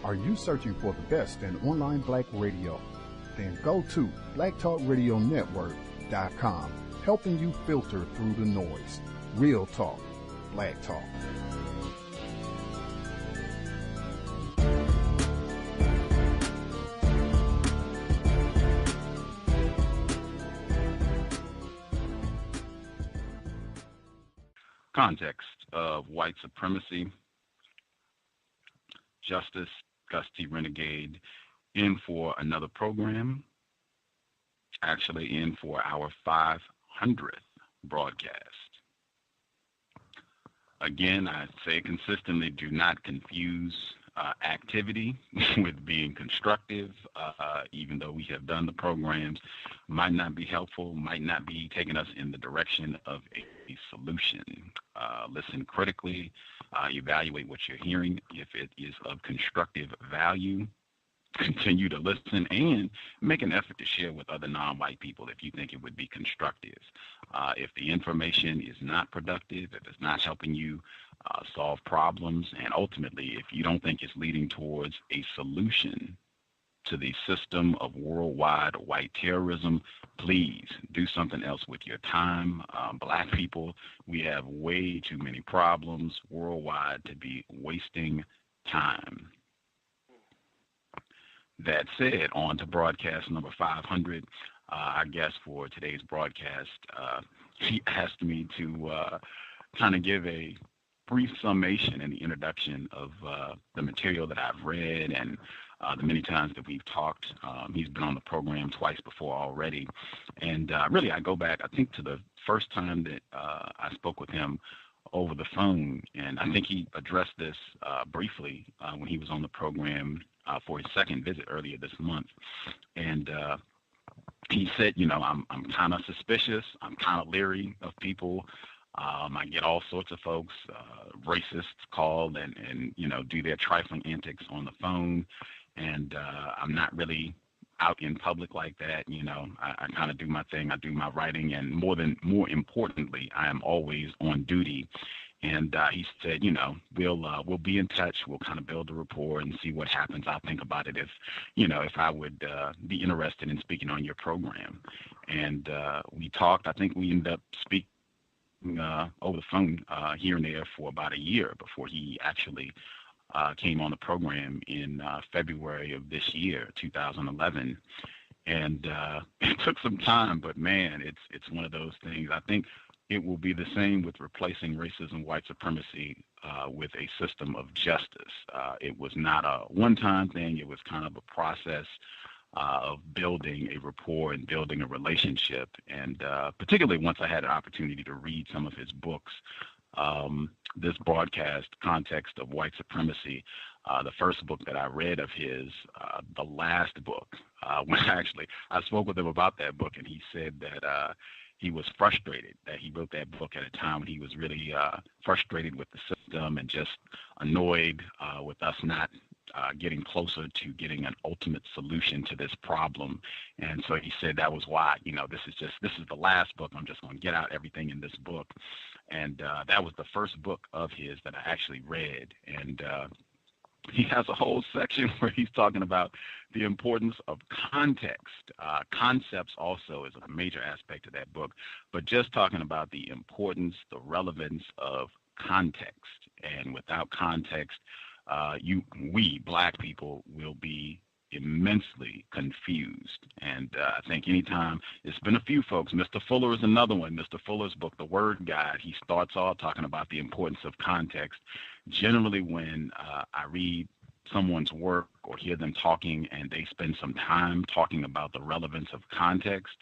Are you searching for the best in online black radio? Then go to blacktalkradionetwork.com, helping you filter through the noise. Real talk, black talk. Context of white supremacy, Justice, Gusty Renegade, in for another program, actually in for our 500th broadcast. Again, I say consistently, do not confuse activity with being constructive, even though we have done the programs, might not be helpful, might not be taking us in the direction of a solution. Listen critically, evaluate what you're hearing. If it is of constructive value, continue to listen and make an effort to share with other non-white people if you think it would be constructive. If the information is not productive, if it's not helping you solve problems, and ultimately if you don't think it's leading towards a solution to the system of worldwide white terrorism, please do something else with your time. Black people, we have way too many problems worldwide to be wasting time. That said, on to broadcast number 500. Our guest for today's broadcast, he asked me to kind of give a brief summation in the introduction of the material that I've read and the many times that we've talked. He's been on the program twice before already. And really, I go back, I think, to the first time that I spoke with him over the phone. And I think he addressed this briefly when he was on the program for his second visit earlier this month. And he said, you know, I'm kind of suspicious. I'm kind of leery of people. I get all sorts of folks, racists call and you know, do their trifling antics on the phone. And I'm not really out in public like that. You know, I kind of do my thing. I do my writing. And more importantly, I am always on duty. And he said, you know, we'll be in touch. We'll kind of build a rapport and see what happens. I'll think about it if I would be interested in speaking on your program. And we talked. I think we ended up speaking over the phone here and there for about a year before he actually came on the program in February of this year, 2011. And it took some time, but man, it's one of those things. I think it will be the same with replacing racism, white supremacy with a system of justice. It was not a one-time thing. It was kind of a process of building a rapport and building a relationship. And particularly once I had an opportunity to read some of his books, this broadcast, Context of White Supremacy, the first book that I read of his, the last book, when I spoke with him about that book, and he said that he was frustrated that he wrote that book at a time when he was really frustrated with the system and just annoyed with us not getting closer to getting an ultimate solution to this problem. And so he said that was why, you know, this is the last book. I'm just going to get out everything in this book. And that was the first book of his that I actually read. And he has a whole section where he's talking about the importance of context. Concepts also is a major aspect of that book, but just talking about the importance, the relevance of context. And without context, we Black people will be immensely confused. And I think anytime, it's been a few folks, Mr. Fuller is another one. Mr. Fuller's book, The Word Guide, he starts off talking about the importance of context. Generally, when I read someone's work or hear them talking and they spend some time talking about the relevance of context,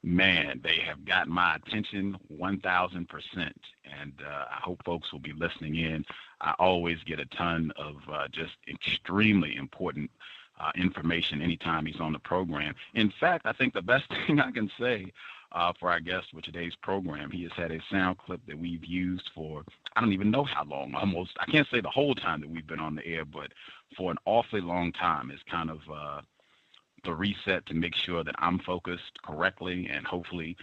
man, they have got my attention 1,000%. And I hope folks will be listening in. I always get a ton of just extremely important information anytime he's on the program. In fact, I think the best thing I can say for our guest for today's program, he has had a sound clip that we've used for, I don't even know how long, almost, I can't say the whole time that we've been on the air, but for an awfully long time. It's kind of the reset to make sure that I'm focused correctly and hopefully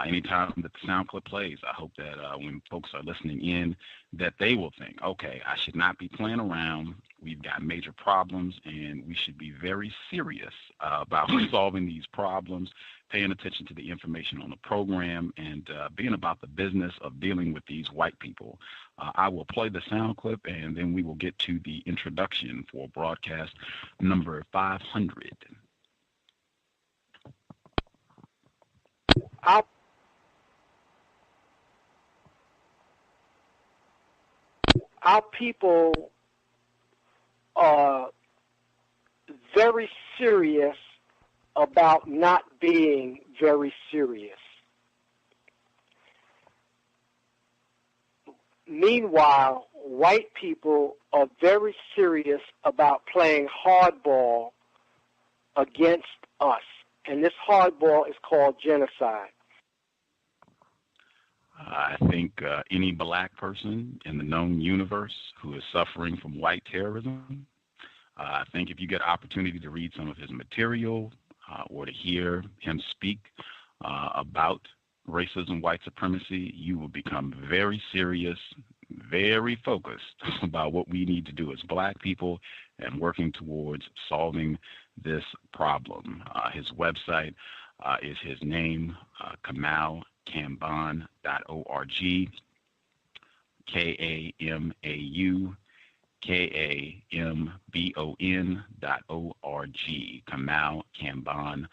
anytime that the sound clip plays, I hope that when folks are listening in, that they will think, okay, I should not be playing around. We've got major problems, and we should be very serious about solving these problems, paying attention to the information on the program, and being about the business of dealing with these white people. I will play the sound clip, and then we will get to the introduction for broadcast number 500. Our people are very serious about not being very serious. Meanwhile, white people are very serious about playing hardball against us. And this hardball is called genocide. I think any black person in the known universe who is suffering from white terrorism, I think if you get opportunity to read some of his material or to hear him speak about racism, white supremacy, you will become very serious, very focused about what we need to do as black people and working towards solving this problem. His website is his name, Kamau Kambon.org, KAMAU KAMBON.org, Kamau Kambon.org.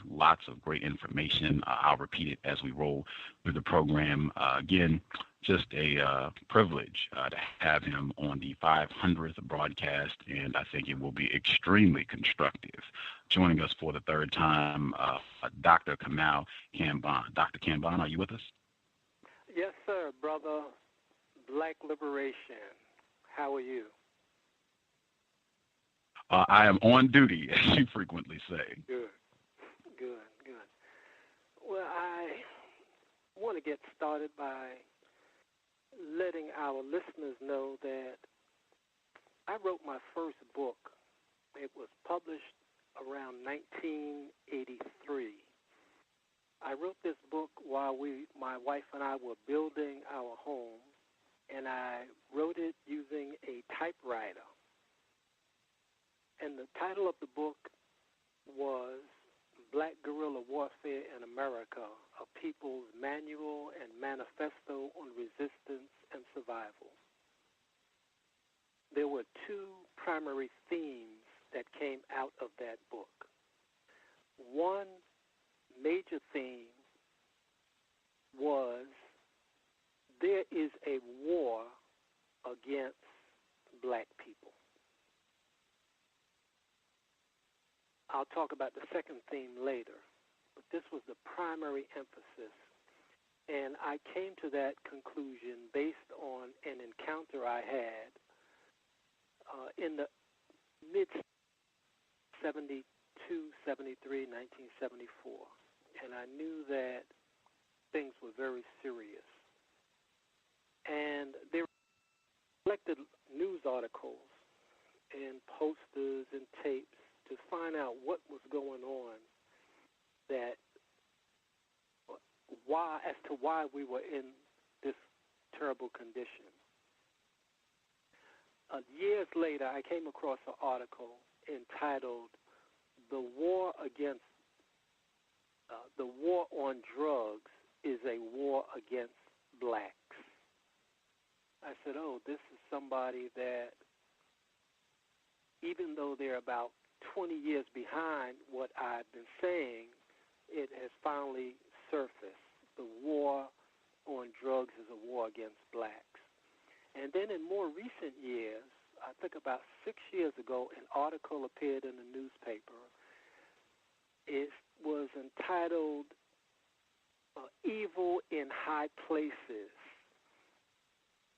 Lots of great information. I'll repeat it as we roll through the program. Again, just a privilege to have him on the 500th broadcast, and I think it will be extremely constructive. Joining us for the third time, Dr. Kamau Kambon. Dr. Kambon, are you with us? Yes, sir, brother. Black liberation. How are you? I am on duty, as you frequently say. Good. Well, I want to get started by letting our listeners know that I wrote my first book. It was published around 1983. I wrote this book while my wife and I were building our home, and I wrote it using a typewriter. And the title of the book was Black Guerrilla Warfare in America, A People's Manual and Manifesto on Resistance and Survival. There were two primary themes that came out of that book. One major theme was there is a war against black people. I'll talk about the second theme later, but this was the primary emphasis. And I came to that conclusion based on an encounter I had in the mid-72, 73, 1974. And I knew that things were very serious. And they collected news articles and posters and tapes to find out what was going on, as to why we were in this terrible condition. Years later, I came across an article entitled "The War on Drugs is a War Against Blacks." I said, oh, this is somebody that, even though they're about 20 years behind what I've been saying, it has finally surfaced. The war on drugs is a war against blacks. And then in more recent years, I think about 6 years ago, an article appeared in the newspaper. It was entitled Evil in High Places.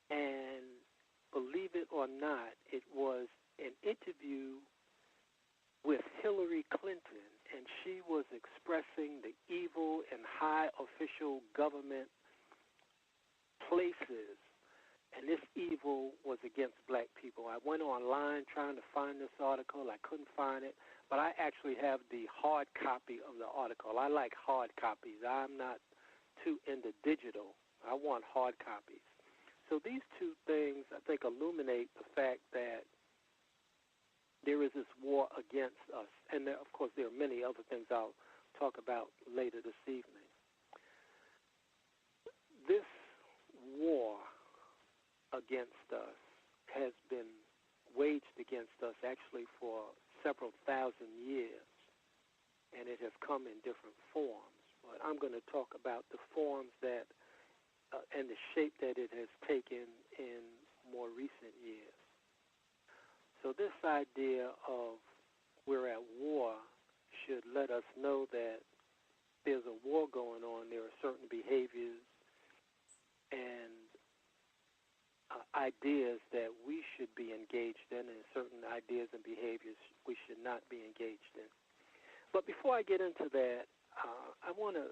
And believe it or not, it was an interview with Hillary Clinton, and she was expressing the evil in high official government places. and this evil was against black people. I went online trying to find this article. I couldn't find it, but I actually have the hard copy of the article. I like hard copies. I'm not too into digital. I want hard copies. So these two things, I think, illuminate the fact that there is this war against us. And, of course, there are many other things I'll talk about later this evening. This war against us has been waged against us actually for several thousand years, and it has come in different forms. But I'm going to talk about the forms that and the shape that it has taken in more recent years. So this idea of we're at war should let us know that there's a war going on. There are certain behaviors and ideas that we should be engaged in, and certain ideas and behaviors we should not be engaged in. But before I get into that, I want to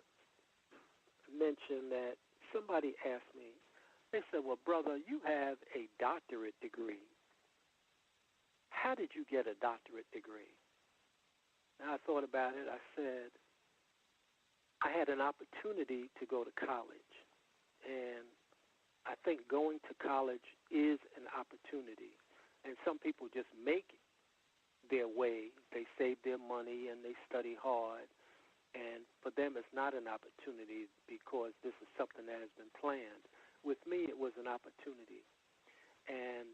mention that somebody asked me, they said, well, brother, you have a doctorate degree. How did you get a doctorate degree? And I thought about it. I said, I had an opportunity to go to college, and I think going to college is an opportunity. And some people just make their way. They save their money and they study hard. And for them, it's not an opportunity because this is something that has been planned. With me, it was an opportunity. And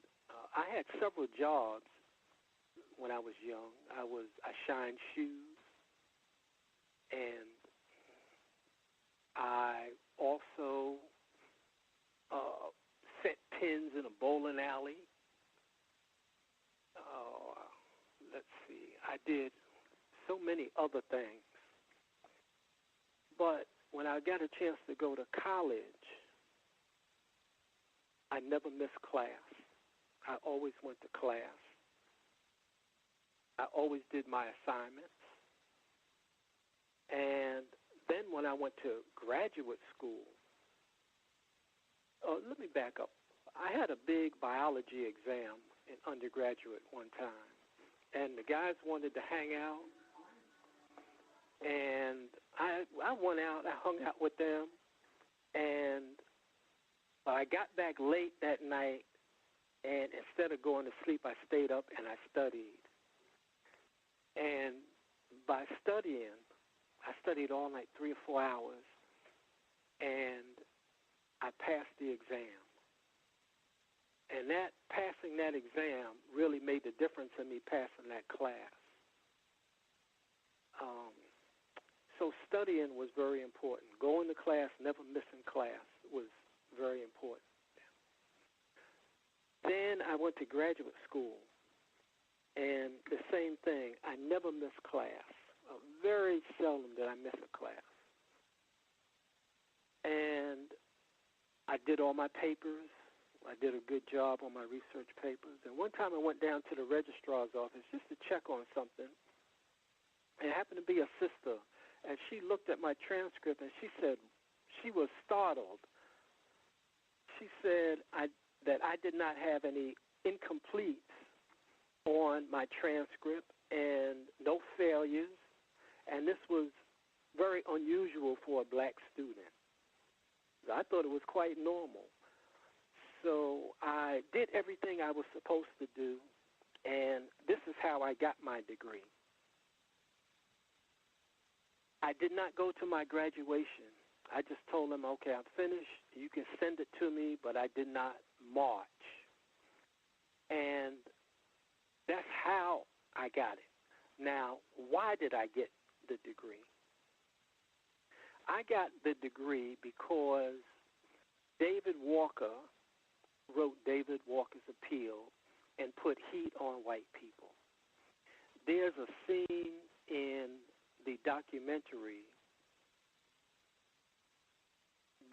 I had several jobs when I was young. I shined shoes, and I also set pins in a bowling alley. Let's see, I did so many other things. But when I got a chance to go to college, I never missed class. I always went to class. I always did my assignments. And then when I went to graduate school, let me back up. I had a big biology exam in undergraduate one time, and the guys wanted to hang out, and I went out, I hung out with them, and I got back late that night, and instead of going to sleep, I stayed up and I studied. And by studying, I studied all night, 3 or 4 hours, and I passed the exam. And that passing that exam really made the difference in me passing that class. So studying was very important. Going to class, never missing class was very important. Then I went to graduate school, and the same thing. I never missed class. Very seldom did I miss a class. And I did all my papers. I did a good job on my research papers. And one time I went down to the registrar's office just to check on something. It happened to be a sister, and she looked at my transcript, and she said she was startled. She said that I did not have any incompletes on my transcript and no failures, and this was very unusual for a black student. I thought it was quite normal. So I did everything I was supposed to do, and this is how I got my degree. I did not go to my graduation. I just told them, okay, I'm finished. You can send it to me, but I did not march. And that's how I got it. Now, why did I get the degree? I got the degree because David Walker wrote David Walker's Appeal and put heat on white people. There's a scene in the documentary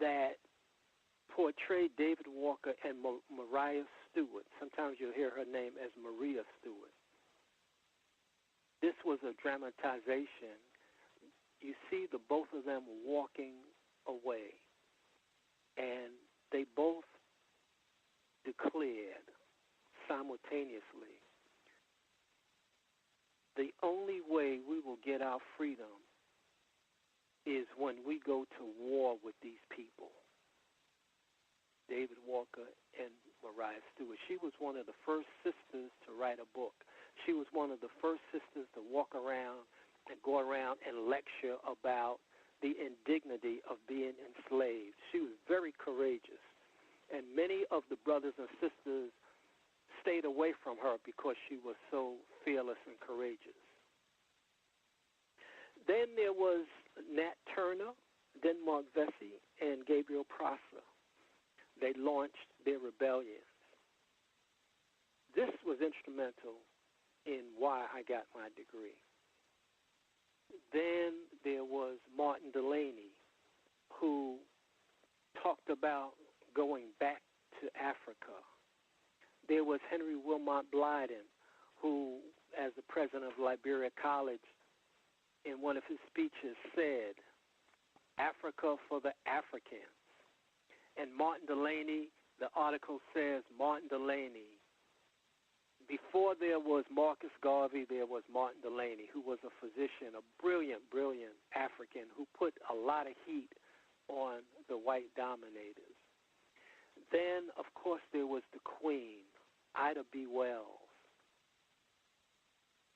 that portrayed David Walker and Maria Stewart. Sometimes you'll hear her name as Maria Stewart. This was a dramatization. You see the both of them walking away, and they both simultaneously. The only way we will get our freedom is when we go to war with these people. David Walker and Mariah Stewart. She was one of the first sisters to write a book. She was one of the first sisters to walk around and go around and lecture about the indignity of being enslaved. She was very courageous. And many of the brothers and sisters stayed away from her because she was so fearless and courageous. Then there was Nat Turner, Denmark Vesey, and Gabriel Prosser. They launched their rebellions. This was instrumental in why I got my degree. Then there was Martin Delaney, who talked about going back to Africa. There was Henry Wilmot Blyden, who, as the president of Liberia College, in one of his speeches said, Africa for the Africans. And Martin Delaney, the article says, Martin Delaney, before there was Marcus Garvey, there was Martin Delaney, who was a physician, a brilliant, brilliant African who put a lot of heat on the white dominators. Then, of course, there was the Queen, Ida B. Wells.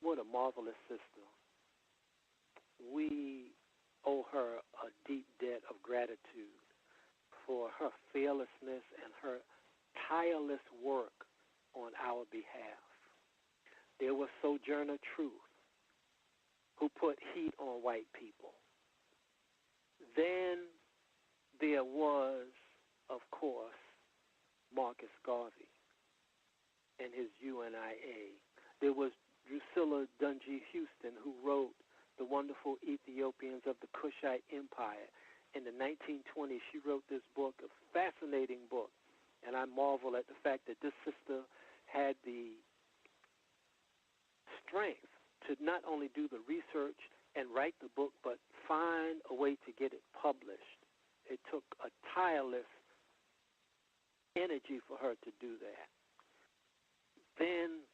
What a marvelous sister. We owe her a deep debt of gratitude for her fearlessness and her tireless work on our behalf. There was Sojourner Truth, who put heat on white people. Then there was, of course, Marcus Garvey and his UNIA. There was Drusilla Dunjee Houston, who wrote The Wonderful Ethiopians of the Kushite Empire. In the 1920s, she wrote this book, a fascinating book, and I marvel at the fact that this sister had the strength to not only do the research and write the book, but find a way to get it published. It took a tireless energy for her to do that. Then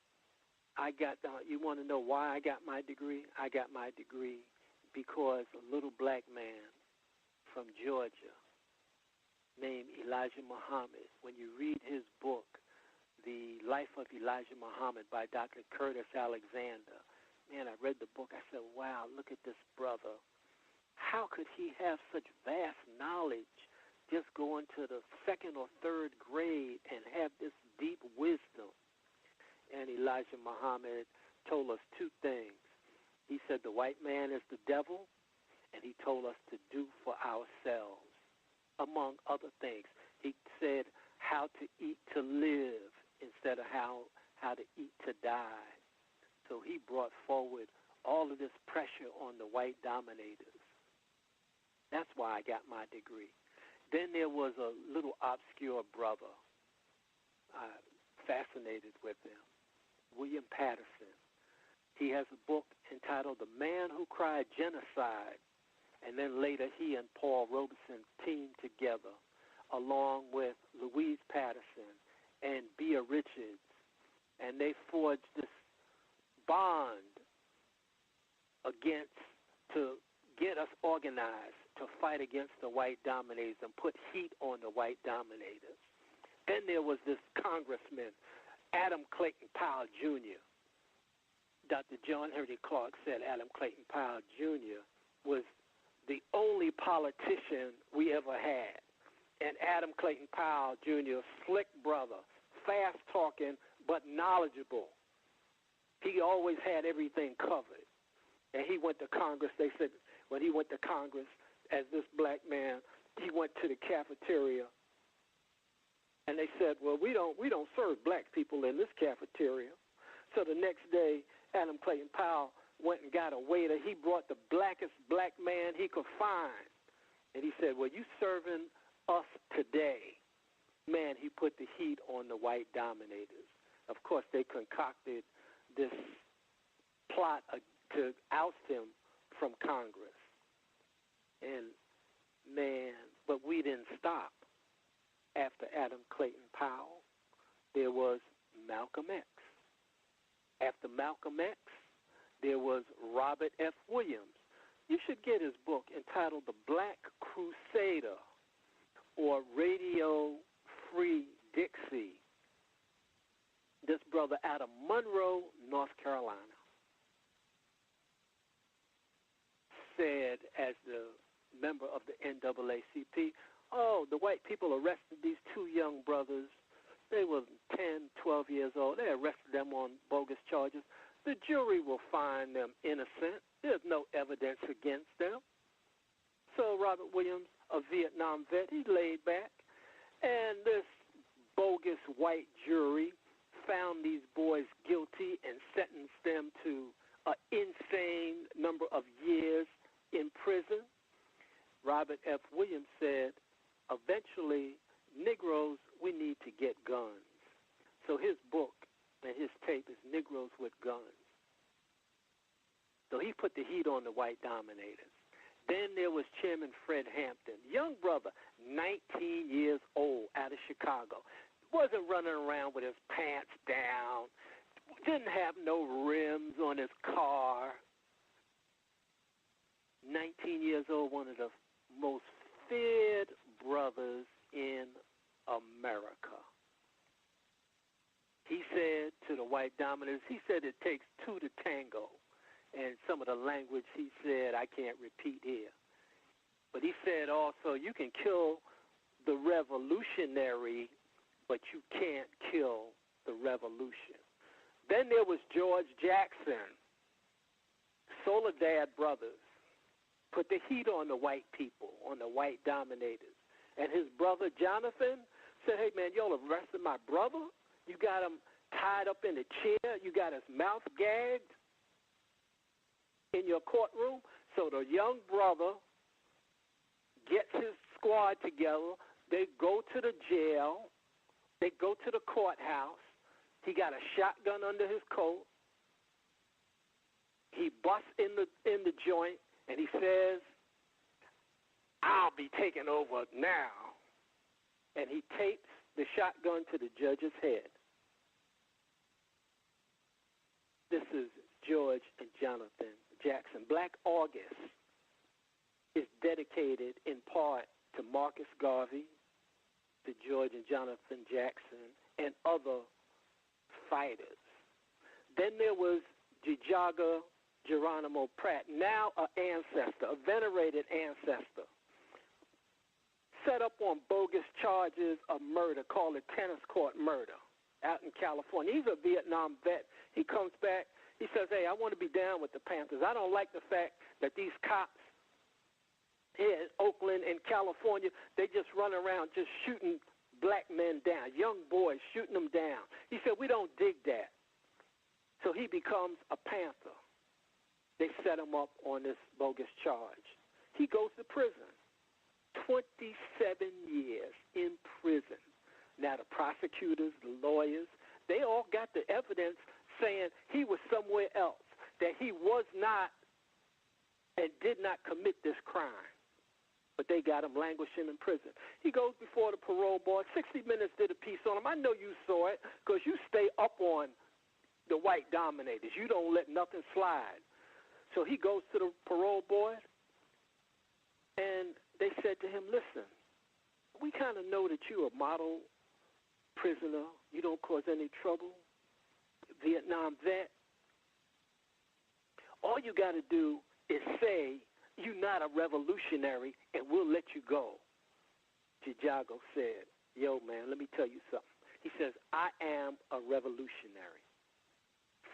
I got down. You want to know why I got my degree? I got my degree because a little black man from Georgia named Elijah Muhammad, when you read his book, The Life of Elijah Muhammad by Dr. Curtis Alexander, man, I read the book. I said, wow, look at this brother. How could he have such vast knowledge, just go into the second or third grade and have this deep wisdom? And Elijah Muhammad told us two things. He said the white man is the devil, and he told us to do for ourselves, among other things. He said how to eat to live instead of how to eat to die. So he brought forward all of this pressure on the white dominators. That's why I got my degree. Then there was a little obscure brother. Fascinated with him, William Patterson. He has a book entitled The Man Who Cried Genocide, and then later he and Paul Robeson teamed together along with Louise Patterson and Bea Richards, and they forged this bond to get us organized to fight against the white dominators and put heat on the white dominators. Then there was this congressman, Adam Clayton Powell, Jr. Dr. John Henry Clark said Adam Clayton Powell, Jr. was the only politician we ever had. And Adam Clayton Powell, Jr., slick brother, fast-talking but knowledgeable. He always had everything covered. And he went to Congress. They said when he went to Congress as this black man, he went to the cafeteria. And they said, well, we don't serve black people in this cafeteria. So the next day, Adam Clayton Powell went and got a waiter. He brought the blackest black man he could find. And he said, well, you serving us today. Man, he put the heat on the white dominators. Of course, they concocted this plot to oust him from Congress. And, man, but we didn't stop. After Adam Clayton Powell, there was Malcolm X. After Malcolm X, there was Robert F. Williams. You should get his book entitled The Black Crusader, or Radio Free Dixie. This brother out of Monroe, North Carolina, said as the member of the NAACP, oh, the white people arrested these two young brothers. They were 10, 12 years old. They arrested them on bogus charges. The jury will find them innocent. There's no evidence against them. So Robert Williams, a Vietnam vet, he laid back, and this bogus white jury found these boys guilty and sentenced them to an insane number of years in prison. Robert F. Williams said, eventually, Negroes, we need to get guns. So his book and his tape is Negroes with Guns. So he put the heat on the white dominators. Then there was Chairman Fred Hampton, young brother, 19 years old, out of Chicago. Wasn't running around with his pants down, didn't have no rims on his car. 19 years old, one of the most feared brothers in America. He said to the white dominators, he said it takes two to tango. And some of the language he said I can't repeat here. But he said also, you can kill the revolutionary, but you can't kill the revolution. Then there was George Jackson, Soledad Brothers, put the heat on the white people, on the white dominators. And his brother Jonathan said, hey, man, y'all arrested my brother? You got him tied up in a chair? You got his mouth gagged in your courtroom? So the young brother gets his squad together. They go to the jail. They go to the courthouse. He got a shotgun under his coat. He busts in the joint, and he says, I'll be taking over now. And he tapes the shotgun to the judge's head. This is George and Jonathan Jackson. Black August is dedicated in part to Marcus Garvey, to George and Jonathan Jackson, and other fighters. Then there was Jijaga Geronimo Pratt, now an ancestor, a venerated ancestor, set up on bogus charges of murder, called a tennis court murder, out in California. He's a Vietnam vet. He comes back. He says, hey, I want to be down with the Panthers. I don't like the fact that these cops here in Oakland and California, they just run around just shooting black men down, young boys shooting them down. He said, we don't dig that. So he becomes a Panther. They set him up on this bogus charge. He goes to prison. 27 years in prison. Now the prosecutors, the lawyers, they all got the evidence saying he was somewhere else, that he was not and did not commit this crime. But they got him languishing in prison. He goes before the parole board. 60 Minutes did a piece on him. I know you saw it because you stay up on the white dominators. You don't let nothing slide. So he goes to the parole board, and they said to him, listen, we kind of know that you're a model prisoner. You don't cause any trouble. Vietnam vet. All you got to do is say you're not a revolutionary, and we'll let you go. Jijago said, yo, man, let me tell you something. He says, I am a revolutionary.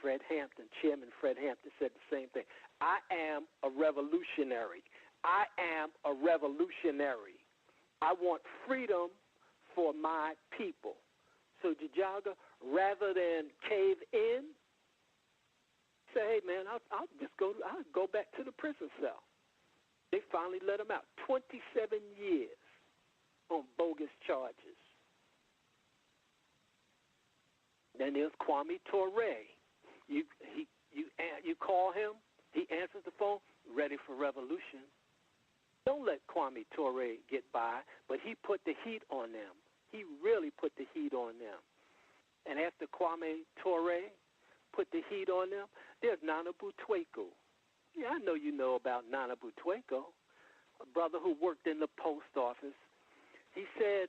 Fred Hampton, Chairman Fred Hampton, said the same thing. I am a revolutionary. I am a revolutionary. I want freedom for my people. So Jijaga, rather than cave in, say, hey, man, I'll go back to the prison cell. They finally let him out. 27 years on bogus charges. Then there's Kwame Ture. You call him, he answers the phone, ready for revolution. Don't let Kwame Ture get by, but he put the heat on them. He really put the heat on them. And after Kwame Ture, put the heat on them. There's Nana Butueko. Yeah, I know you know about Nana Butueko, a brother who worked in the post office. He said,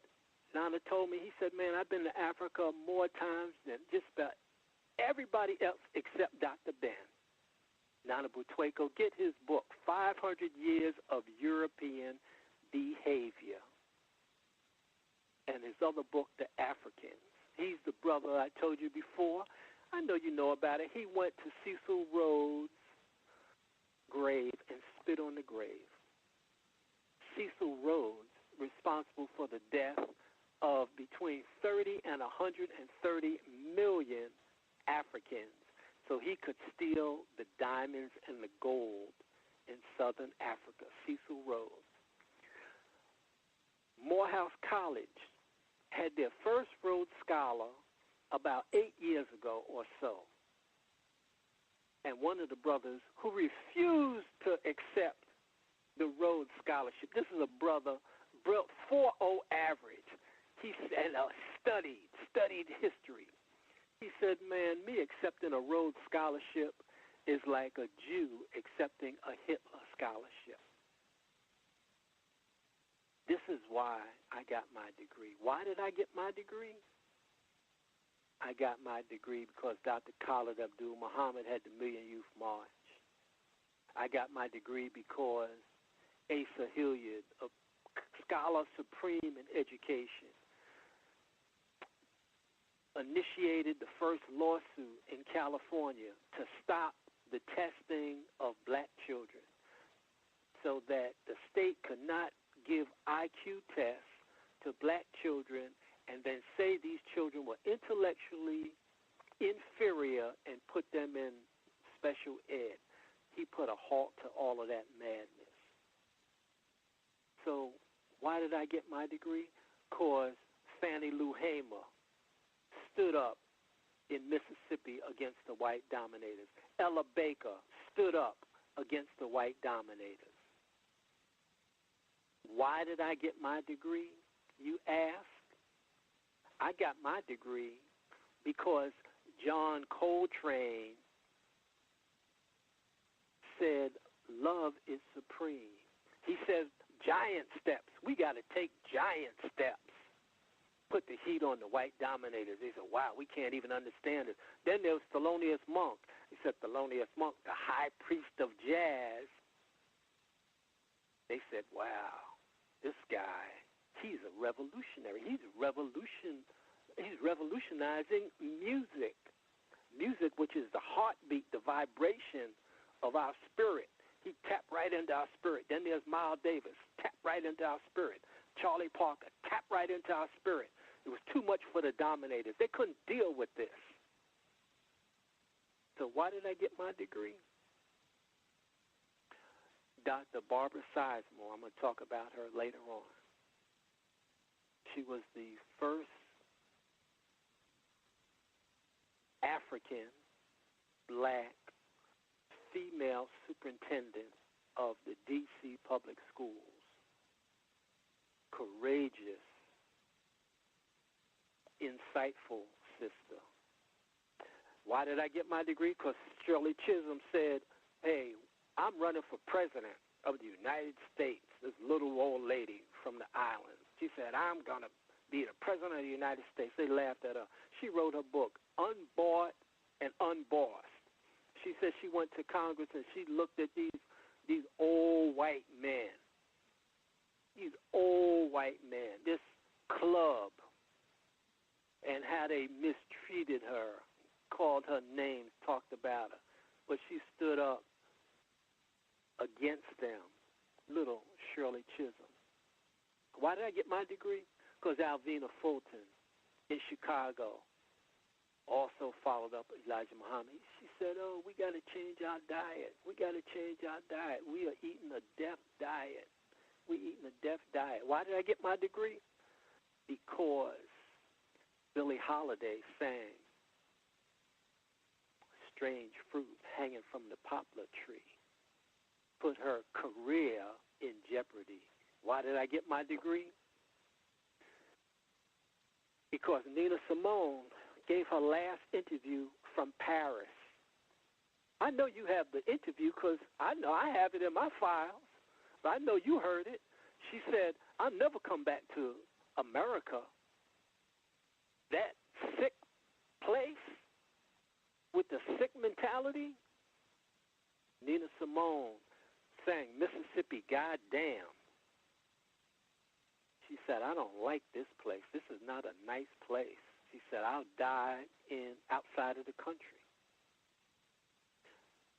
Nana told me, he said, man, I've been to Africa more times than just about everybody else except Dr. Ben. Nana Butueko, get his book, 500 Years of European Behavior, and his other book, The Africans. He's the brother I told you before. I know you know about it. He went to Cecil Rhodes' grave and spit on the grave. Cecil Rhodes, responsible for the death of between 30 and 130 million Africans, so he could steal the diamonds and the gold in southern Africa. Cecil Rhodes. Morehouse College had their first Rhodes Scholar about 8 years ago or so. And one of the brothers who refused to accept the Rhodes Scholarship, this is a brother, 4.0 average. He said, studied history. He said, man, me accepting a Rhodes Scholarship is like a Jew accepting a Hitler Scholarship. This is why I got my degree. Why did I get my degree? I got my degree because Dr. Khalid Abdul Muhammad had the Million Youth March. I got my degree because Asa Hilliard, a scholar supreme in education, initiated the first lawsuit in California to stop the testing of black children so that the state could not give IQ tests to black children and then say these children were intellectually inferior and put them in special ed. He put a halt to all of that madness. So why did I get my degree? Because Fannie Lou Hamer stood up in Mississippi against the white dominators. Ella Baker stood up against the white dominators. Why did I get my degree, you ask? I got my degree because John Coltrane said love is supreme. He says giant steps. We got to take giant steps. Put the heat on the white dominators. They said, wow, we can't even understand it. Then there was Thelonious Monk. He said, Thelonious Monk, the high priest of jazz. They said, wow, this guy, he's a revolutionary. He's revolutionizing music. Music, which is the heartbeat, the vibration of our spirit. He tapped right into our spirit. Then there's Miles Davis, tapped right into our spirit. Charlie Parker, tapped right into our spirit. It was too much for the dominators. They couldn't deal with this. So why did I get my degree? Dr. Barbara Sizemore, I'm going to talk about her later on. She was the first African black female superintendent of the D.C. public schools. Courageous, insightful sister. Why did I get my degree? Because Shirley Chisholm said, hey, I'm running for president of the United States, this little old lady from the islands. She said, I'm going to be the president of the United States. They laughed at her. She wrote her book, Unbought and Unbossed. She said she went to Congress and she looked at these old white men. These old white men, this club, and how they mistreated her, called her names, talked about her. But she stood up against them, little Shirley Chisholm. Why did I get my degree? Because Alvina Fulton in Chicago also followed up Elijah Muhammad. She said, oh, we got to change our diet. We got to change our diet. We are eating a deaf diet. We eating a deaf diet. Why did I get my degree? Because Billie Holiday sang Strange Fruit Hanging from the Poplar Tree. Put her career in jeopardy. Why did I get my degree? Because Nina Simone gave her last interview from Paris I know you have the interview because I know I have it in my files. But I know you heard it. She said, I'll never come back to America. That sick place with the sick mentality. Nina Simone sang Mississippi Goddamn. She said, I don't like this place. This is not a nice place. She said, I'll die outside of the country.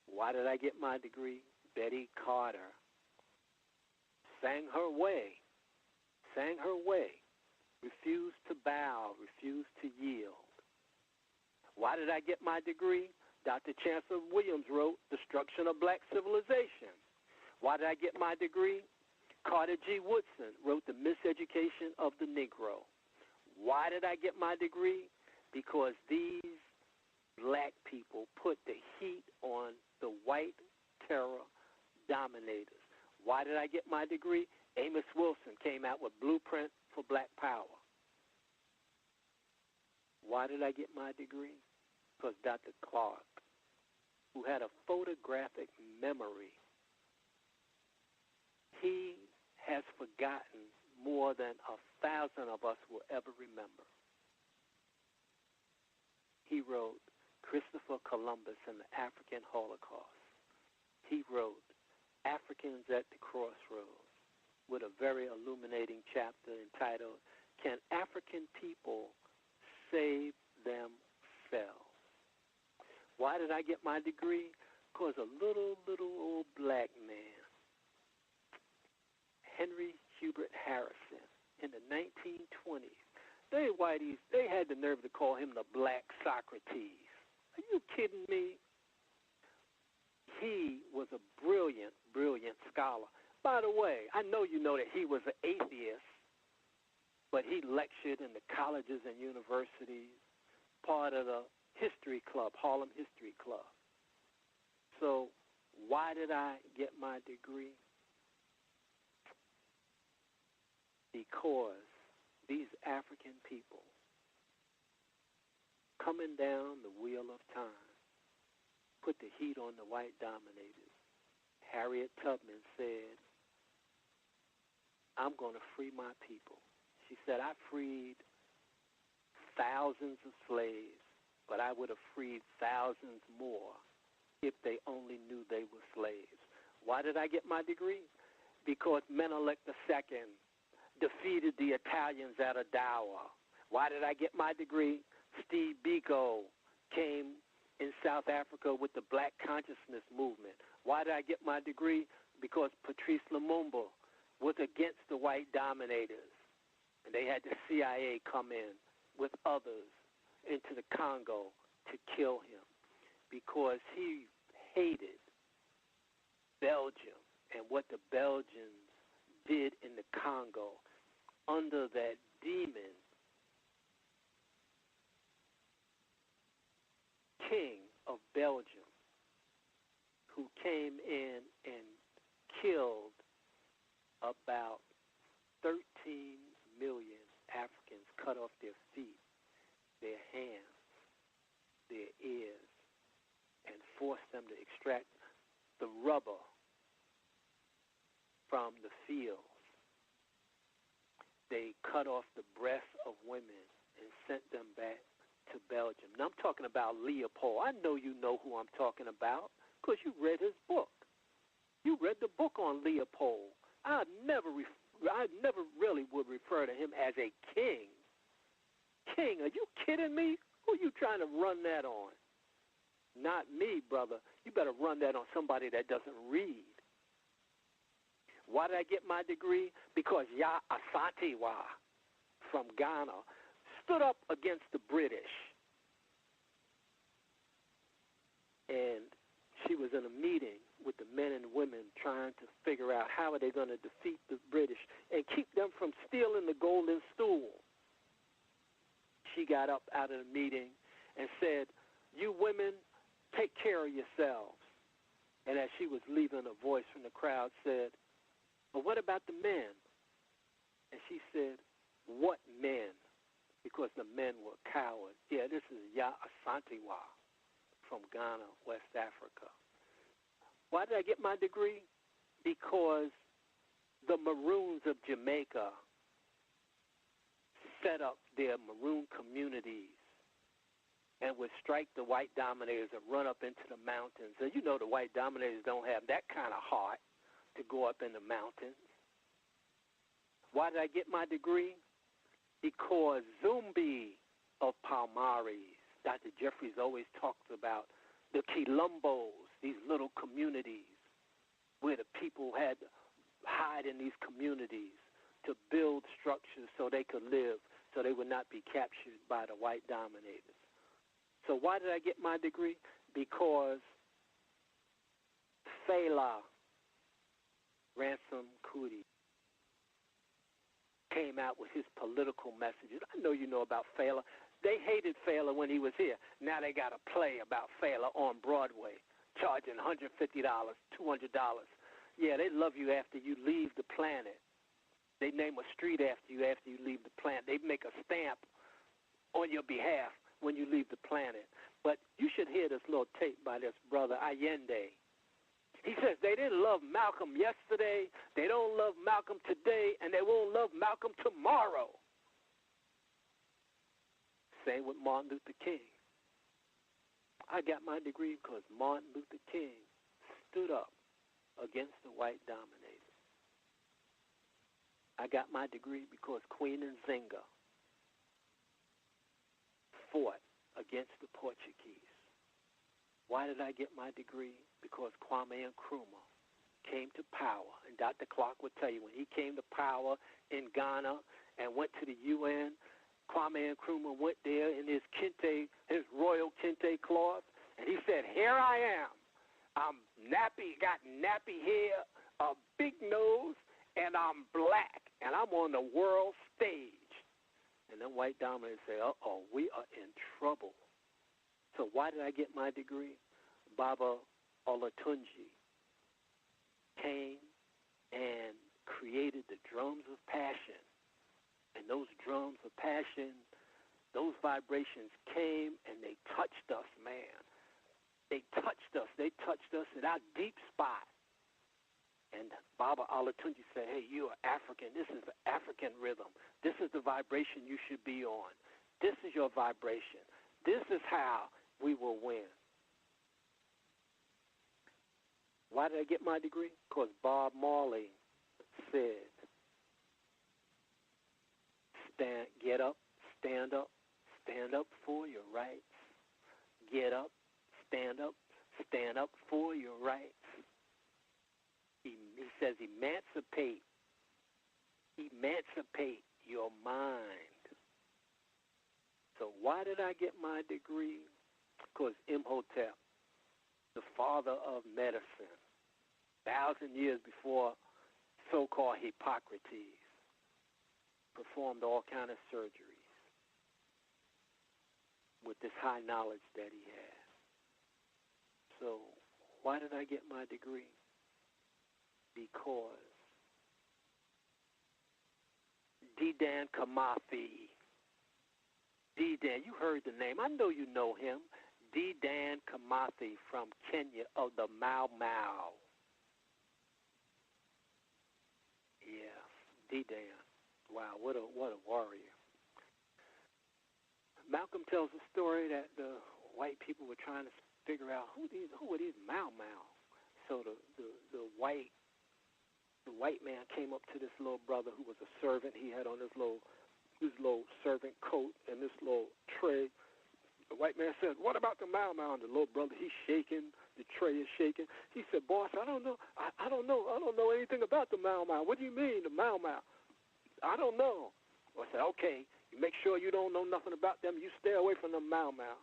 Why did I get my degree? Betty Carter sang her way, refused to bow, refused to yield. Why did I get my degree? Dr. Chancellor Williams wrote Destruction of Black Civilization. Why did I get my degree? Carter G. Woodson wrote The Miseducation of the Negro. Why did I get my degree? Because these black people put the heat on the white terror dominators. Why did I get my degree? Amos Wilson came out with Blueprint for Black Power. Why did I get my degree? Because Dr. Clark, who had a photographic memory, he has forgotten more than 1,000 of us will ever remember. He wrote Christopher Columbus and the African Holocaust. He wrote Africans at the Crossroads with a very illuminating chapter entitled, Can African People Save Themselves? Why did I get my degree? Because a little old black man, Henry Hubert Harrison, in the 1920s, they whiteys, they had the nerve to call him the Black Socrates. Are you kidding me? He was a brilliant scholar. By the way, I know you know that he was an atheist, but he lectured in the colleges and universities, part of the history club, Harlem History Club. So why did I get my degree? Because these African people coming down the wheel of time put the heat on the white dominators. Harriet Tubman said, I'm going to free my people. She said, I freed thousands of slaves, but I would have freed thousands more if they only knew they were slaves. Why did I get my degree? Because Menelik II defeated the Italians at Odawa. Why did I get my degree? Steve Biko came in South Africa with the Black Consciousness Movement. Why did I get my degree? Because Patrice Lumumba was against the white dominators, and they had the CIA come in with others into the Congo to kill him because he hated Belgium and what the Belgians did in the Congo under that demon king of Belgium who came in and killed about 13 million Africans, cut off their feet, their hands, their ears, and forced them to extract the rubber from the fields. They cut off the breasts of women and sent them back to Belgium. Now, I'm talking about Leopold. I know you know who I'm talking about because you read his book. You read the book on Leopold. I never really would refer to him as a king. King, are you kidding me? Who are you trying to run that on? Not me, brother. You better run that on somebody that doesn't read. Why did I get my degree? Because Ya Asantewaa from Ghana stood up against the British. And she was in a meeting with the men and women trying to figure out how are they going to defeat the British and keep them from stealing the golden stool. She got up out of the meeting and said, you women, take care of yourselves. And as she was leaving, a voice from the crowd said, but what about the men? And she said, what men? Because the men were cowards. Yeah, this is Ya Asantewaa from Ghana, West Africa. Why did I get my degree? Because the Maroons of Jamaica set up their Maroon communities and would strike the white dominators and run up into the mountains. And you know the white dominators don't have that kind of heart to go up in the mountains. Why did I get my degree? Because Zumbi of Palmares, Dr. Jeffries always talks about the Quilombos, these little communities where the people had to hide in these communities to build structures so they could live, so they would not be captured by the white dominators. So why did I get my degree? Because Fela Ransom Kuti came out with his political messages. I know you know about Fela. They hated Fela when he was here. Now they got a play about Fela on Broadway, charging $150, $200. Yeah, they love you after you leave the planet. They name a street after you leave the planet. They make a stamp on your behalf when you leave the planet. But you should hear this little tape by this brother Allende. He says they didn't love Malcolm yesterday, they don't love Malcolm today, and they won't love Malcolm tomorrow. Same with Martin Luther King. I got my degree because Martin Luther King stood up against the white dominators. I got my degree because Queen Nzinga fought against the Portuguese. Why did I get my degree? Because Kwame Nkrumah came to power. And Dr. Clark would tell you, when he came to power in Ghana and went to the UN, Kwame Nkrumah went there in his kente, his royal kente cloth, and he said, here I am. I'm nappy, got nappy hair, a big nose, and I'm black, and I'm on the world stage. And then white dominators say, uh-oh, we are in trouble. So why did I get my degree? Baba Olatunji came and created the drums of passion. And those drums of passion, those vibrations came and they touched us, man. They touched us. They touched us in our deep spot. And Baba Olatunji said, hey, you are African. This is the African rhythm. This is the vibration you should be on. This is your vibration. This is how we will win. Why did I get my degree? Because Bob Marley said, get up, stand up for your rights. Get up, stand up for your rights. He says emancipate your mind. So why did I get my degree? Because Imhotep, the father of medicine, 1,000 years before so-called Hippocrates, performed all kind of surgeries with this high knowledge that he had. So why did I get my degree? Because Dedan Kimathi, Dedan, you heard the name. I know you know him. Dedan Kimathi from Kenya of the Mau Mau. Yeah, Dedan. Wow, what a warrior. Malcolm tells a story that the white people were trying to figure out who are these Mau Mau. So the white man came up to this little brother who was a servant. He had on his little servant coat and this little tray. The white man said, what about the Mau Mau? And the little brother, he's shaking. The tray is shaking. He said, boss, I don't know. I don't know anything about the Mau Mau. What do you mean, the Mau Mau? I don't know. I said, okay, you make sure you don't know nothing about them. You stay away from the Mau Mau.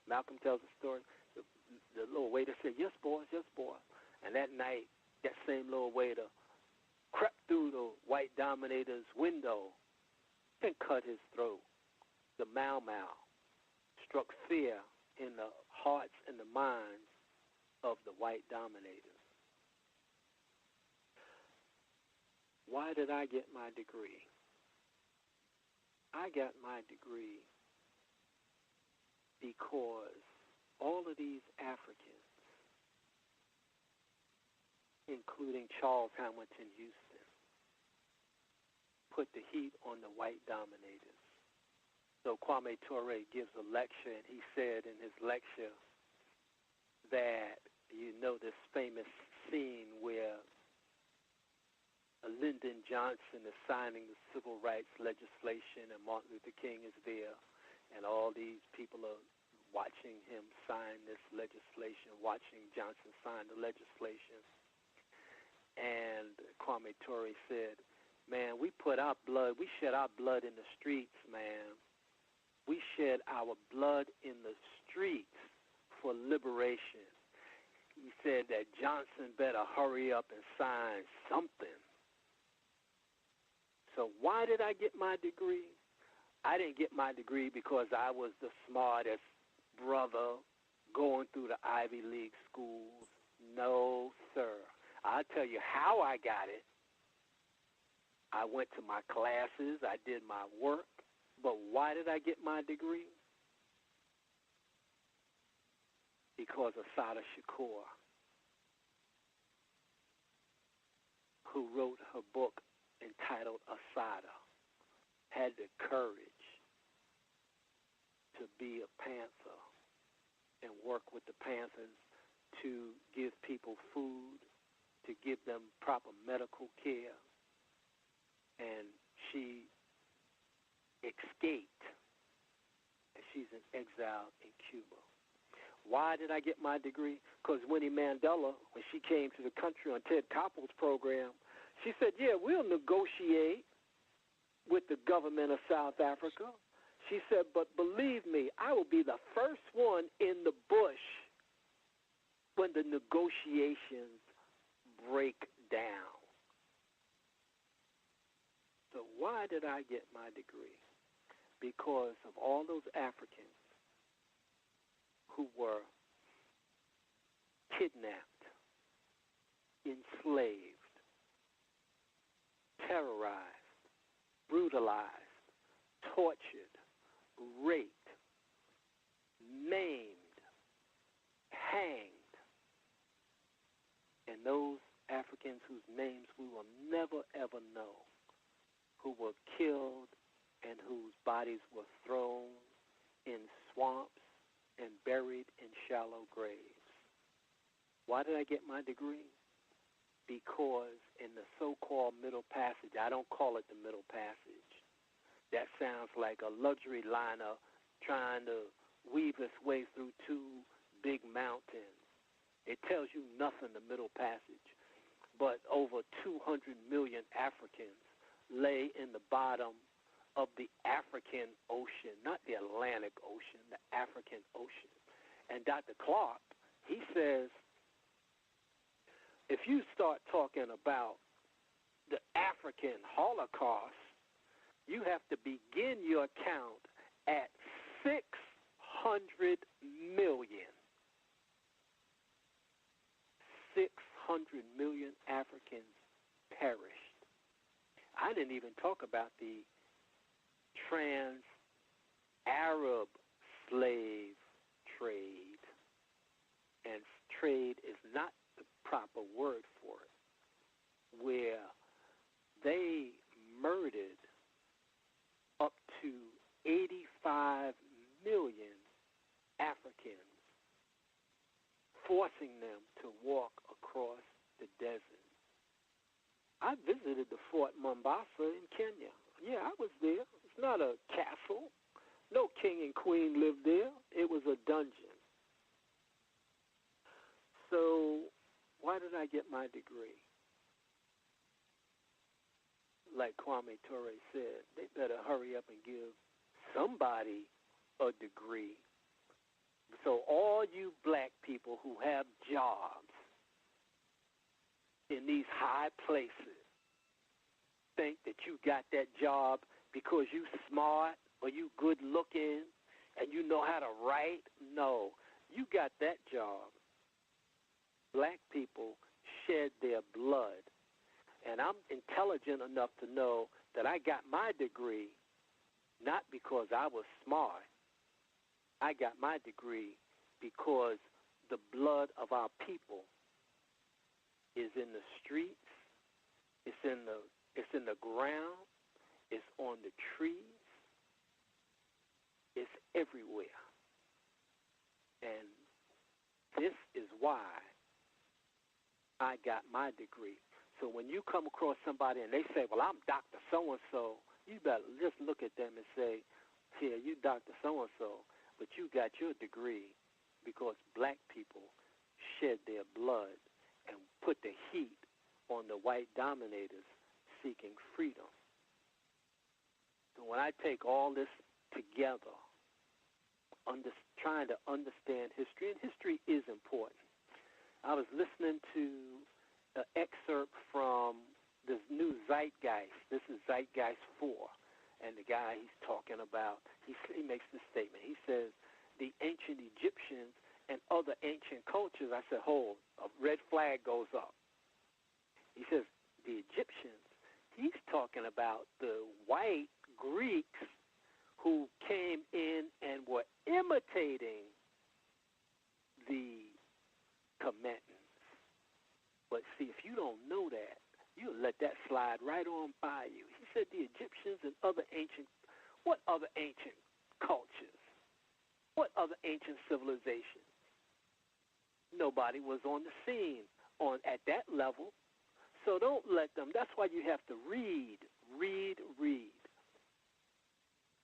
Malcolm tells the story. The little waiter said, yes, boss, yes, boss. And that night, that same little waiter crept through the white dominator's window and cut his throat. The Mau Mau struck fear in the hearts and the minds of the white dominators. Why did I get my degree? I got my degree because all of these Africans, including Charles Hamilton Houston, put the heat on the white dominators. So Kwame Ture gives a lecture, and he said in his lecture that, you know, this famous scene where Lyndon Johnson is signing the civil rights legislation and Martin Luther King is there, and all these people are watching him sign this legislation, watching Johnson sign the legislation. And Kwame Ture said, man, we shed our blood in the streets, man. We shed our blood in the streets for liberation. He said that Johnson better hurry up and sign something. So why did I get my degree? I didn't get my degree because I was the smartest brother going through the Ivy League schools. No, sir. I'll tell you how I got it. I went to my classes. I did my work. But why did I get my degree? Because of Sada Shakur, who wrote her book entitled Asada, had the courage to be a Panther and work with the Panthers to give people food, to give them proper medical care. And she escaped, and she's in exile in Cuba. Why did I get my degree? Because Winnie Mandela, when she came to the country on Ted Koppel's program, she said, yeah, we'll negotiate with the government of South Africa. She said, but believe me, I will be the first one in the bush when the negotiations break down. So why did I get my degree? Because of all those Africans who were kidnapped, enslaved, terrorized, brutalized, tortured, raped, maimed, hanged, and those Africans whose names we will never, ever know, who were killed and whose bodies were thrown in swamps and buried in shallow graves. Why did I get my degree? Because in the so-called Middle Passage, I don't call it the Middle Passage. That sounds like a luxury liner trying to weave its way through two big mountains. It tells you nothing, the Middle Passage. But over 200 million Africans lay in the bottom of the African Ocean, not the Atlantic Ocean, the African Ocean. And Dr. Clark, he says, if you start talking about the African Holocaust, you have to begin your count at 600 million. 600 million Africans perished. I didn't even talk about the trans-Arab slave trade. And trade is not the proper word for it, where they murdered up to 85 million Africans, forcing them to walk across the desert. I visited the Fort Mombasa in Kenya. Yeah, I was there. It's not a castle. No king and queen lived there. It was a dungeon. So why did I get my degree? Like Kwame Ture said, they better hurry up and give somebody a degree. So all you black people who have jobs in these high places think that you got that job because you smart or you good looking and you know how to write. No, you got that job. Black people shed their blood. And I'm intelligent enough to know that I got my degree not because I was smart. I got my degree because the blood of our people is in the streets, it's in the ground, it's on the trees, it's everywhere. And this is why I got my degree. So when you come across somebody and they say, well, I'm Dr. So-and-so, you better just look at them and say, yeah, you Dr. So-and-so, but you got your degree because black people shed their blood and put the heat on the white dominators seeking freedom. So when I take all this together, trying to understand history, and history is important. I was listening to an excerpt from this new Zeitgeist. This is Zeitgeist 4. And the guy he's talking about, he makes this statement. He says, the ancient Egyptians and other ancient cultures, I said, hold, a red flag goes up. He says, the Egyptians, he's talking about the white Greeks who came in and were imitating the commandments. But see, if you don't know that, you'll let that slide right on by you. He said the Egyptians and what other ancient cultures? What other ancient civilizations? Nobody was on the scene at that level. So don't let them. That's why you have to read.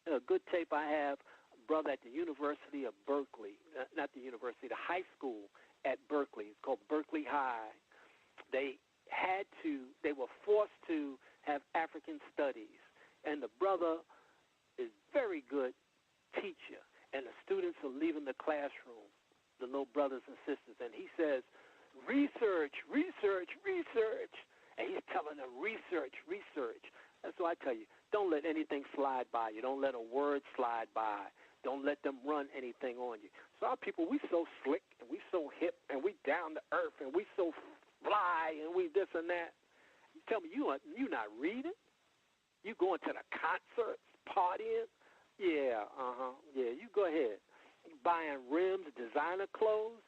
A good tape I have, brother, at the University of Berkeley, not the university, the high school at Berkeley. It's called Berkeley High. They were forced to have African studies, and the brother is very good teacher, and the students are leaving the classroom, the little brothers and sisters, and he says, research, and he's telling them, research. That's what I tell you. Don't let anything slide by you. Don't let a word slide by. Don't let them run anything on you. So our people, we so slick, and we so hip, and we down to earth, and we so fly, and we this and that. You tell me you not reading? You going to the concerts, partying? Yeah, you go ahead. You buying rims, designer clothes,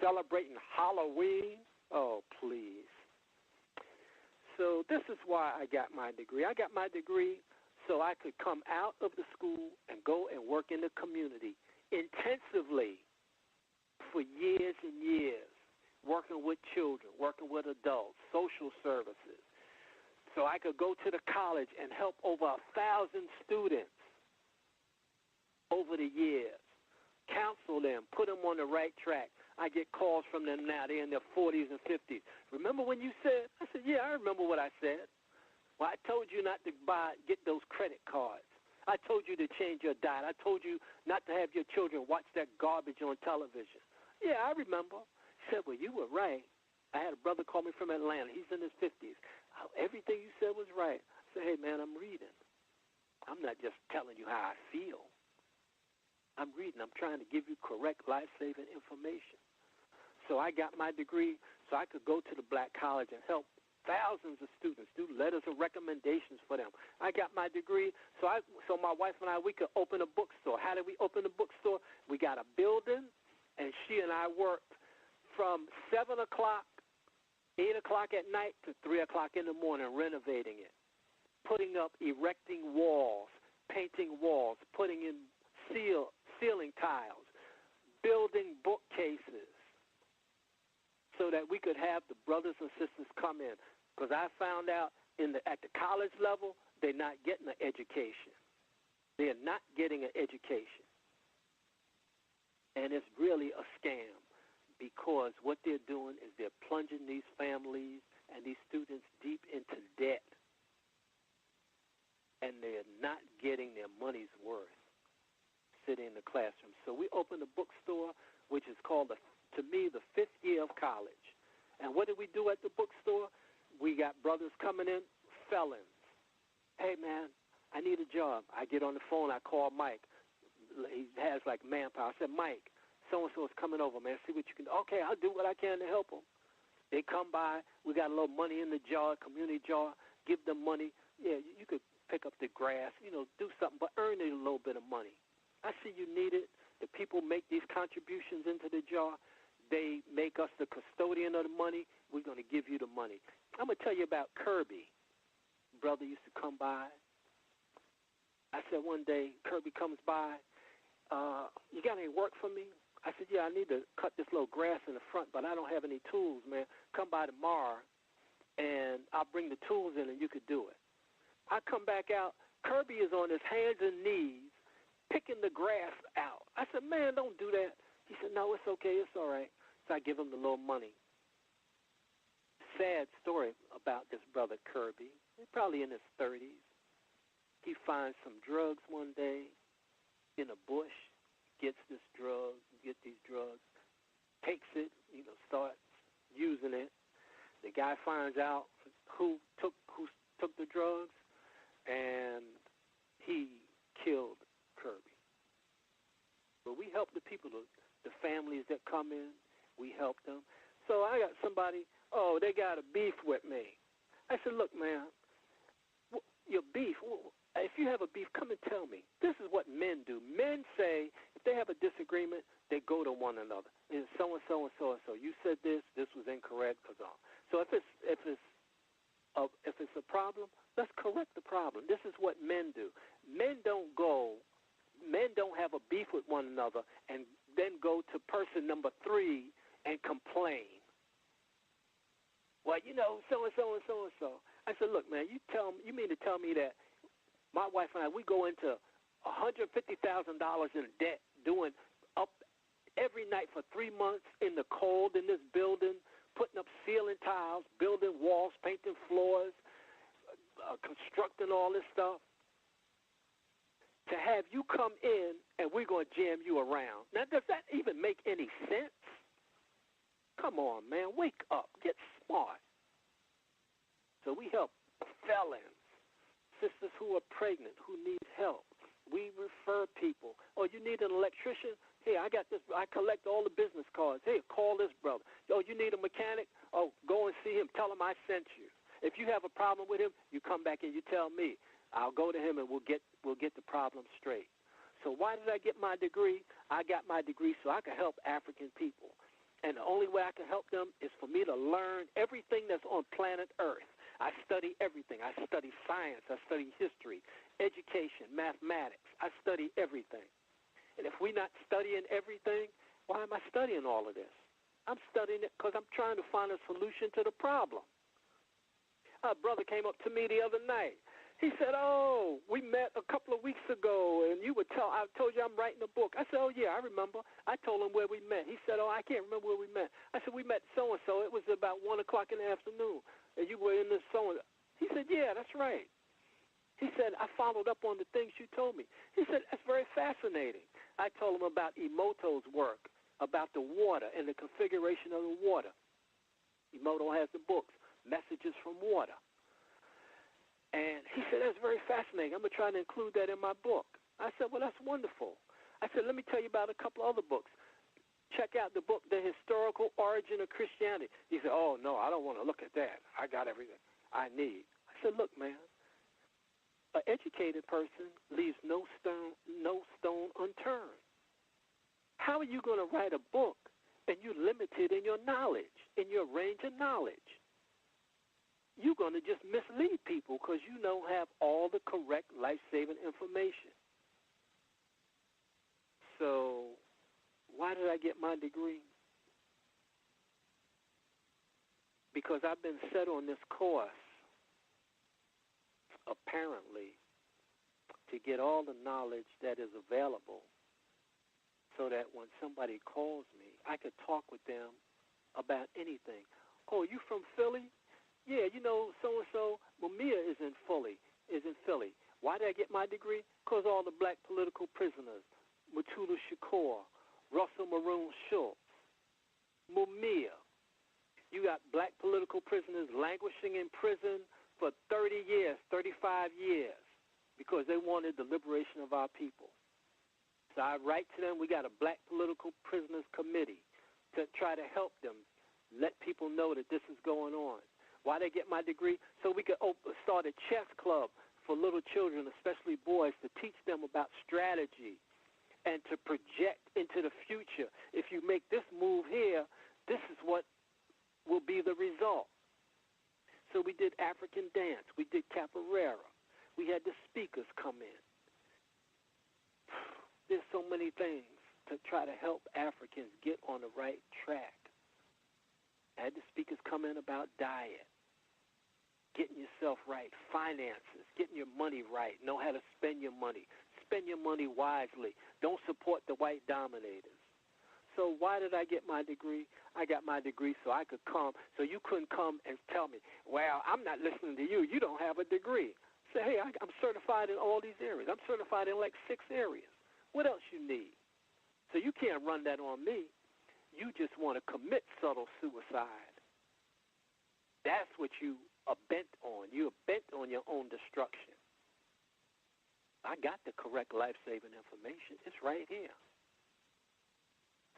celebrating Halloween? Oh, please. So this is why I got my degree. I got my degree so I could come out of the school and go and work in the community intensively for years and years, working with children, working with adults, social services. So I could go to the college and help over 1,000 students over the years, counsel them, put them on the right track. I get calls from them now. They're in their 40s and 50s. Remember when you said? I said, yeah, I remember what I said. Well, I told you not to get those credit cards. I told you to change your diet. I told you not to have your children watch that garbage on television. Yeah, I remember. He said, well, you were right. I had a brother call me from Atlanta. He's in his 50s. Everything you said was right. I said, hey, man, I'm reading. I'm not just telling you how I feel. I'm reading. I'm trying to give you correct life-saving information. So I got my degree so I could go to the black college and help thousands of students, do letters of recommendations for them. I got my degree so my wife and I, we could open a bookstore. How did we open a bookstore? We got a building, and she and I worked from 7 o'clock, 8 o'clock at night to 3 o'clock in the morning renovating it, putting up, erecting walls, painting walls, putting in ceiling tiles, building bookcases so that we could have the brothers and sisters come in. Because I found out at the college level, they're not getting an education. They're not getting an education. And it's really a scam because what they're doing is they're plunging these families and these students deep into debt. And they're not getting their money's worth sitting in the classroom. So we opened a bookstore, which is called, to me, the 5th year of college. And what did we do at the bookstore? We got brothers coming in, felons. Hey, man, I need a job. I get on the phone. I call Mike. He has, like, manpower. I said, Mike, so-and-so is coming over, man. See what you can do. Okay, I'll do what I can to help them. They come by. We got a little money in the jar, community jar. Give them money. Yeah, you could pick up the grass, do something, but earn a little bit of money. I see you need it. The people make these contributions into the jar. They make us the custodian of the money. We're going to give you the money. I'm going to tell you about Kirby. Brother used to come by. I said one day, Kirby comes by, you got any work for me? I said, yeah, I need to cut this little grass in the front, but I don't have any tools, man. Come by tomorrow, and I'll bring the tools in, and you could do it. I come back out. Kirby is on his hands and knees picking the grass out. I said, man, don't do that. He said, no, it's okay. It's all right. So I give him the little money. Sad story about this brother Kirby. He's probably in his 30s. He finds some drugs one day in a bush, gets these drugs, takes it, starts using it. The guy finds out who took the drugs, and he killed Kirby. But we help the people, the families that come in, we help them. So I got somebody, they got a beef with me. I said, look, man, your beef, if you have a beef, come and tell me. This is what men do. Men say, if they have a disagreement, they go to one another. And so-and-so and so-and-so. You said this was incorrect. So if it's a problem, let's correct the problem. This is what men do. Men don't have a beef with one another and then go to person number 3 and complain. Well, so-and-so and so-and-so. I said, look, man, you mean to tell me that my wife and I, we go into $150,000 in debt doing up every night for 3 months in the cold in this building, putting up ceiling tiles, building walls, painting floors, constructing all this stuff, to have you come in and we're going to jam you around. Now, does that even make any sense? Come on, man, wake up, get smart. So we help felons, sisters who are pregnant, who need help. We refer people. Oh, you need an electrician? Hey, I got this. I collect all the business cards. Hey, call this brother. Oh, you need a mechanic? Oh, go and see him. Tell him I sent you. If you have a problem with him, you come back and you tell me. I'll go to him and we'll get the problem straight. So why did I get my degree? I got my degree so I can help African people. And the only way I can help them is for me to learn everything that's on planet Earth. I study everything. I study science. I study history, education, mathematics. I study everything. And if we're not studying everything, why am I studying all of this? I'm studying it because I'm trying to find a solution to the problem. A brother came up to me the other night. He said, oh, we met a couple of weeks ago, and I told you I'm writing a book. I said, oh, yeah, I remember. I told him where we met. He said, oh, I can't remember where we met. I said, we met so-and-so. It was about 1 o'clock in the afternoon, and you were in this so-and-so. He said, yeah, that's right. He said, I followed up on the things you told me. He said, that's very fascinating. I told him about Emoto's work, about the water and the configuration of the water. Emoto has the books, Messages from Water. And he said, that's very fascinating. I'm going to try to include that in my book. I said, well, that's wonderful. I said, let me tell you about a couple other books. Check out the book, The Historical Origin of Christianity. He said, oh, no, I don't want to look at that. I got everything I need. I said, look, man, an educated person leaves no stone unturned. How are you going to write a book and you're limited in your knowledge, in your range of knowledge? You're going to just mislead people because you don't have all the correct life-saving information. So why did I get my degree? Because I've been set on this course, apparently, to get all the knowledge that is available so that when somebody calls me, I could talk with them about anything. Oh, you from Philly? Yeah, so-and-so, Mumia is in Philly. Why did I get my degree? Because all the black political prisoners, Mutulu Shakur, Russell Maroon Schultz, Mumia. You got black political prisoners languishing in prison for 30 years, 35 years, because they wanted the liberation of our people. So I write to them. We got a black political prisoners committee to try to help them, let people know that this is going on. Why did I get my degree? So we could start a chess club for little children, especially boys, to teach them about strategy and to project into the future. If you make this move here, this is what will be the result. So we did African dance. We did capoeira. We had the speakers come in. There's so many things to try to help Africans get on the right track. I had the speakers come in about diet, getting yourself right, finances, getting your money right, know how to spend your money. Spend your money wisely. Don't support the white dominators. So why did I get my degree? I got my degree so I could come, so you couldn't come and tell me, well, I'm not listening to you. You don't have a degree. Say, hey, I'm certified in all these areas. I'm certified in like 6 areas. What else you need? So you can't run that on me. You just want to commit subtle suicide. That's what you are bent on. You are bent on your own destruction. I got the correct life-saving information. It's right here.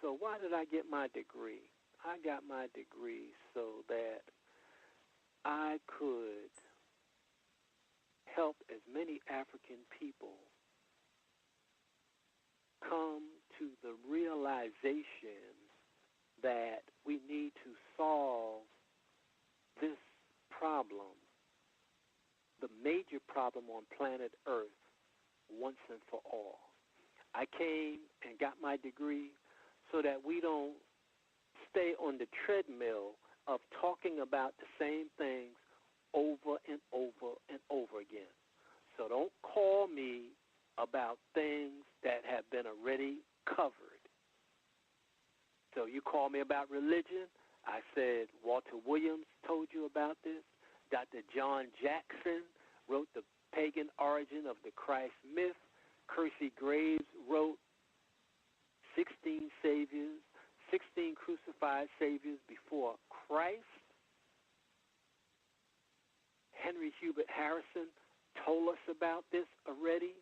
So why did I get my degree? I got my degree so that I could help as many African people come to the realization that we need to solve this problem, the major problem on planet Earth, once and for all. I came and got my degree so that we don't stay on the treadmill of talking about the same things over and over and over again. So don't call me about things that have been already covered. So you call me about religion. I said Walter Williams told you about this. Dr. John Jackson wrote The Pagan Origin of the Christ Myth. Kersey Graves wrote 16 saviors, 16 crucified saviors before Christ. Henry Hubert Harrison told us about this already.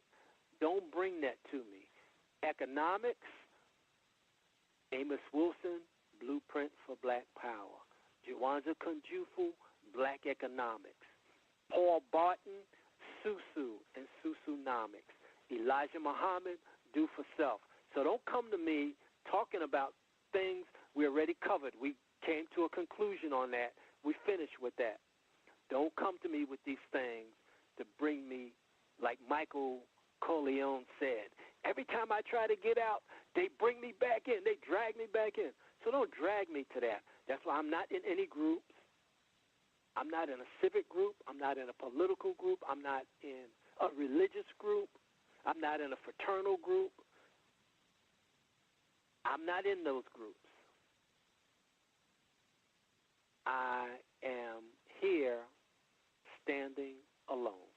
Don't bring that to me. Economics, Amos Wilson, Blueprint for Black Power. Jawanza Kunjufu, Black Economics. Paul Barton, Susu and Susunomics. Elijah Muhammad, Do for Self. So don't come to me talking about things we already covered. We came to a conclusion on that. We finished with that. Don't come to me with these things to bring me, like Michael Corleone said, every time I try to get out, they bring me back in. They drag me back in. So don't drag me to that. That's why I'm not in any groups. I'm not in a civic group. I'm not in a political group. I'm not in a religious group. I'm not in a fraternal group. I'm not in those groups. I am here standing alone.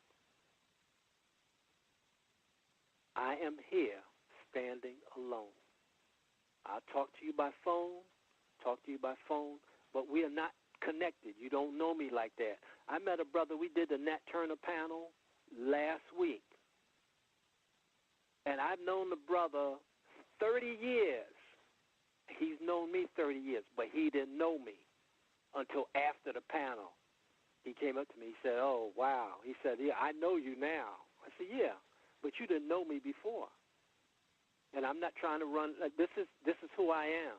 I am here standing alone. I'll talk to you by phone, but we are not connected. You don't know me like that. I met a brother, we did the Nat Turner panel last week. And I've known the brother 30 years. He's known me 30 years, but he didn't know me until after the panel. He came up to me, he said, oh, wow. He said, yeah, I know you now. I said, yeah, but you didn't know me before. And I'm not trying to run, this is who I am.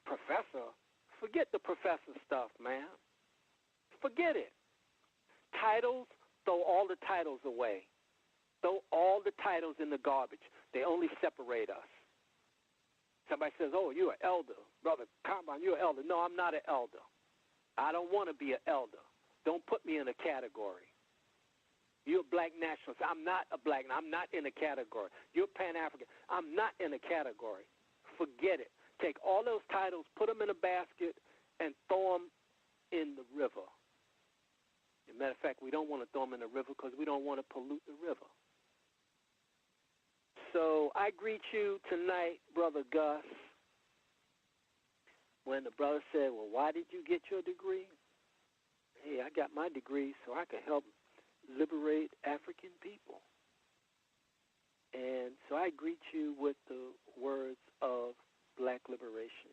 Professor, forget the professor stuff, man. Forget it. Titles, throw all the titles away. Throw all the titles in the garbage. They only separate us. Somebody says, oh, you're an elder. Brother Kambon, you're an elder. No, I'm not an elder. I don't want to be an elder. Don't put me in a category. You're a black nationalist. I'm not a black. I'm not in a category. You're Pan-African. I'm not in a category. Forget it. Take all those titles, put them in a basket, and throw them in the river. As a matter of fact, we don't want to throw them in the river because we don't want to pollute the river. So I greet you tonight, Brother Gus. When the brother said, well, why did you get your degree? Hey, I got my degree so I could help liberate African people. And so I greet you with the words of black liberation.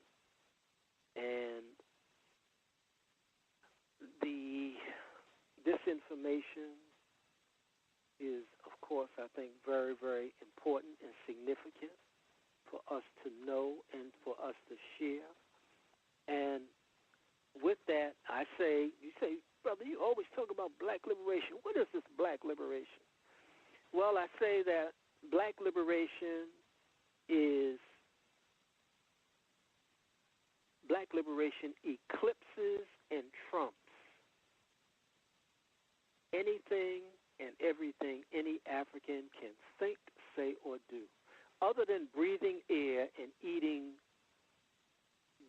And this information is, of course, I think very, very important and significant for us to know and for us to share. And with that, I say, you say, brother, you always talk about black liberation. What is this black liberation? Well, I say that black liberation eclipses and trumps anything and everything any African can think, say, or do. Other than breathing air and eating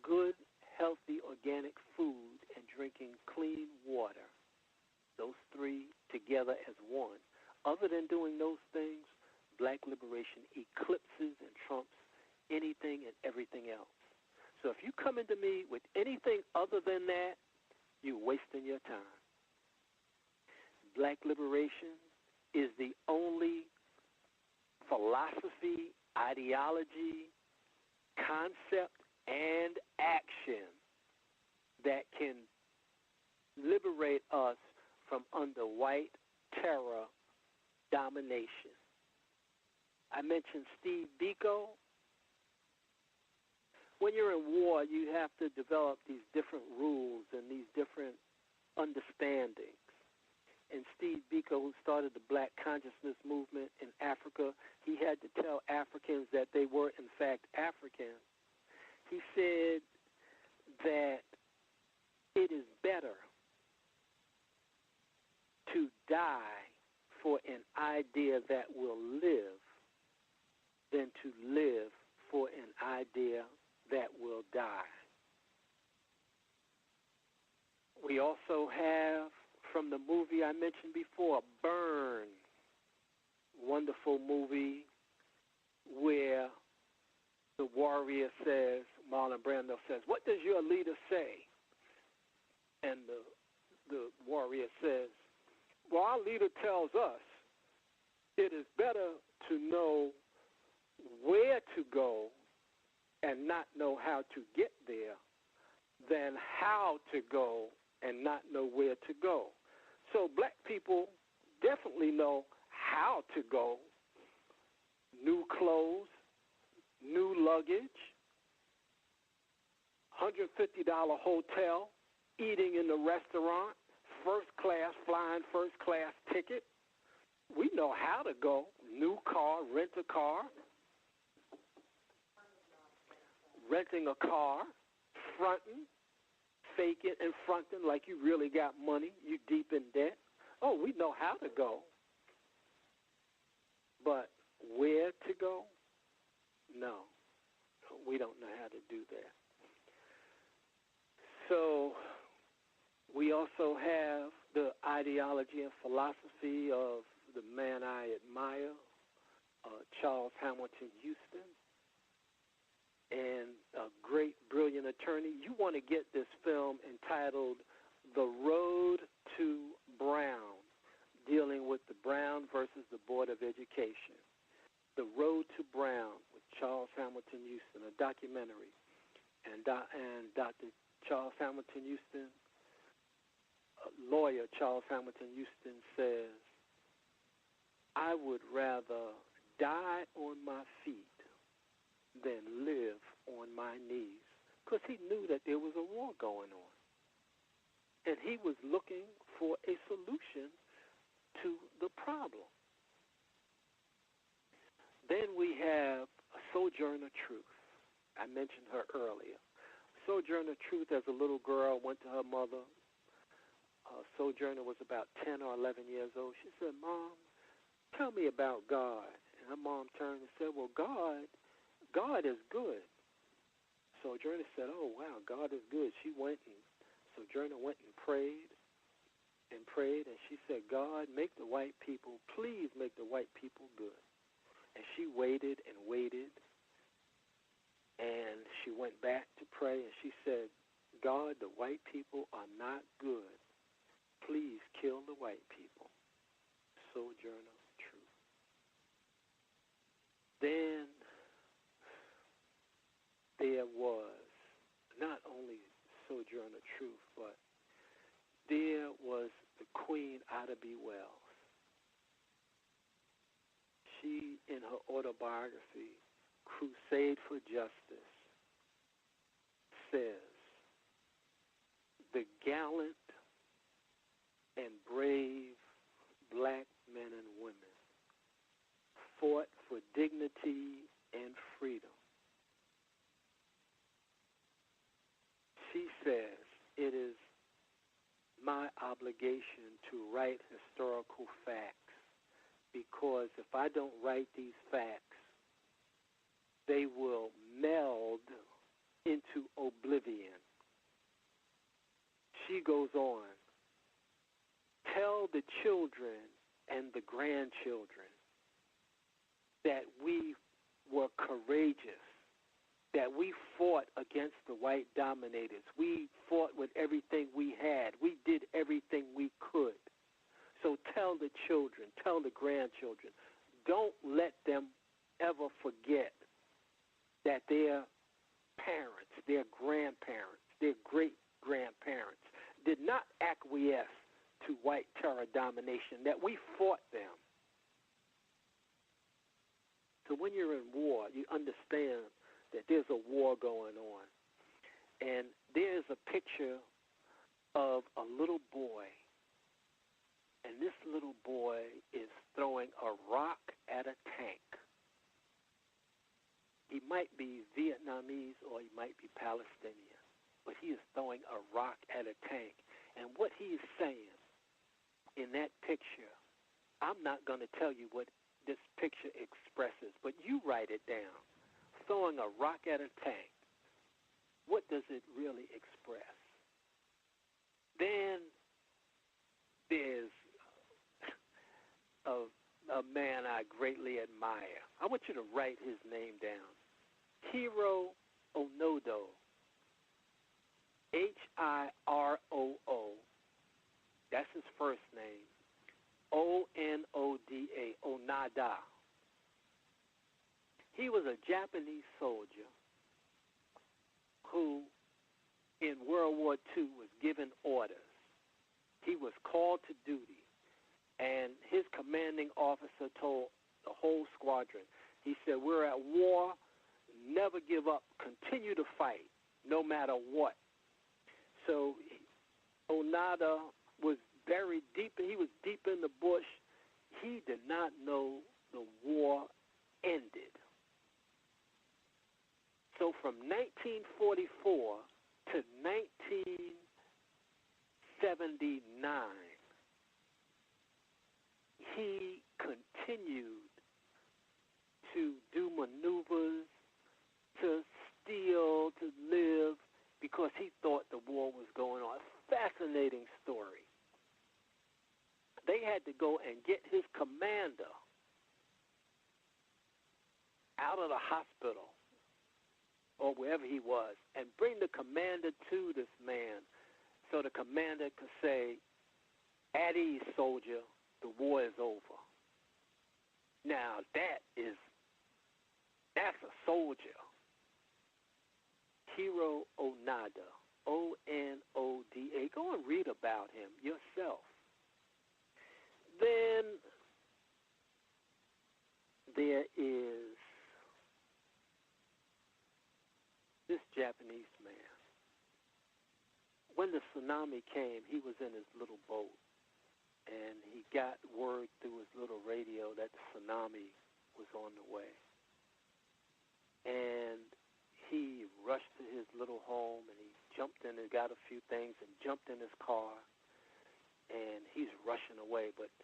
good, healthy, organic food and drinking clean water, those three together as one, other than doing those things, black liberation eclipses and trumps anything and everything else. So if you come into me with anything other than that, you're wasting your time. Black liberation is the only philosophy, ideology, concept, and action that can liberate us from under white terror domination. I mentioned Steve Biko. When you're in war, you have to develop these different rules and these different understandings. And Steve Biko, who started the Black Consciousness Movement in Africa, he had to tell Africans that they were, in fact, African. He said that it is better to die for an idea that will live than to live for an idea that will die. We also have, from the movie I mentioned before, Burn, wonderful movie where the warrior says, Marlon Brando says, "What does your leader say?" And the warrior says, "Well, our leader tells us it is better to know where to go and not know how to get there than how to go and not know where to go." So black people definitely know how to go. New clothes, new luggage, $150 hotel, eating in the restaurant, first class, flying first class ticket. We know how to go. New car, rent a car, renting a car, fronting, faking and fronting like you really got money, you deep in debt. Oh, we know how to go. But where to go? No, we don't know how to do that. So we also have the ideology and philosophy of the man I admire, Charles Hamilton Houston, and a great, brilliant attorney. You want to get this film entitled The Road to Brown, dealing with the Brown versus the Board of Education. The Road to Brown with Charles Hamilton Houston, a documentary. And Dr. Charles Hamilton Houston, lawyer Charles Hamilton Houston says, "I would rather die on my feet than live on my knees," because he knew that there was a war going on. And he was looking for a solution to the problem. Then we have Sojourner Truth. I mentioned her earlier. Sojourner Truth, as a little girl, went to her mother. Sojourner was about 10 or 11 years old. She said, "Mom, tell me about God." And her mom turned and said, "Well, God is good." Sojourner said, "Oh, wow, God is good." Sojourner went and prayed, and she said, "God, make the white people, please make the white people good." And she waited and waited, and she went back to pray, and she said, "God, the white people are not good. Please kill the white people." Sojourner Truth. Then there was not only Sojourner Truth, but there was the Queen Ida B. Wells. autobiography, Crusade for Justice, says, the gallant and brave black men and women fought for dignity and freedom. She says, it is my obligation to write historical facts, because if I don't write these facts, they will meld into oblivion. She goes on, tell the children and the grandchildren that we were courageous, that we fought against the white dominators. We fought with everything we had. We did everything we could. So tell the children, tell the grandchildren, don't let them ever forget that their parents, their grandparents, their great-grandparents did not acquiesce to white terror domination, that we fought them. So when you're in war, you understand that there's a war going on. And there's a picture of a little boy, and this little boy is throwing a rock at a tank. He might be Vietnamese or he might be Palestinian, but he is throwing a rock at a tank. And what he is saying in that picture, I'm not going to tell you what this picture expresses, but you write it down. Throwing a rock at a tank, what does it really express? Then there's a man I greatly admire. I want you to write his name down. Hiro Onoda, Hiroo, that's his first name, Onoda, Onada. He was a Japanese soldier who, in World War II, was given orders. He was called to duty, and his commanding officer told the whole squadron, he said, we're at war, never give up, continue to fight, no matter what. So Onada was buried deep, he was deep in the bush. He did not know the war ended. So from 1944 to 1979, he continued to do maneuvers, to steal, to live, because he thought the war was going on. Fascinating story. They had to go and get his commander out of the hospital or wherever he was, and bring the commander to this man so the commander could say, at ease, soldier, the war is over. Now, that's a soldier. Hiro Onoda, Onoda. Go and read about him yourself. Then there is this Japanese man. When the tsunami came, he was in his little boat, and he got word through his little radio that the tsunami was on the way. And he rushed to his little home, and he jumped in and got a few things and jumped in his car, and he's rushing away. But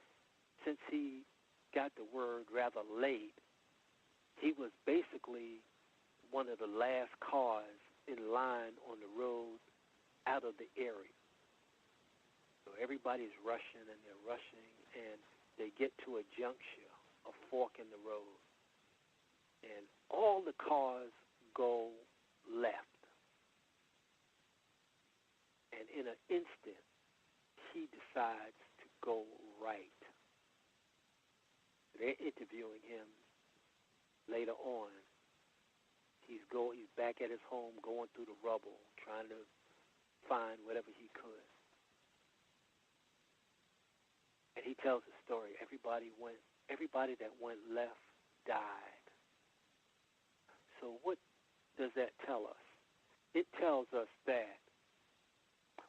since he got the word rather late, he was basically one of the last cars in line on the road out of the area. So everybody's rushing, and they're rushing, and they get to a juncture, a fork in the road, and all the cars go left. And in an instant, he decides to go right. They're interviewing him later on. He's back at his home, going through the rubble, trying to find whatever he could. And he tells the story. Everybody that went left died. So what does that tell us? It tells us that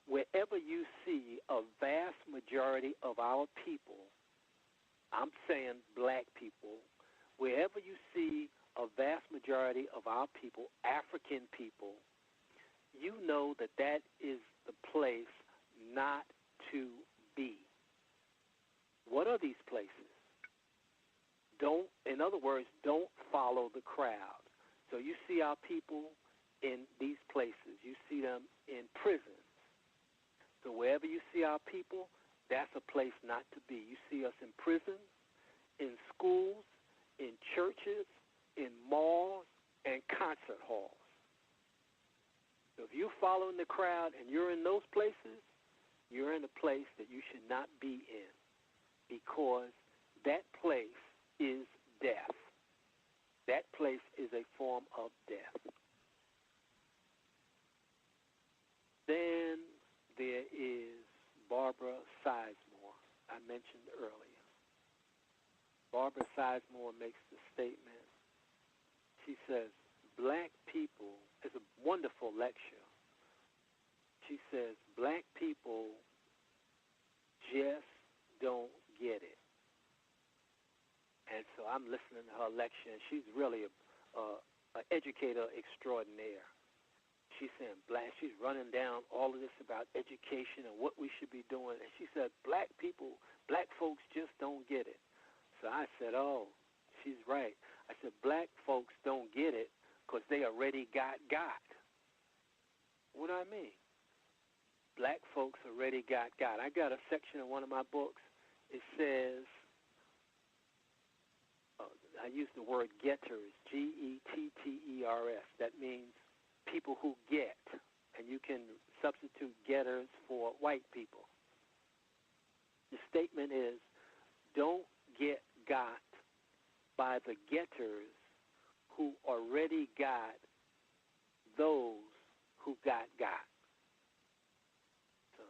wherever you see a vast majority of our people, I'm saying black people, wherever you see a vast majority of our people, African people, you know that that is the place not to be. What are these places? In other words, don't follow the crowd. So you see our people in these places. You see them in prisons. So wherever you see our people, that's a place not to be. You see us in prisons, in schools, in churches, in malls, and concert halls. So if you're following the crowd and you're in those places, you're in a place that you should not be in, because that place is death. That place is a form of death. Then there is Barbara Sizemore, I mentioned earlier. Barbara Sizemore makes the statement. She says, black people, it's a wonderful lecture. She says, black people just don't get it. And so I'm listening to her lecture, and she's really an educator extraordinaire. She's saying she's running down all of this about education and what we should be doing. And she said, black folks just don't get it. So I said, oh, she's right. I said, black folks don't get it because they already got God. What do I mean? Black folks already got God. I got a section in one of my books. It says, I use the word getters, Getters. That means people who get, and you can substitute getters for white people. The statement is, don't get got by the getters who already got those who got got. So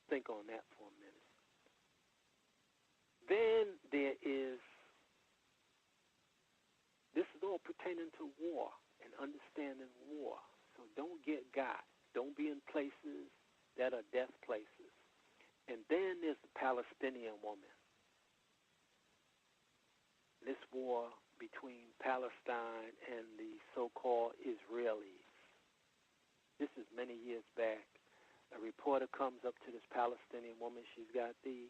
think on that for a minute. Then there is, this is all pertaining to war and understanding war. So don't get got. Don't be in places that are death places. And then there's the Palestinian woman. This war between Palestine and the so-called Israelis. This is many years back. A reporter comes up to this Palestinian woman. She's got the,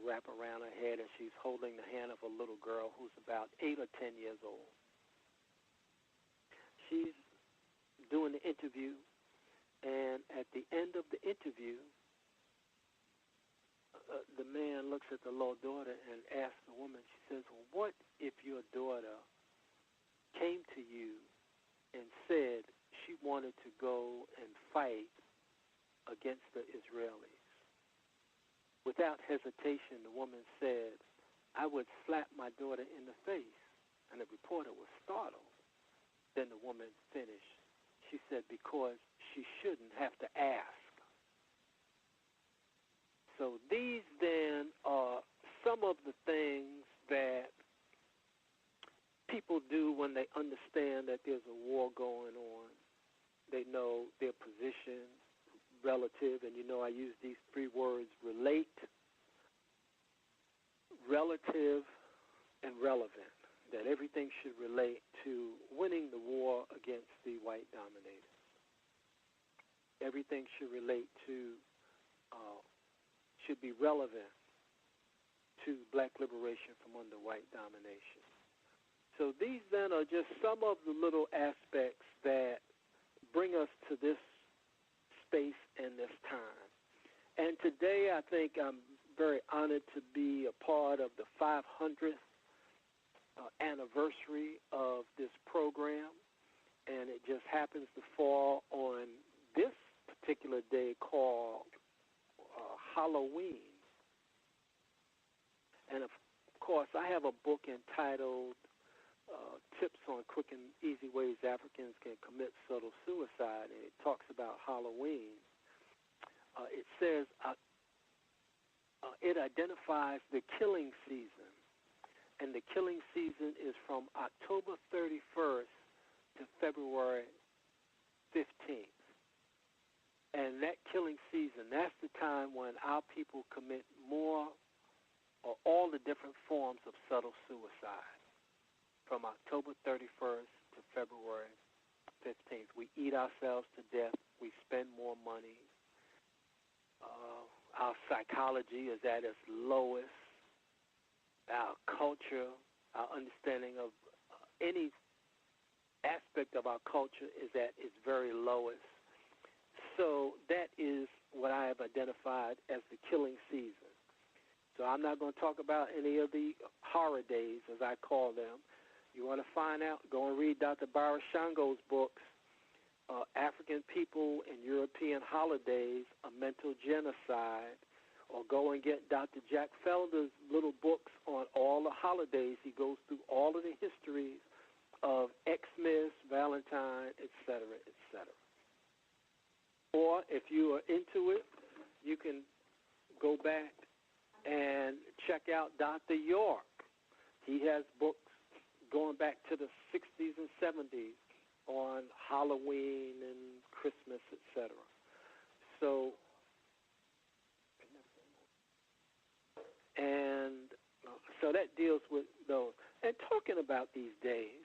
wrap around her head, and she's holding the hand of a little girl who's about 8 or 10 years old. She's doing the interview, and at the end of the interview, the man looks at the little daughter and asks the woman, she says, well, what if your daughter came to you and said she wanted to go and fight against the Israelis? Without hesitation, the woman said, I would slap my daughter in the face. And the reporter was startled. Then the woman finished. She said, because she shouldn't have to ask. So these then are some of the things that people do when they understand that there's a war going on. They know their position relative, and I use these 3 words, relate, relative, and relevant, that everything should relate to winning the war against the white dominators. Everything should relate to, should be relevant to black liberation from under white domination. So these then are just some of the little aspects that bring us to this space and this time. And today I think I'm very honored to be a part of the 500th anniversary of this program, and it just happens to fall on this particular day called Halloween. And of course, I have a book entitled Tips on Quick and Easy Ways Africans Can Commit Subtle Suicide, and it talks about Halloween. It says it identifies the killing season and the killing season is from October 31st to February 15th. And that killing season, that's the time when our people commit more or all the different forms of subtle suicide, from October 31st to February 15th. We eat ourselves to death. We spend more money. Our psychology is at its lowest. Our culture, our understanding of any aspect of our culture is at its very lowest. So that is what I have identified as the killing season. So I'm not going to talk about any of the horror days, as I call them. You want to find out, go and read Dr. Barashango's books, African People and European Holidays, A Mental Genocide, or go and get Dr. Jack Felder's little books on all the holidays. He goes through all of the histories of Xmas, Valentine, etc., etc. Or if you are into it, you can go back and check out Dr. York. He has books going back to the 60s and 70s on Halloween and Christmas, etc. So, so that deals with those. And talking about these days,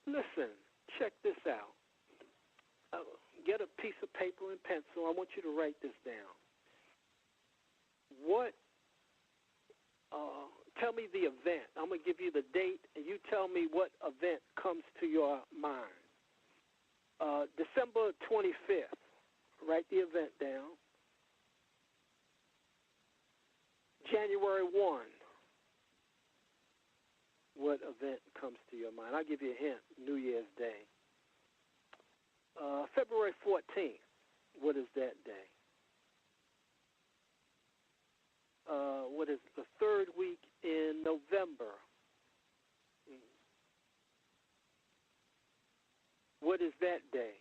listen, check this out. Get a piece of paper and pencil. I want you to write this down. Tell me the event. I'm going to give you the date, and you tell me what event comes to your mind. December 25th. Write the event down. January 1. What event comes to your mind? I'll give you a hint. New Year's Day. February 14th. What is that day? What is the third week in November? What is that day?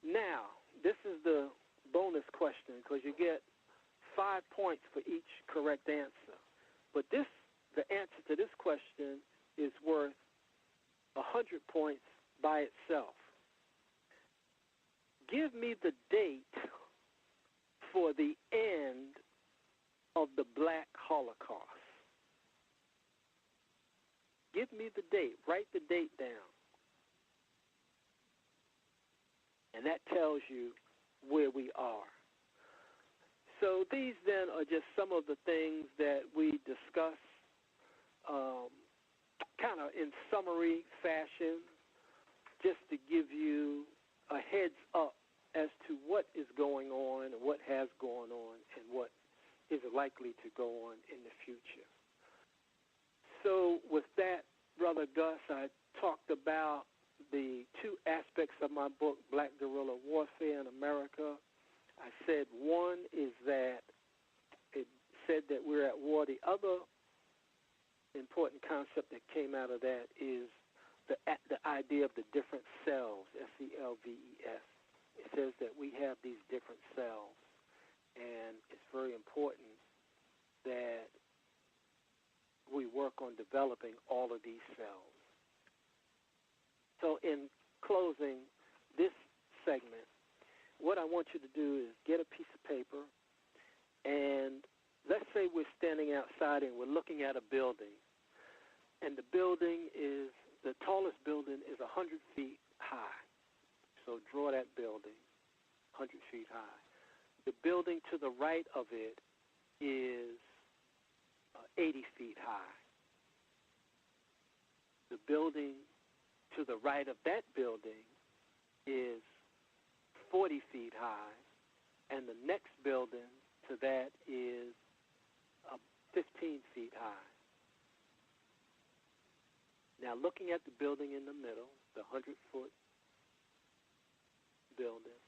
Now, this is the bonus question because you get 5 points for each correct answer. But the answer to this question is worth 100 points by itself. Give me the date for the end of the Black Holocaust. Give me the date. Write the date down. And that tells you where we are. So these then are just some of the things that we discuss kind of in summary fashion, just to give you a heads up as to what is going on and what has gone on and what is likely to go on in the future. So with that, Brother Gus, I talked about the two aspects of my book, Black Guerrilla Warfare in America. I said one is that it said that we're at war. The other important concept that came out of that is the idea of the different cells, S-E-L-V-E-S. It says that we have these different cells, and it's very important that we work on developing all of these cells. So in closing this segment, what I want you to do is get a piece of paper, and let's say we're standing outside and we're looking at a building, and the building is, the tallest building is 100 feet high. So draw that building, 100 feet high. The building to the right of it is 80 feet high. The building to the right of that building is 40 feet high, and the next building to that is 15 feet high. Now, looking at the building in the middle, the 100-foot building,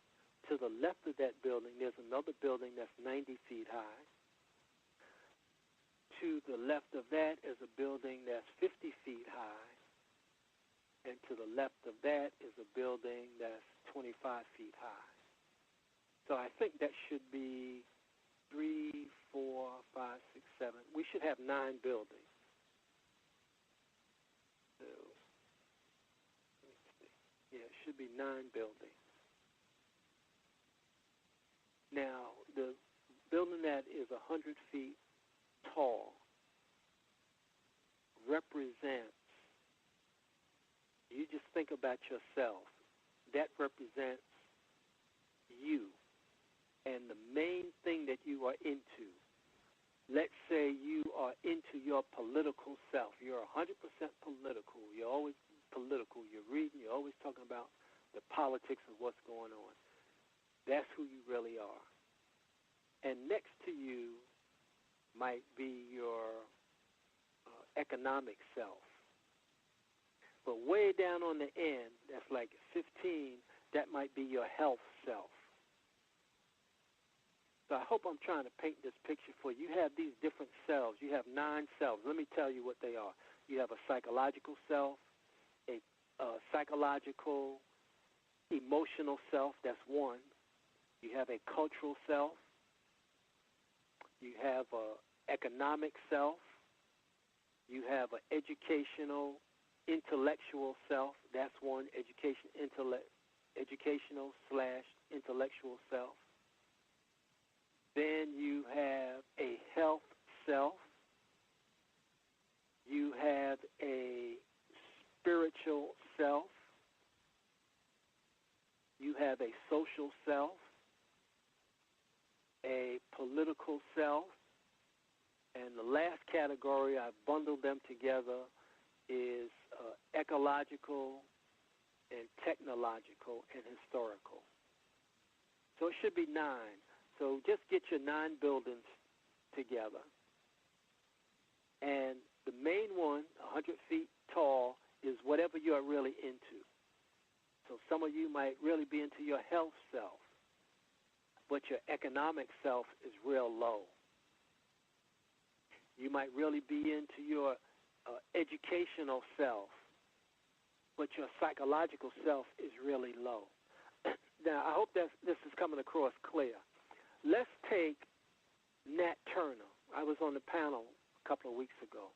to the left of that building, there's another building that's 90 feet high. To the left of that is a building that's 50 feet high. And to the left of that is a building that's 25 feet high. So I think that should be 3, 4, 5, 6, 7. We should have 9 buildings. Yeah, it should be 9 buildings. Now, the building that is 100 feet tall represents, you just think about yourself, that represents you and the main thing that you are into. Let's say you are into your political self. You're 100% political. You're always political. You're reading. You're always talking about the politics of what's going on. That's who you really are. And next to you might be your economic self. But way down on the end, that's like 15, that might be your health self. So I hope I'm trying to paint this picture for you. You have these different selves. You have 9 selves. Let me tell you what they are. You have a psychological self, a psychological, emotional self, that's 1. You have a cultural self. You have an economic self. You have an educational, intellectual self. That's 1, educational/intellectual self. Then you have a health self. You have a spiritual self. You have a social self, a political self, and the last category, I've bundled them together, is ecological and technological and historical. So it should be 9. So just get your 9 buildings together. And the main one, 100 feet tall, is whatever you're really into. So some of you might really be into your health self, but your economic self is real low. You might really be into your educational self, but your psychological self is really low. Now, I hope that this is coming across clear. Let's take Nat Turner. I was on the panel a couple of weeks ago.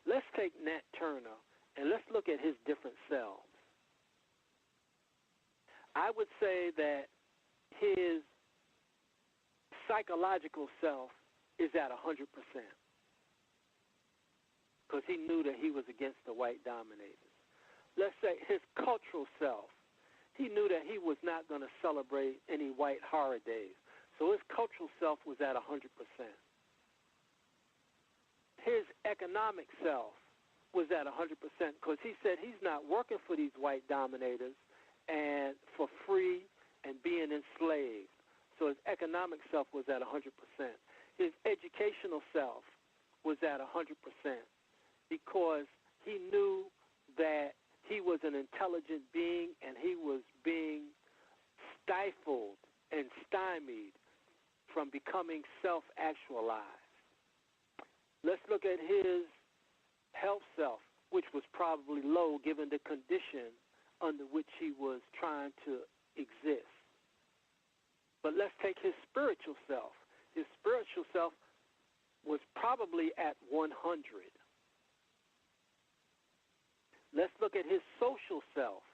Let's take Nat Turner and let's look at his different selves. I would say that his psychological self is at 100% because he knew that he was against the white dominators. Let's say his cultural self, he knew that he was not going to celebrate any white horror days. So his cultural self was at 100%. His economic self was at 100% because he said he's not working for these white dominators and for free and being enslaved. So his economic self was at 100%. His educational self was at 100% because he knew that he was an intelligent being and he was being stifled and stymied from becoming self-actualized. Let's look at his health self, which was probably low given the condition under which he was trying to exist. But let's take his spiritual self. His spiritual self was probably at 100. Let's look at his social self.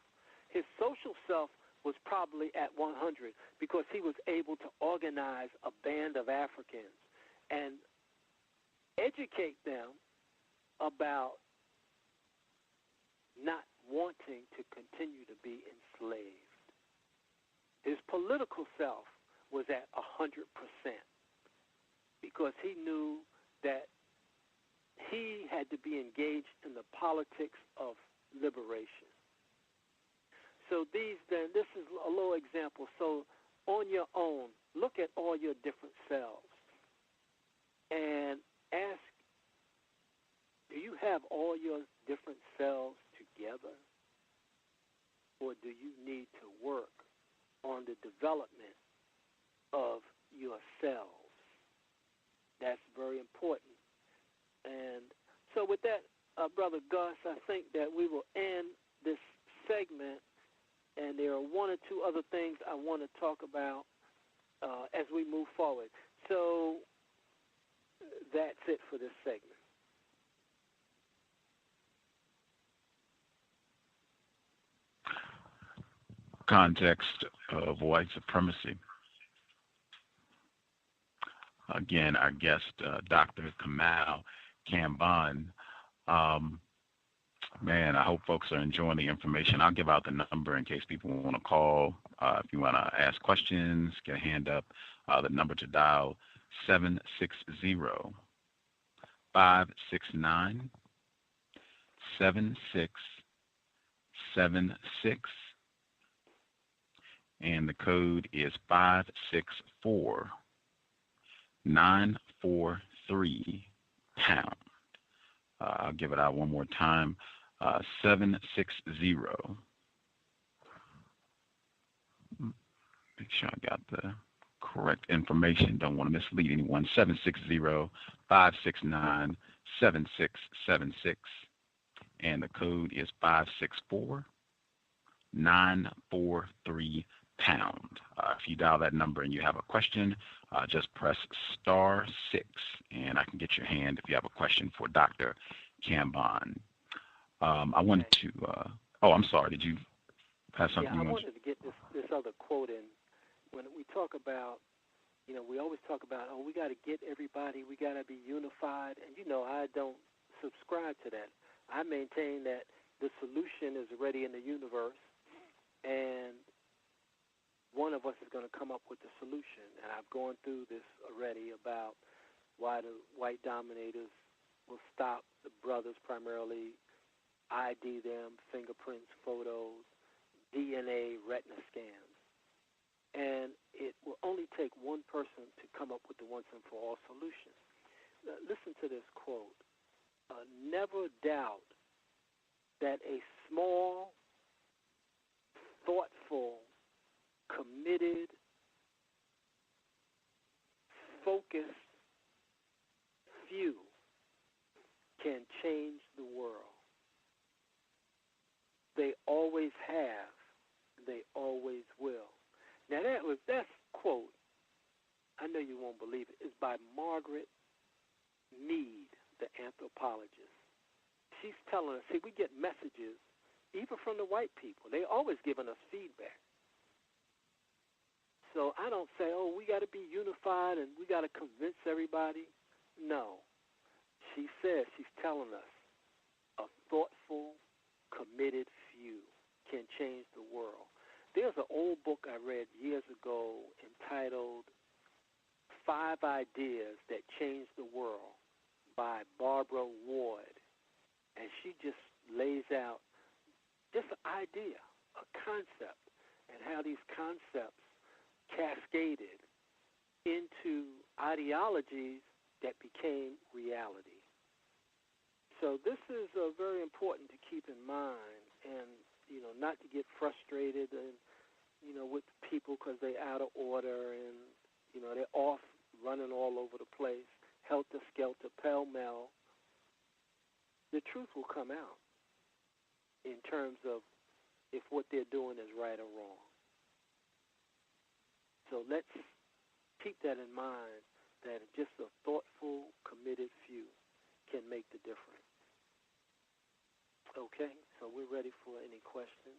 His social self was probably at 100 because he was able to organize a band of Africans and educate them about not wanting to continue to be enslaved. His political self was at 100% because he knew that he had to be engaged in the politics of liberation. So this is a little example. So on your own, look at all your different selves and ask, do you have all your different selves together? Or do you need to work on the development of your selves? That's very important. And so with that, Brother Gus, I think that we will end this segment, and there are 1 or 2 other things I want to talk about as we move forward. So that's it for this segment. context of white supremacy. Again, our guest, Dr. Kamau Kambon. Um, Man, I hope folks are enjoying the information. I'll give out the number in case people want to call. If you want to ask questions, get a hand up. The number to dial 760-569-7676. And the code is 564-943 #. I'll give it out one more time. 760. Make sure I got the correct information. Don't want to mislead anyone. 760-569-7676. And the code is 564-943 #. If you dial that number and you have a question, just press *6, and I can get your hand if you have a question for Dr. Kambon. I wanted to. I'm sorry. Did you have something? Yeah, I wanted to get this other quote in. When we talk about, we always talk about, we got to get everybody, we got to be unified, and I don't subscribe to that. I maintain that the solution is already in the universe, and one of us is going to come up with the solution. And I've gone through this already about why the white dominators will stop the brothers primarily, ID them, fingerprints, photos, DNA, retina scans. And it will only take one person to come up with the once and for all solution. Listen to this quote. Never doubt that a small, thoughtful, committed, focused few can change the world. They always have. They always will. Now that quote, I know you won't believe it, is by Margaret Mead, the anthropologist. She's telling us, see, we get messages, even from the white people. They always giving us feedback. So I don't say, we got to be unified and we got to convince everybody. No. She says, she's telling us, a thoughtful, committed few can change the world. There's an old book I read years ago entitled 5 Ideas That Changed the World by Barbara Ward. And she just lays out just an idea, a concept, and how these concepts cascaded into ideologies that became reality. So this is very important to keep in mind, and not to get frustrated and with people because they're out of order and they're off running all over the place, helter skelter, pell mell. The truth will come out in terms of if what they're doing is right or wrong. So let's keep that in mind, that just a thoughtful, committed few can make the difference. Okay, so we're ready for any questions.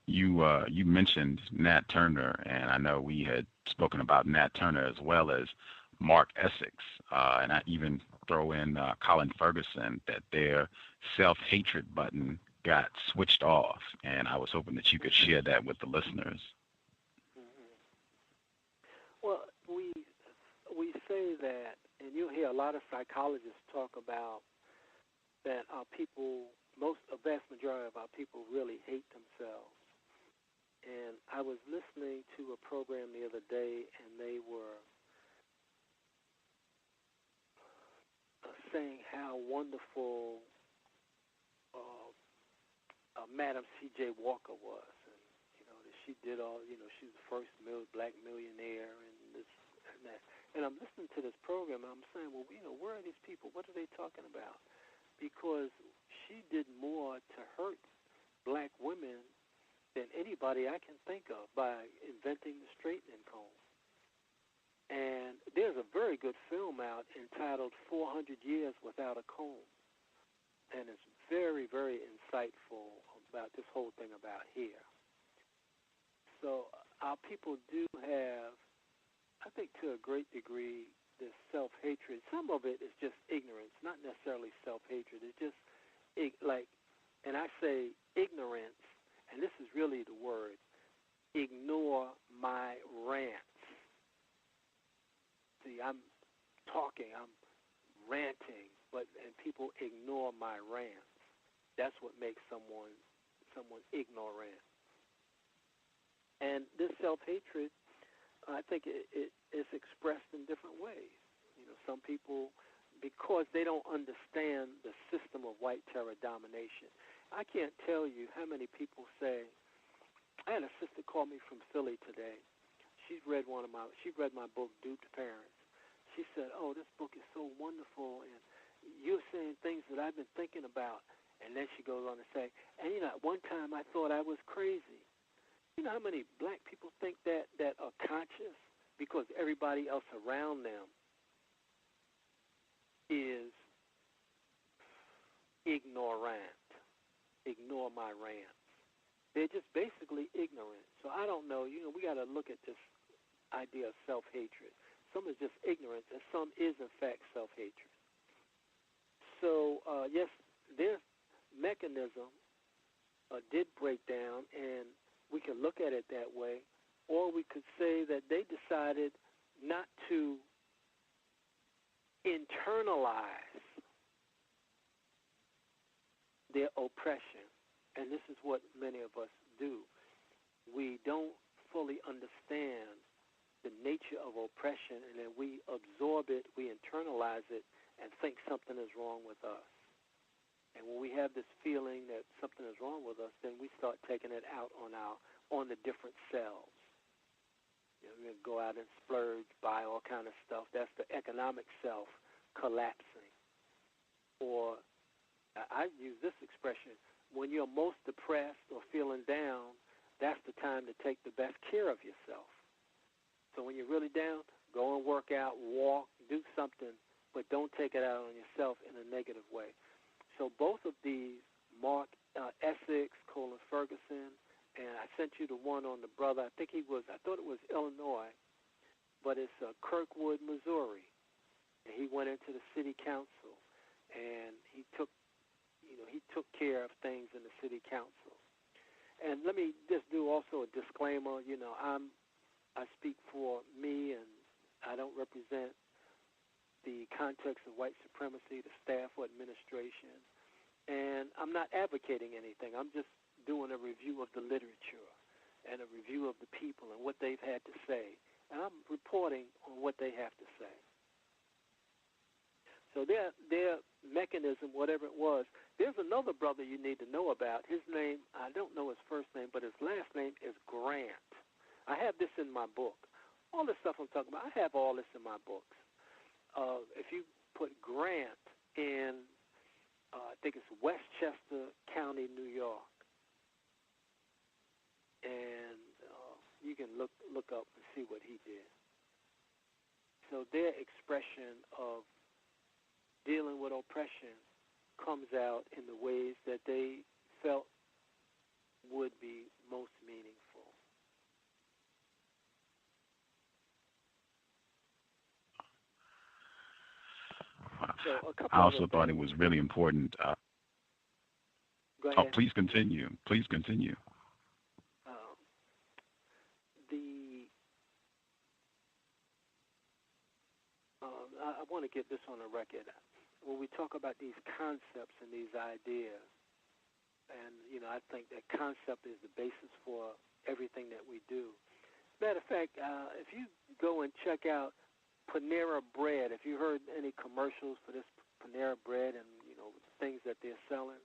You mentioned Nat Turner, and I know we had spoken about Nat Turner as well as Mark Essex, and I even throw in Colin Ferguson, that their self-hatred button got switched off, and I was hoping that you could share that with the listeners. Mm-hmm. Well, we say that, and you'll hear a lot of psychologists talk about that our people, a vast majority of our people really hate themselves. And I was listening to a program the other day, and they were saying how wonderful Madam C.J. Walker was, and that she did all, she was the first black millionaire, and this and that. And I'm listening to this program, and I'm saying, well, where are these people? What are they talking about? Because she did more to hurt black women than anybody I can think of by inventing the straightening comb. And there's a very good film out entitled 400 Years Without a Comb. And it's very, very insightful about this whole thing about hair. So our people do have, I think to a great degree, this self-hatred. Some of it is just ignorance, not necessarily self-hatred. It's just like, and I say ignorance, and this is really the word, ignore my rants. See, I'm talking, I'm ranting, and people ignore my rants. That's what makes someone ignorant. And this self-hatred, I think it is expressed in different ways. You know, some people, because they don't understand the system of white terror domination. I can't tell you how many people say, I had a sister call me from Philly today. She read my book, Duped Parents. She said, "Oh, this book is so wonderful, and you're saying things that I've been thinking about." And then she goes on to say, "And you know, at one time I thought I was crazy." You know how many black people think that are conscious because everybody else around them is ignorant. Ignore my rants. They're just basically ignorant. So I don't know. You know, we got to look at this idea of self-hatred. Some is just ignorance, and some is, in fact, self-hatred. So, yes, their mechanism did break down, and we can look at it that way, or we could say that they decided not to internalize their oppression. And this is what many of us do. We don't fully understand the nature of oppression, and then we absorb it, we internalize it, and think something is wrong with us. And when we have this feeling that something is wrong with us, then we start taking it out on the different cells. You know, we're going to go out and splurge, buy all kind of stuff. That's the economic self collapsing. Or I use this expression, when you're most depressed or feeling down, that's the time to take the best care of yourself. So when you're really down, go and work out, walk, do something, but don't take it out on yourself in a negative way. So both of these, Mark Essex, Colin Ferguson, and I sent you the one on the brother. I thought it was Illinois, but it's Kirkwood, Missouri. And he went into the city council, and he took care of things in the city council. And let me just do also a disclaimer. You know, I speak for me, and I don't represent the context of white supremacy, the staff or administration. And I'm not advocating anything. I'm just doing a review of the literature and a review of the people and what they've had to say. And I'm reporting on what they have to say. So their mechanism, whatever it was, there's another brother you need to know about. His name, I don't know his first name, but his last name is Grant. I have this in my book. All this stuff I'm talking about, I have all this in my books. If you put Grant in, I think it's Westchester County, New York, and you can look up and see what he did. So their expression of dealing with oppression comes out in the ways that they felt would be most meaningful. So I also thought it was really important. Go ahead. Please continue. Please continue. I want to get this on the record. When we talk about these concepts and these ideas, and, you know, I think that concept is the basis for everything that we do. Matter of fact, if you go and check out Panera Bread, if you heard any commercials for this Panera Bread and, you know, things that they're selling,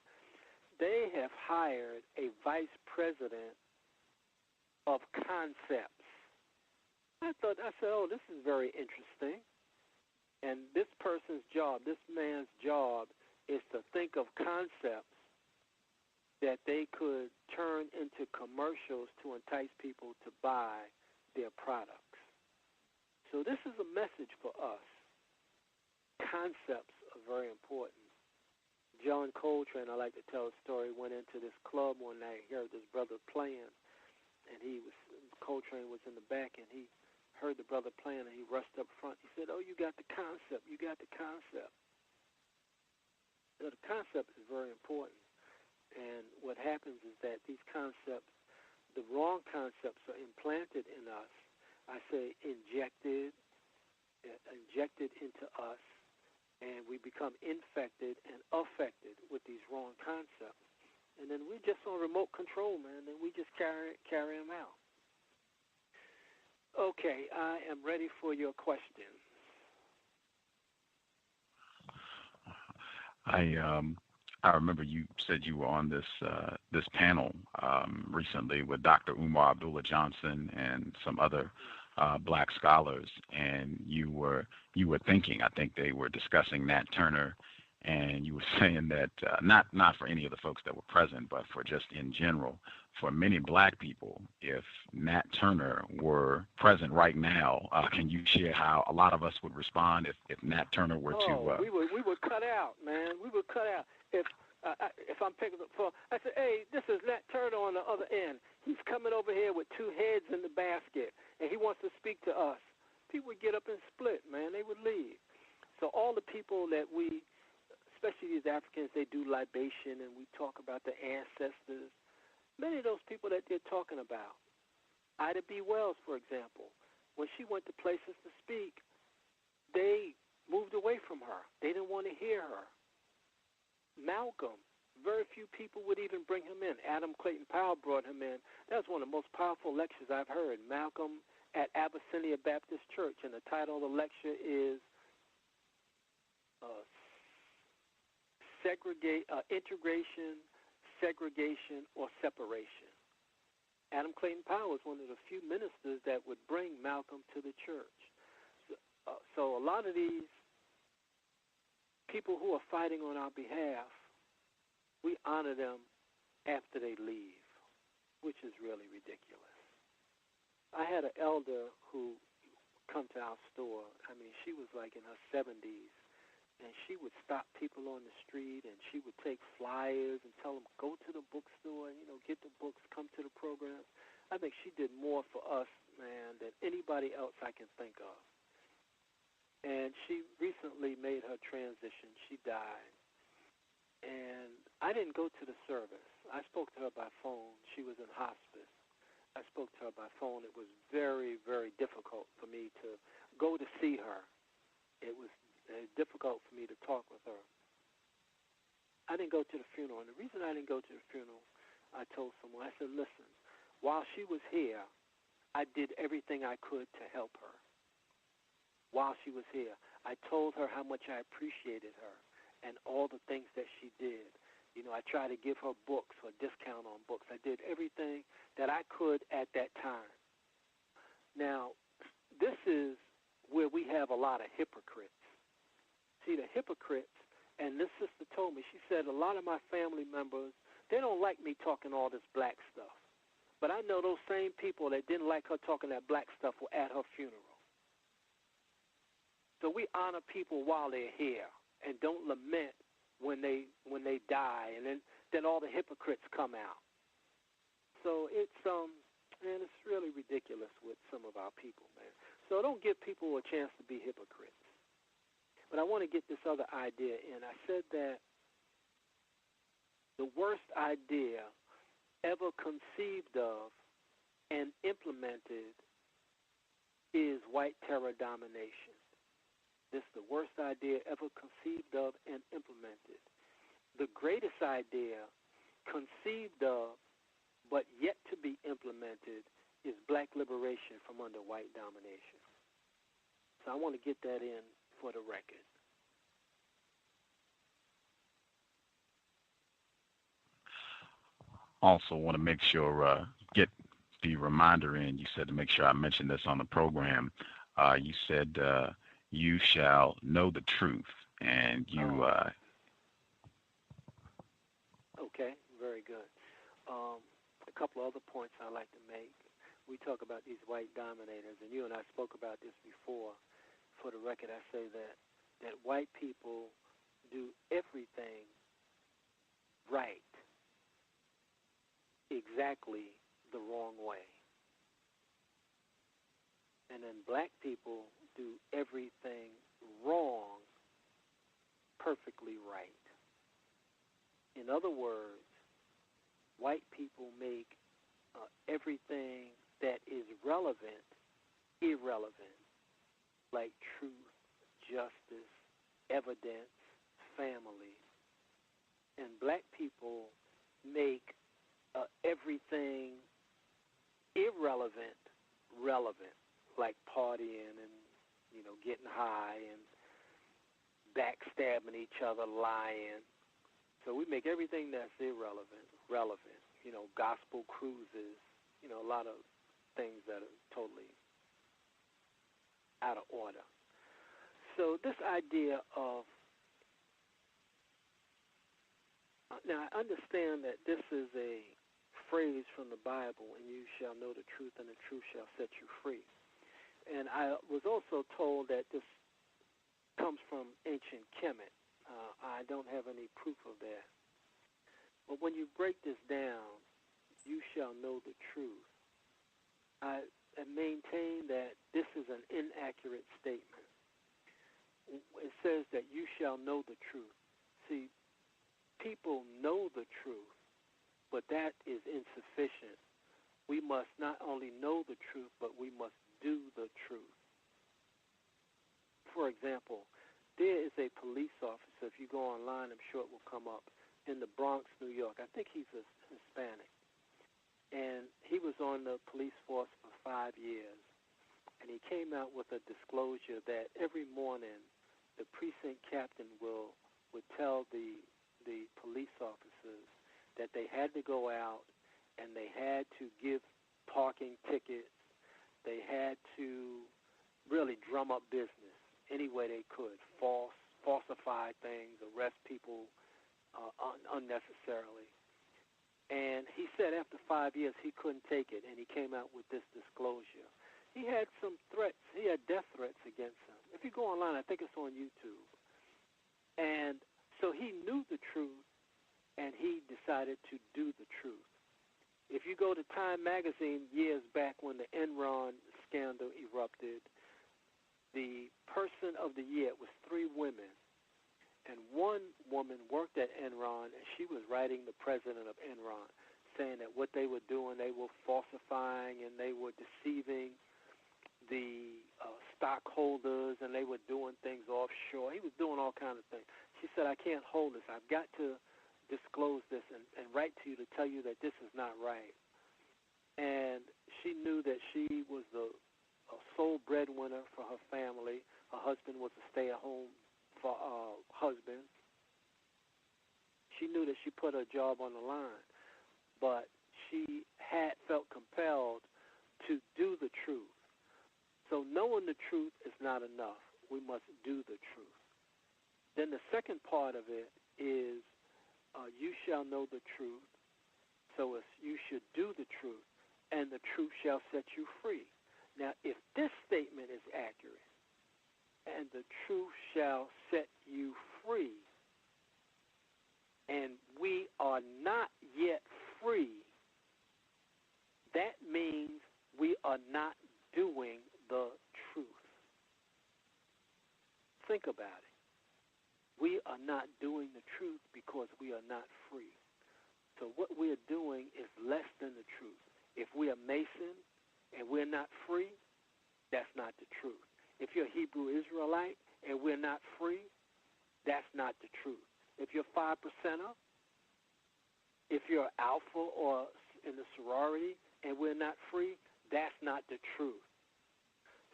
they have hired a vice president of concepts. I said, oh, this is very interesting. And this person's job, this man's job, is to think of concepts that they could turn into commercials to entice people to buy their products. So this is a message for us. Concepts are very important. John Coltrane, I like to tell a story, went into this club one night, he heard this brother playing, and Coltrane was in the back, and he heard the brother playing, and he rushed up front. He said, "Oh, you got the concept. You got the concept." So the concept is very important. And what happens is that these concepts, the wrong concepts, are implanted in us. I say injected into us, and we become infected and affected with these wrong concepts. And then we just on remote control, man, and we just carry them out. Okay, I am ready for your questions. I remember you said you were on this panel recently with Dr. Umar Abdullah Johnson and some other black scholars, and you were thinking, I think they were discussing Nat Turner, and you were saying that not for any of the folks that were present, but for just in general, for many black people, if Nat Turner were present right now, can you share how a lot of us would respond if Nat Turner were to? We would cut out, man. We would cut out. If I'm picking up the phone, I said, "Hey, this is Nat Turner on the other end. He's coming over here with two heads in the basket, and he wants to speak to us." People would get up and split, man. They would leave. So all the people that we, especially these Africans, they do libation, and we talk about the ancestors. Many of those people that they're talking about, Ida B. Wells, for example, when she went to places to speak, they moved away from her. They didn't want to hear her. Malcolm, very few people would even bring him in. Adam Clayton Powell brought him in. That was one of the most powerful lectures I've heard. Malcolm at Abyssinia Baptist Church, and the title of the lecture is Integration, Segregation, or Separation. Adam Clayton Powell was one of the few ministers that would bring Malcolm to the church. So a lot of these people who are fighting on our behalf, we honor them after they leave, which is really ridiculous. I had an elder who come to our store. I mean, she was like in her 70s, and she would stop people on the street, and she would take flyers and tell them, go to the bookstore, and, get the books, come to the programs. I think she did more for us, man, than anybody else I can think of. And she recently made her transition. She died. And I didn't go to the service. I spoke to her by phone. She was in hospice. I spoke to her by phone. It was very, very difficult for me to go to see her. It was difficult for me to talk with her. I didn't go to the funeral. And the reason I didn't go to the funeral, I told someone, I said, listen, while she was here, I did everything I could to help her. While she was here, I told her how much I appreciated her and all the things that she did. I tried to give her books or discount on books. I did everything that I could at that time. Now, this is where we have a lot of hypocrites. See, the hypocrites, and this sister told me, she said, a lot of my family members, they don't like me talking all this black stuff. But I know those same people that didn't like her talking that black stuff were at her funeral. So we honor people while they're here and don't lament when they die, and then all the hypocrites come out. So it's really ridiculous with some of our people, man. So don't give people a chance to be hypocrites. But I want to get this other idea in. I said that the worst idea ever conceived of and implemented is white terror domination. This is the worst idea ever conceived of and implemented. The greatest idea conceived of but yet to be implemented is black liberation from under white domination. So I want to get that in for the record. Also want to make sure, get the reminder in. You said to make sure I mentioned this on the program. You said you shall know the truth, and you... Okay, very good. A couple of other points I'd like to make. We talk about these white dominators, and you and I spoke about this before. For the record, I say that white people do everything right exactly the wrong way. And then black people do everything wrong perfectly right. In other words, white people make everything that is relevant irrelevant, like truth, justice, evidence, family. And black people make everything irrelevant relevant, like partying and, getting high and backstabbing each other, lying. So we make everything that's irrelevant relevant. Gospel cruises, a lot of things that are totally out of order. So this idea of, now I understand that this is a phrase from the Bible, and you shall know the truth, and the truth shall set you free. And I was also told that this comes from ancient Kemet. I don't have any proof of that. But when you break this down, you shall know the truth. I maintain that this is an inaccurate statement. It says that you shall know the truth. See, people know the truth, but that is insufficient. We must not only know the truth, but we must do the truth. For example, there is a police officer, if you go online, I'm sure it will come up, in the Bronx, New York. I think he's a Hispanic. And he was on the police force for 5 years. And he came out with a disclosure that every morning the precinct captain would tell the police officers that they had to go out and they had to give parking tickets. They had to really drum up business any way they could, falsify things, arrest people unnecessarily. And he said after 5 years he couldn't take it, and he came out with this disclosure. He had some threats. He had death threats against him. If you go online, I think it's on YouTube. And so he knew the truth, and he decided to do the truth. If you go to Time magazine years back when the Enron scandal erupted, the person of the year, it was 3 women, and one woman worked at Enron, and she was writing the president of Enron, saying that what they were doing, they were falsifying and they were deceiving the stockholders, and they were doing things offshore. He was doing all kinds of things. She said, I can't hold this. I've got to disclose this and write to you to tell you that this is not right. And she knew that she was the sole breadwinner for her family. Her husband was a stay-at-home husband. She knew that she put her job on the line, but she had felt compelled to do the truth. So knowing the truth is not enough. We must do the truth. Then the second part of it is you shall know the truth, so you should do the truth, and the truth shall set you free. Now, if this statement is accurate, and the truth shall set you free, and we are not yet free, that means we are not doing the truth. Think about it. We are not doing the truth because we are not free. So what we are doing is less than the truth. If we are Mason and we're not free, that's not the truth. If you're Hebrew Israelite and we're not free, that's not the truth. If you're 5%er, if you're alpha or in the sorority and we're not free, that's not the truth.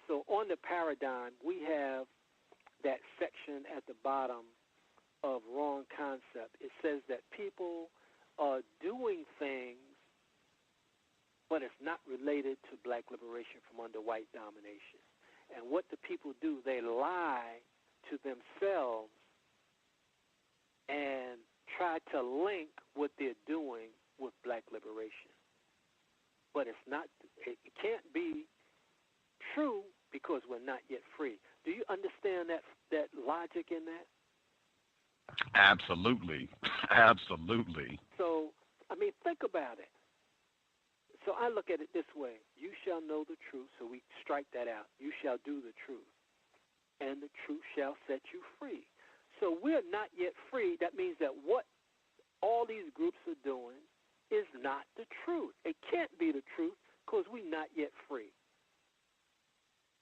So on the paradigm, we have that section at the bottom of wrong concept. It says that people are doing things, but it's not related to black liberation from under white domination. And what the people do, they lie to themselves and try to link what they're doing with black liberation. But it's not, it can't be true because we're not yet free. Do you understand that logic in that? Absolutely. Absolutely. So, I mean, think about it. So I look at it this way. You shall know the truth, so we strike that out. You shall do the truth, and the truth shall set you free. So we're not yet free. That means that what all these groups are doing is not the truth. It can't be the truth because we're not yet free.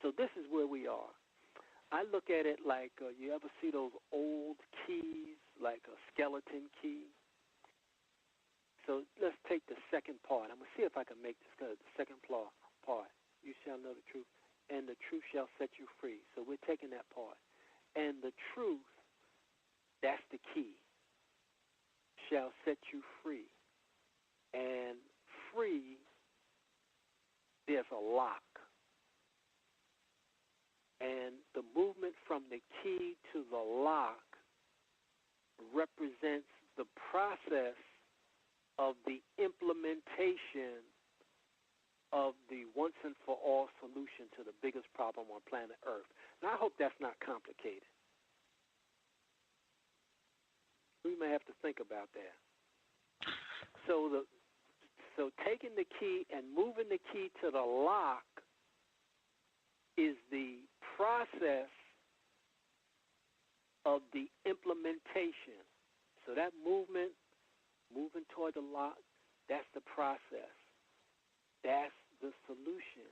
So this is where we are. I look at it like you ever see those old keys, like a skeleton key? So let's take the second part. I'm going to see if I can make this good. The second part. You shall know the truth, and the truth shall set you free. So we're taking that part. And the truth, that's the key, shall set you free. And free, there's a lock. And the movement from the key to the lock represents the process of the implementation of the once and for all solution to the biggest problem on planet Earth. Now, I hope that's not complicated. We may have to think about that. So taking the key and moving the key to the lock is the process of the implementation. So that moving toward the lock, that's the process. That's the solution.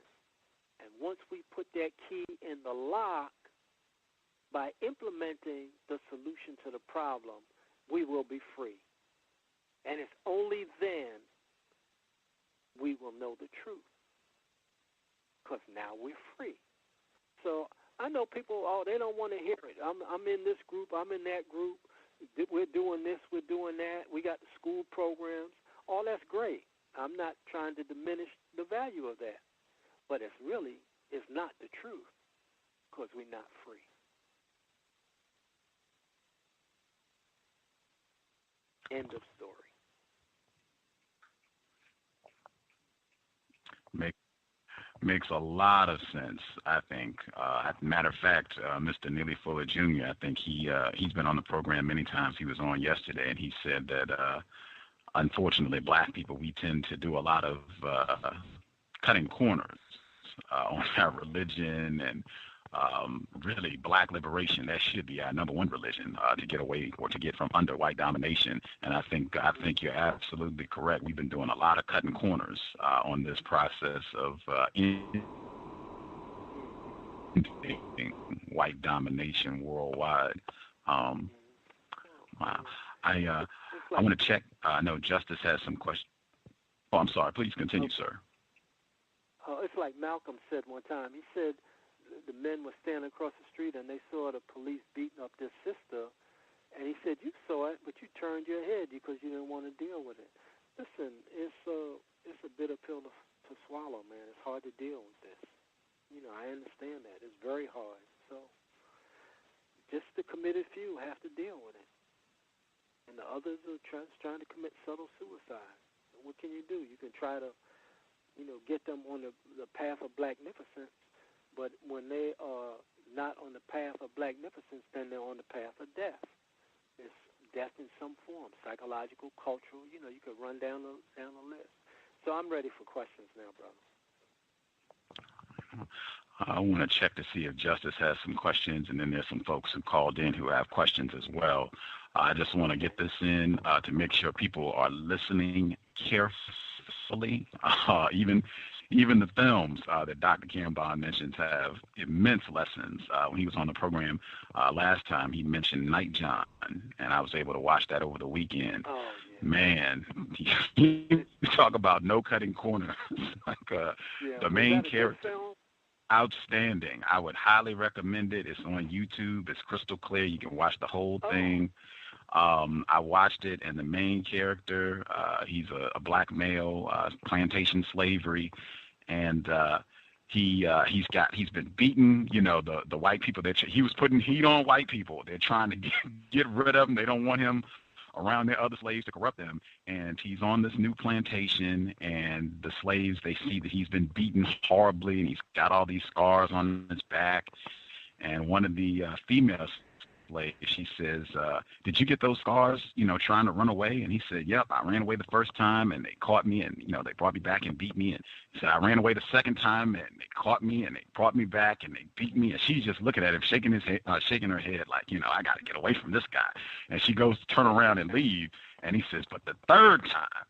And once we put that key in the lock, by implementing the solution to the problem, we will be free. And it's only then we will know the truth, because now we're free. So I know people, they don't want to hear it. I'm in this group, I'm in that group. We're doing this, we're doing that. We got the school programs. All that's great. I'm not trying to diminish the value of that. But it's not the truth, because we're not free. End of story. Makes a lot of sense, I think. Matter of fact, Mr. Neely Fuller Jr., I think he's been on the program many times. He was on yesterday, and he said that unfortunately, black people, we tend to do a lot of cutting corners on our religion and really black liberation. That should be our number one religion, to get away or to get from under white domination. And I think you're absolutely correct. We've been doing a lot of cutting corners on this process of white domination worldwide. Wow. I want to check. I know Justice has some questions. Oh, I'm sorry. Please continue, sir. It's like Malcolm said one time. He said the men were standing across the street and they saw the police beating up this sister. And he said, you saw it, but you turned your head because you didn't want to deal with it. Listen, it's a bitter pill to swallow, man. It's hard to deal with this. You know, I understand that. It's very hard. So just the committed few have to deal with it. And the others are trying to commit subtle suicide. What can you do? You can try to, get them on the path of blacknificence, but when they are not on the path of blacknificence, then they're on the path of death. It's death in some form, psychological, cultural. You could run down the list. So I'm ready for questions now, brother. I want to check to see if Justice has some questions, and then there's some folks who called in who have questions as well. I just want to get this in to make sure people are listening carefully. Even the films that Dr. Kambon mentions have immense lessons. When he was on the program last time, he mentioned Night John, and I was able to watch that over the weekend. Oh, yeah. Man, you talk about no cutting corners. The main character. Outstanding. I would highly recommend it. It's on YouTube. It's crystal clear. You can watch the whole thing. I watched it, and the main character, he's a black male, plantation slavery, and he's been beaten. The white people that he was putting heat on white people. They're trying to get rid of him. They don't want him around their other slaves to corrupt them. And he's on this new plantation, and the slaves, they see that he's been beaten horribly, and he's got all these scars on his back. And one of the females place. She says, did you get those scars, trying to run away? And he said, yep, I ran away the first time and they caught me and, they brought me back and beat me. And he said, I ran away the second time and they caught me and they brought me back and they beat me. And she's just looking at him, shaking her head like, I got to get away from this guy. And she goes to turn around and leave. And he says, but the third time,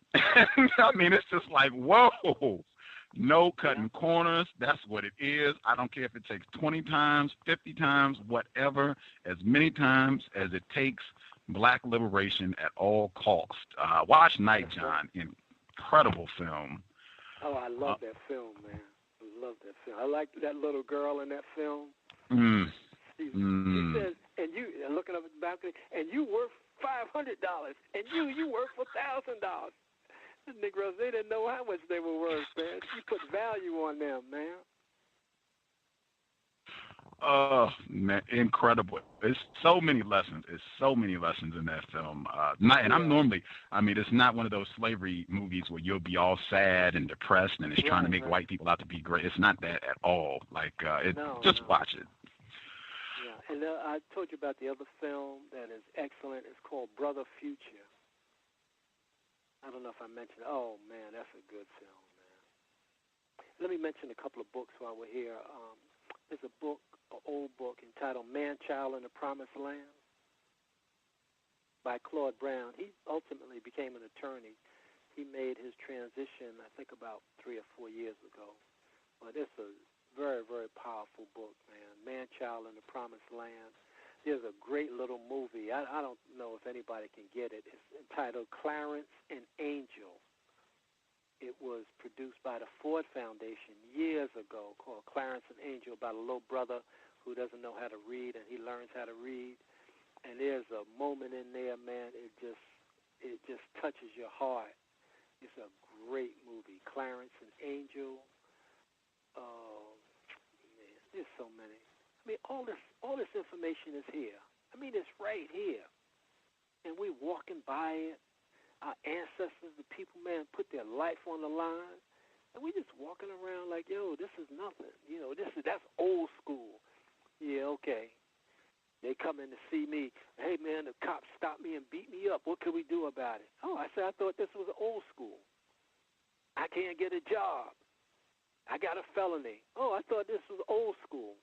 I mean, it's just like, whoa. No cutting corners. That's what it is. I don't care if it takes 20 times, 50 times, whatever, as many times as it takes. Black liberation at all cost. Watch Night, John. Incredible film. Oh, I love that film, man. I love that film. I like that little girl in that film. She says, and you looking up at the balcony, and you worth $500, and you worth $1,000. The Negroes, they didn't know how much they were worth, man. She put value on them, man. Oh, man, incredible. It's so many lessons. In that film. It's not one of those slavery movies where you'll be all sad and depressed and it's trying to make white people out to be great. It's not that at all. Watch it. Yeah, and I told you about the other film that is excellent. It's called Brother Future. I don't know if I mentioned it. Oh, man, that's a good film, man. Let me mention a couple of books while we're here. There's an old book entitled Man, Child, and the Promised Land by Claude Brown. He ultimately became an attorney. He made his transition, I think, about 3 or 4 years ago. But it's a very, very powerful book, man. Man, Child, and the Promised Land. There's a great little movie. I don't know if anybody can get it. It's entitled Clarence and Angel. It was produced by the Ford Foundation years ago, called Clarence and Angel, about a little brother who doesn't know how to read and he learns how to read. And there's a moment in there, man, it just touches your heart. It's a great movie, Clarence and Angel. Oh, man, there's so many. I mean, all this information is here. I mean, it's right here. And we walking by it. Our ancestors, the people, man, put their life on the line. And we just walking around like, yo, this is nothing. That's old school. Yeah, okay. They come in to see me. Hey, man, the cops stopped me and beat me up. What can we do about it? Oh, I said, I thought this was old school. I can't get a job. I got a felony. Oh, I thought this was old school.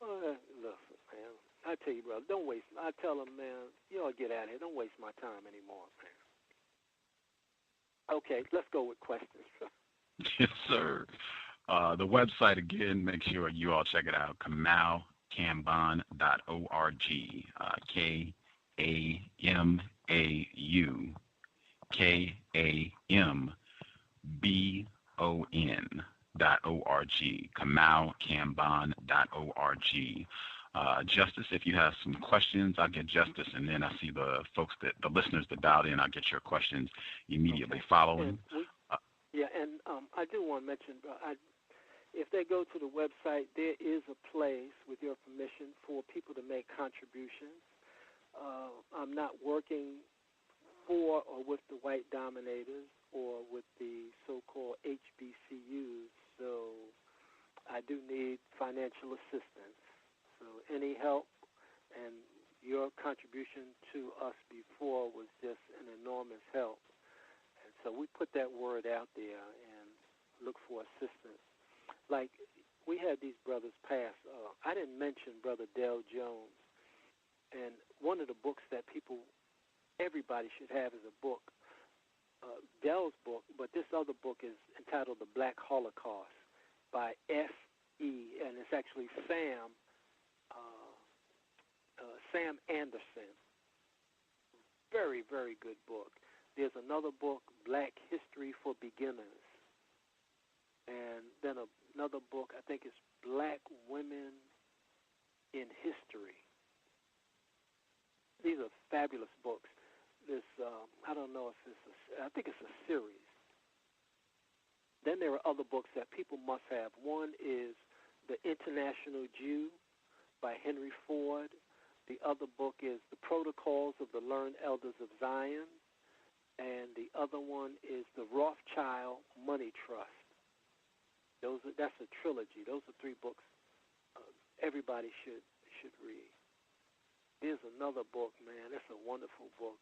Listen, man, I tell you, brother, don't waste. I tell them, man, you ought to get out of here. Don't waste my time anymore, man. Okay, let's go with questions. Yes, sir. The website, again, make sure you all check it out, KamauKambon.org, KamauKambon.org, KamauKambon.org. Justice, if you have some questions, I'll get Justice, and then I see the folks, the listeners that dialed in, I'll get your questions immediately following. I do want to mention, if they go to the website, there is a place, with your permission, for people to make contributions. I'm not working for or with the white dominators or with the so-called HBCUs, so I do need financial assistance. So any help, and your contribution to us before was just an enormous help. And so we put that word out there and look for assistance. Like, we had these brothers pass. I didn't mention Brother Dale Jones. And one of the books that everybody should have is a book, Dell's book, but this other book is entitled The Black Holocaust by S.E., and it's actually Sam Anderson. Very, very good book. There's another book, Black History for Beginners. And then another book, I think it's Black Women in History. These are fabulous books. This, I don't know if I think it's a series. Then there are other books that people must have. One is The International Jew by Henry Ford. The other book is The Protocols of the Learned Elders of Zion. And the other one is The Rothschild Money Trust. That's a trilogy. Those are 3 books everybody should read. There's another book, man. It's a wonderful book.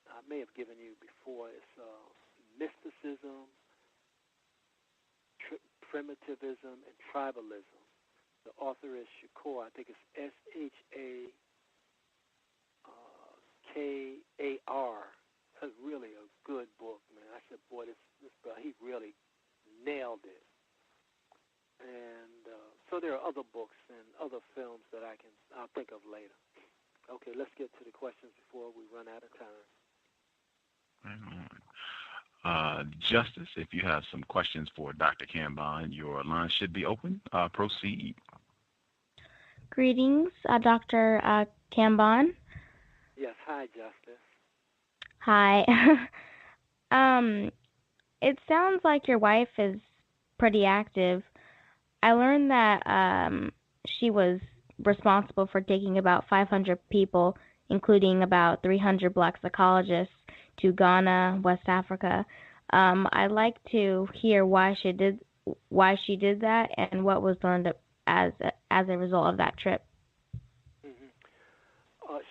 I may have given you before. It's Mysticism, Primitivism, and Tribalism. The author is Shakur. I think it's Shakar. It's really a good book, man. I said, boy, this he really nailed it. And so there are other books and other films that I'll think of later. Okay, let's get to the questions before we run out of time. Hang on. Justice, if you have some questions for Dr. Kambon, your line should be open. Proceed. Greetings, Dr. Kambon. Yes, hi, Justice. Hi. It sounds like your wife is pretty active. I learned that she was responsible for taking about 500 people, including about 300 black psychologists, to Ghana, West Africa. I'd like to hear why she did that and what was learned as a result of that trip.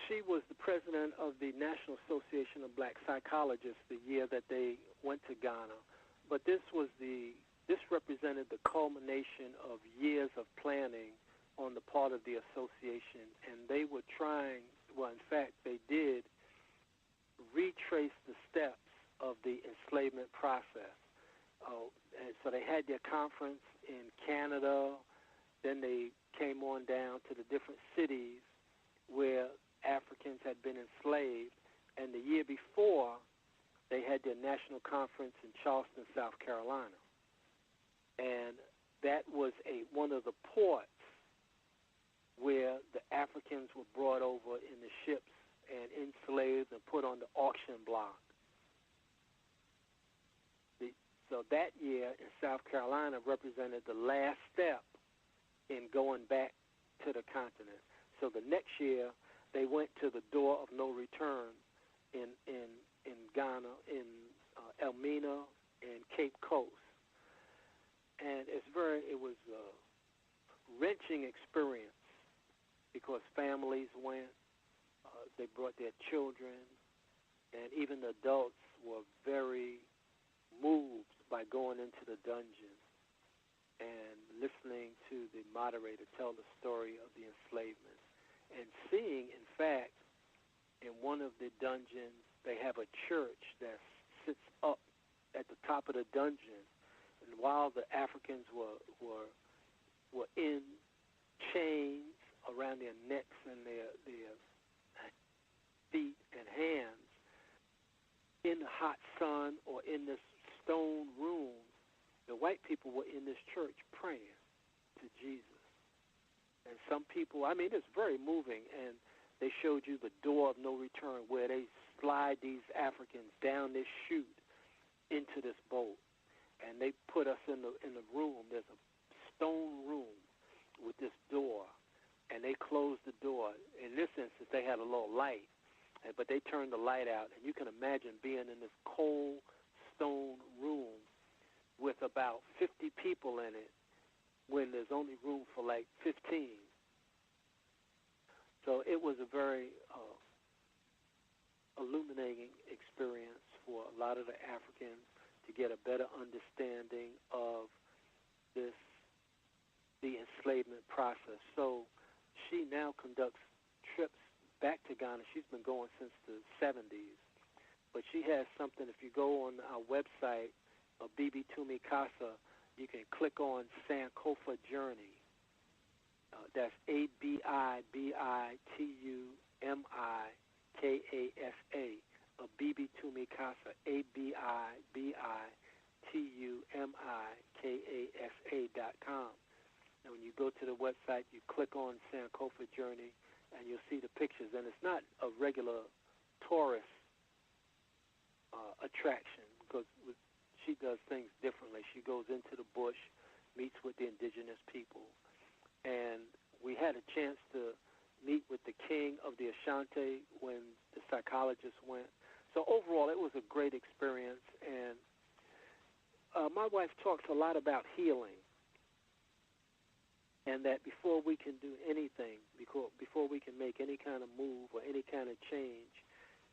She was the president of the National Association of Black Psychologists the year that they went to Ghana. But this represented the culmination of years of planning on the part of the association, and they were trying, well, in fact, they did retrace the steps of the enslavement process. And so they had their conference in Canada, then they came on down to the different cities where Africans had been enslaved, and the year before, they had their national conference in Charleston, South Carolina. And that was one of the ports where the Africans were brought over in the ships and enslaved and put on the auction block. So that year in South Carolina represented the last step in going back to the continent. So the next year, they went to the door of no return in Ghana, in Elmina and Cape Coast. And it was a wrenching experience because families went, they brought their children, and even the adults were very moved by going into the dungeon and listening to the moderator tell the story of the enslavement. And seeing, in fact, in one of the dungeons, they have a church that sits up at the top of the dungeon. And while the Africans were in chains around their necks and their feet and hands, in the hot sun or in this stone room, the white people were in this church praying to Jesus. And some people, it's very moving, and they showed you the door of no return where they slide these Africans down this chute into this boat. And they put us in the room. There's a stone room with this door, and they closed the door. In this instance, they had a little light, but they turned the light out, and you can imagine being in this cold stone room with about 50 people in it when there's only room for like 15. So it was a very illuminating experience for a lot of the Africans to get a better understanding of the enslavement process. So she now conducts trips back to Ghana. She's been going since the 70s. But she has something, if you go on our website, Bibi Tumi Casa, you can click on Sankofa Journey. That's ABIBITUMIKASA, Bibi Tumi Casa, ABIBITUMIKASA.com. And when you go to the website, you click on Sankofa Journey, and you'll see the pictures. And it's not a regular tourist attraction because she does things differently. She goes into the bush, meets with the indigenous people, and we had a chance to meet with the king of the Ashanti when the psychologists went. So overall, it was a great experience, and my wife talks a lot about healing. and that before we can do anything, before we can make any kind of move or any kind of change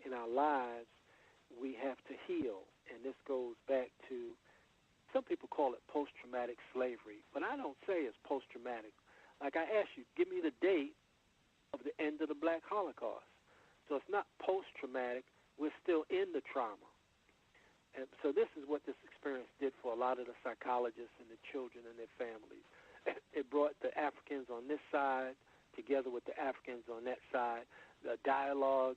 in our lives, we have to heal. And this goes back to, some people call it post-traumatic slavery, but I don't say it's post-traumatic. Like I asked you, give me the date of the end of the Black Holocaust. So it's not post-traumatic. We're still in the trauma. And so this is what this experience did for a lot of the psychologists and the children and their families. It brought the Africans on this side together with the Africans on that side, the dialogue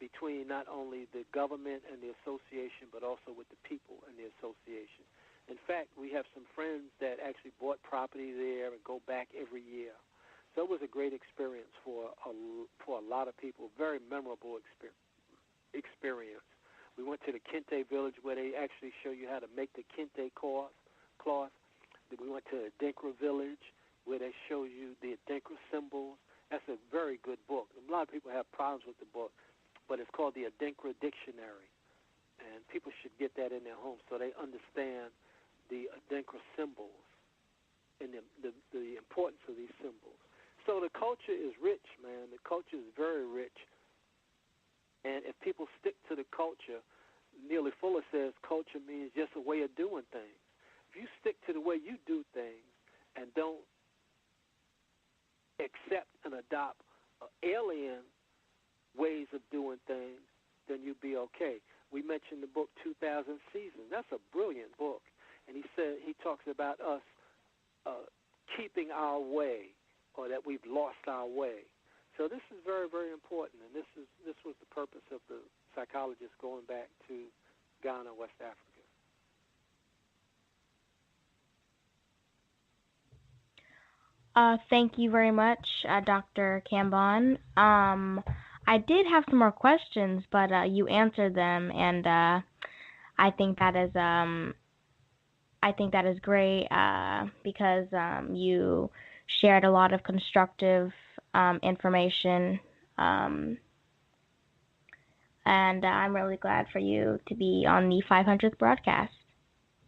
between not only the government and the association, but also with the people and the association. In fact, we have some friends that actually bought property there and go back every year. So it was a great experience for a lot of people, very memorable experience. We went to the Kente village where they actually show you how to make the Kente cloth. We went to Adinkra village where they show you the Adinkra symbols. That's a very good book. A lot of people have problems with the book, but it's called the Adinkra Dictionary, and people should get that in their homes so they understand the Adinkra symbols and the importance of these symbols. So the culture is rich, man. The culture is very rich, and if people stick to the culture, Neely Fuller says culture means just a way of doing things. If you stick to the way you do things and don't accept and adopt alien ways of doing things, then you'll be okay. We mentioned the book 2000 Seasons. That's a brilliant book. And he talks about us keeping our way, or that we've lost our way. So this is very, very important, and this was the purpose of the psychologists going back to Ghana, West Africa. Thank you very much, Dr. Kambon. I did have some more questions, but you answered them, and I think that is great because you shared a lot of constructive information, and I'm really glad for you to be on the 500th broadcast.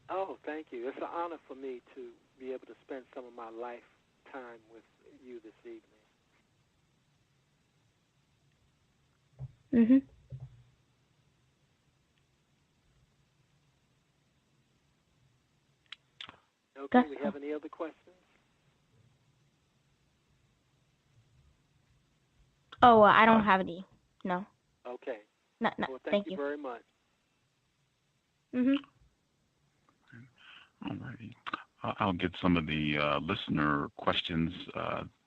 Oh, thank you. It's an honor for me to be able to spend some of my lifetime with you this evening. Mhm. Okay, we have any other questions? Oh, I don't have any. No. Okay. No. Well, thank you very much. Mhm. All righty. I'll get some of the listener questions.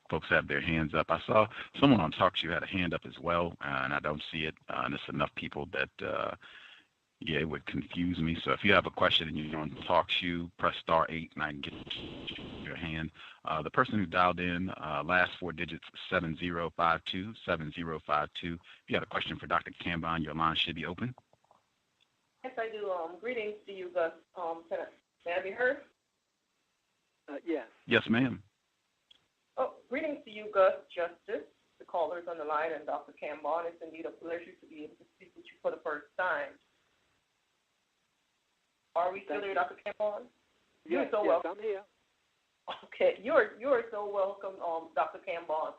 Folks have their hands up. I saw someone on TalkShoe had a hand up as well, and I don't see it. And it's enough people that, it would confuse me. So if you have a question and you're on TalkShoe, press *8 and I can get your hand. The person who dialed in, last four digits, 7052, 7052. If you have a question for Dr. Kambon, your line should be open. Yes, I do. Greetings to you, Gus. May I be heard? Yes. Yes, ma'am. Oh, greetings to you, Gus, Justice, the callers on the line, and Dr. Kambon. It's indeed a pleasure to be able to speak with you for the first time. Are we still there, Dr. Kambon? Yes, so welcome. I'm here. Okay, you're so welcome, Dr. Kambon,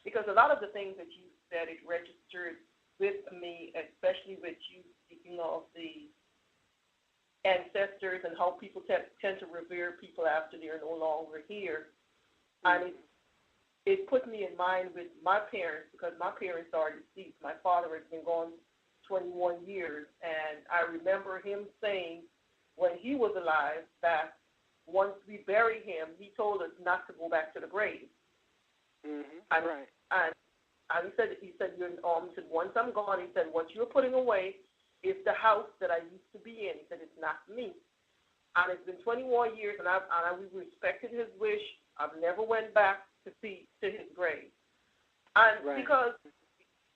because a lot of the things that you said, it registered with me, especially with you speaking of the ancestors and how people tend to revere people after they're no longer here. Mm-hmm. And it put me in mind with my parents, because my parents are deceased. My father has been gone 21 years, and I remember him saying when he was alive that once we bury him, he told us not to go back to the grave. Mm-hmm. Right. And he said, once I'm gone, he said, what you're putting away is the house that I used to be in. He said, it's not me. And it's been 21 years, and we respected his wish. I've never went back to his grave. And right. Because,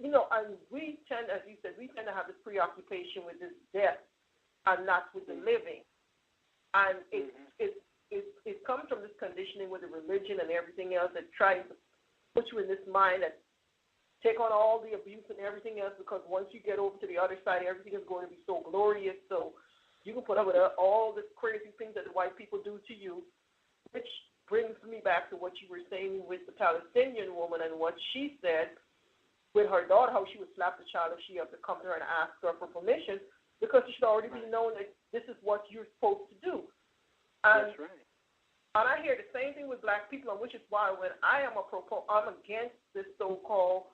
and we tend, as you said, we tend to have this preoccupation with this death and not with the living. And it comes from this conditioning with the religion and everything else that tries to put you in this mind that take on all the abuse and everything else, because once you get over to the other side, everything is going to be so glorious. So you can put up with all the crazy things that the white people do to you, which brings me back to what you were saying with the Palestinian woman and what she said with her daughter, how she would slap the child if she had to come to her and ask her for permission, because it should already be known that this is what you're supposed to do. And, that's right. And I hear the same thing with black people, and which is why when I'm against this so-called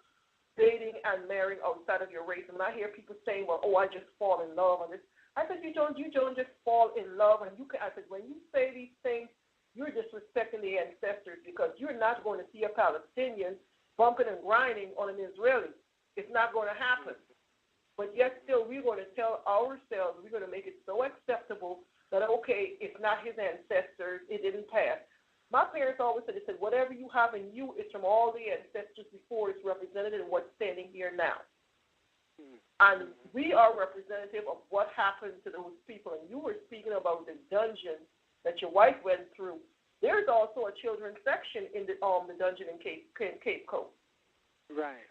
dating and marrying outside of your race, and I hear people saying, well, I just fall in love. And this, I said, you don't just fall in love. And I said, when you say these things, you're disrespecting the ancestors, because you're not going to see a Palestinian bumping and grinding on an Israeli. It's not going to happen. But yet still, we're going to tell ourselves, we're going to make it so acceptable that, okay, it's not his ancestors, it didn't pass. My parents always said, they said, whatever you have in you is from all the ancestors before, it's represented in what's standing here now. And we are representative of what happened to those people. And you were speaking about the dungeon that your wife went through. There's also a children's section in the dungeon in Cape Coast. Right.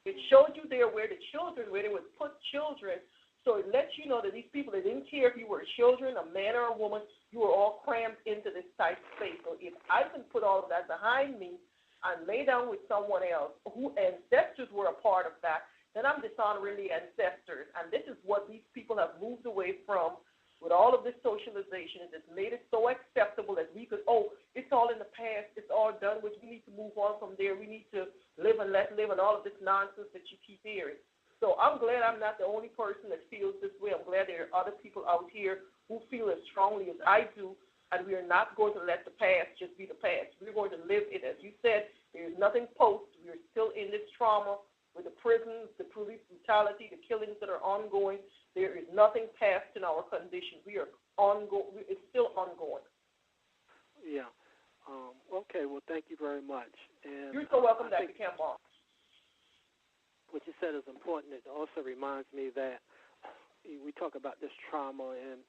It showed you there where they would put children. So it lets you know that these people, they didn't care if you were children, a man or a woman, you were all crammed into this tight space. So if I can put all of that behind me and lay down with someone else whose ancestors were a part of that, then I'm dishonoring the ancestors. And this is what these people have moved away from with all of this socialization. It has made it so acceptable that we could, it's all in the past, it's all done with, we need to move on from there, we need to live and let live, and all of this nonsense that you keep hearing. So I'm glad I'm not the only person that feels this way. I'm glad there are other people out here who feel as strongly as I do, and we are not going to let the past just be the past. We're going to live it. As you said, there is nothing post. We are still in this trauma with the prisons, the police brutality, the killings that are ongoing. There is nothing past in our condition. We are ongoing. It's still ongoing. Yeah. Okay. Well, thank you very much. And you're so welcome, Dr. Kambon. What you said is important. It also reminds me that we talk about this trauma, and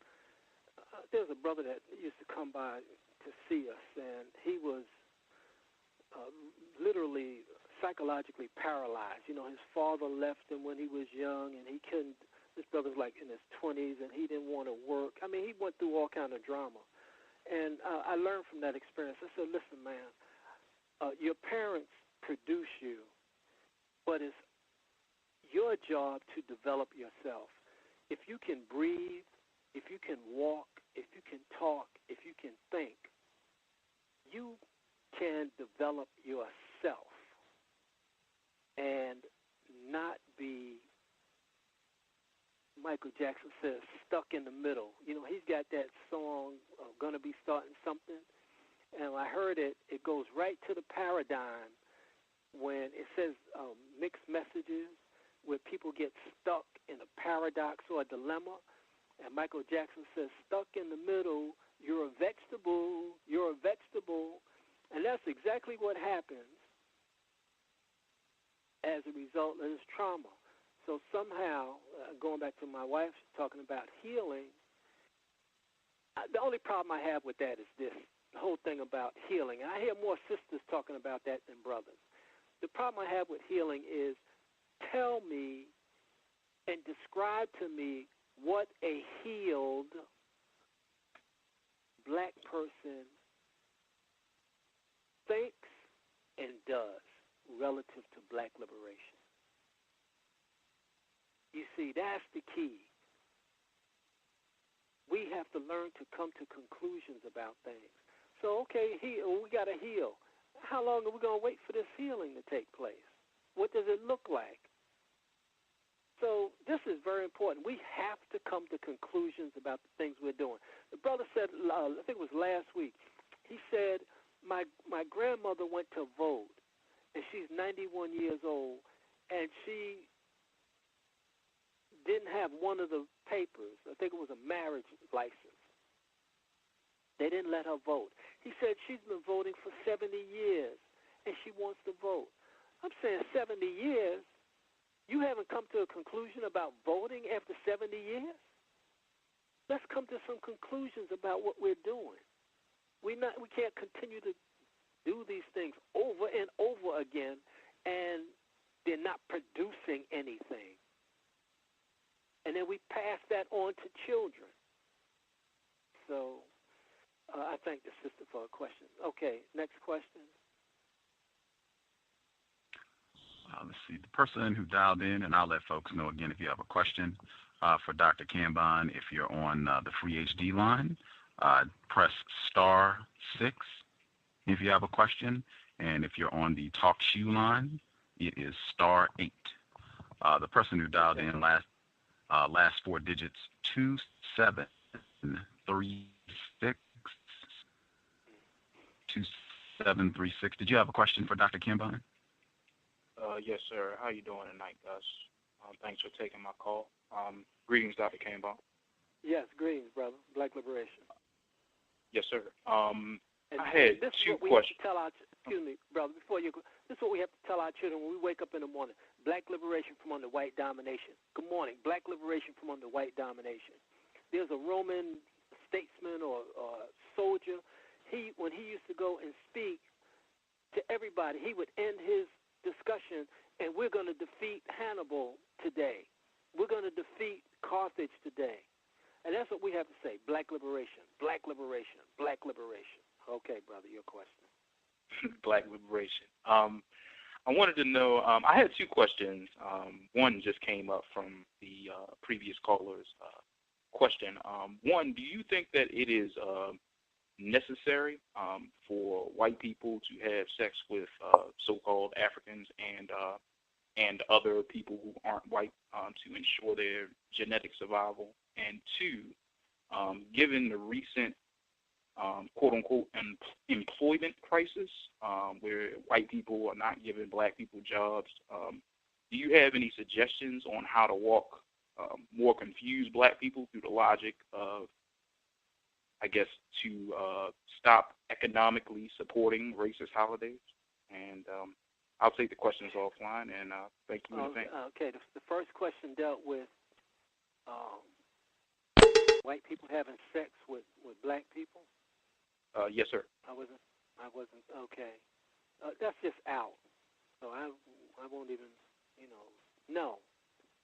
there's a brother that used to come by to see us, and he was literally psychologically paralyzed. You know, his father left him when he was young, and he couldn't. This brother's like in his 20s, and he didn't want to work. I mean, he went through all kind of drama. And I learned from that experience. I said, listen, man, your parents produce you, but it's your job to develop yourself. If you can breathe, if you can walk, if you can talk, if you can think, you can develop yourself and not be, Michael Jackson says, stuck in the middle. You know, he's got that song, Gonna Be Starting Something, and when I heard it, it goes right to the paradigm when it says mixed messages, where people get stuck in a paradox or a dilemma. And Michael Jackson says, stuck in the middle, you're a vegetable. And that's exactly what happens as a result of this trauma. So somehow, going back to my wife talking about healing, the only problem I have with that is this, the whole thing about healing. And I hear more sisters talking about that than brothers. The problem I have with healing is, tell me and describe to me what a healed black person thinks and does relative to black liberation. You see, that's the key. We have to learn to come to conclusions about things. So, okay, we got to heal. How long are we going to wait for this healing to take place? What does it look like? So this is very important. We have to come to conclusions about the things we're doing. The brother said, I think it was last week, he said, my grandmother went to vote, and she's 91 years old, and she didn't have one of the papers. I think it was a marriage license. They didn't let her vote. He said she's been voting for 70 years, and she wants to vote. I'm saying 70 years? You haven't come to a conclusion about voting after 70 years? Let's come to some conclusions about what we're doing. We can't continue to do these things over and over again, and they're not producing anything. And then we pass that on to children. So I thank the sister for a question. Okay, next question. Let's see. The person who dialed in, and I'll let folks know again if you have a question for Dr. Kambon. If you're on the free HD line, press *6 if you have a question. And if you're on the talk shoe line, it is *8. The person who dialed in last 4 digits, 2736. 2736. Did you have a question for Dr. Kambon? Yes, sir. How you doing tonight, Gus? Thanks for taking my call. Greetings, Dr. Kambon. Yes, greetings, brother. Black Liberation. Yes, sir. And I had this two is what we questions. have to tell our, excuse me, brother, before you go, this is what we have to tell our children when we wake up in the morning. Black liberation from under white domination. Good morning. Black liberation from under white domination. There's a Roman statesman or soldier. When he used to go and speak to everybody, he would end his discussion, and we're going to defeat Hannibal today. We're going to defeat Carthage today. And that's what we have to say. Black liberation, black liberation, black liberation. Okay, brother, your question. Black liberation. I wanted to know, I had two questions. One just came up from the previous caller's question. One, do you think that it is necessary for white people to have sex with so-called Africans and other people who aren't white to ensure their genetic survival? And two, given the recent quote-unquote employment crisis where white people are not giving black people jobs, do you have any suggestions on how to walk more confused black people through the logic of, I guess, to stop economically supporting racist holidays? And I'll take the questions offline, and thank you in advance. Okay, the first question dealt with white people having sex with black people. Yes, sir. I wasn't. Okay. That's just out. So I won't even. No.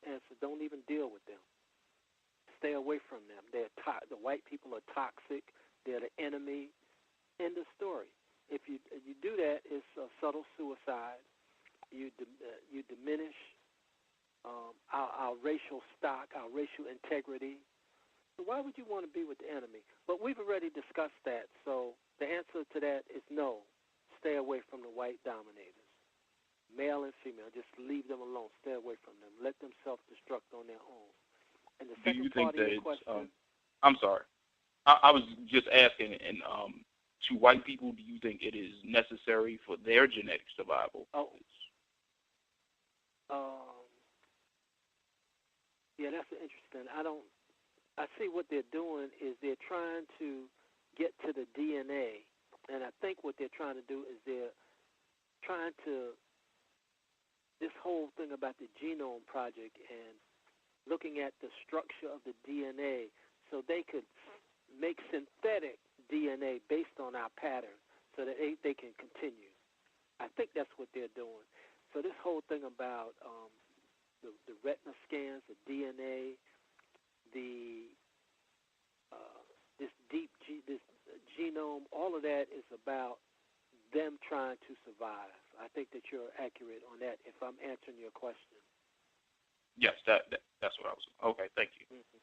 Answer. Don't even deal with them. Stay away from them. The white people are toxic. They're the enemy. End of story. If you do that, it's a subtle suicide. You diminish our racial stock, our racial integrity. So why would you want to be with the enemy? But we've already discussed that. So the answer to that is no. Stay away from the white dominators. Male and female, just leave them alone. Stay away from them. Let them self-destruct on their own. And the second part of your question. I'm sorry. I was just asking, and to white people, do you think it is necessary for their genetic survival? Yeah, that's interesting. I see what they're doing is they're trying to get to the DNA, and I think what they're trying to do is they're trying to, this whole thing about the Genome Project and looking at the structure of the DNA so they could make synthetic DNA based on our pattern so that they can continue. I think that's what they're doing. So this whole thing about the retina scans, the DNA, this genome, all of that is about them trying to survive. I think that you're accurate on that if I'm answering your question. Yes, that's what I was. Okay, thank you. Mm-hmm.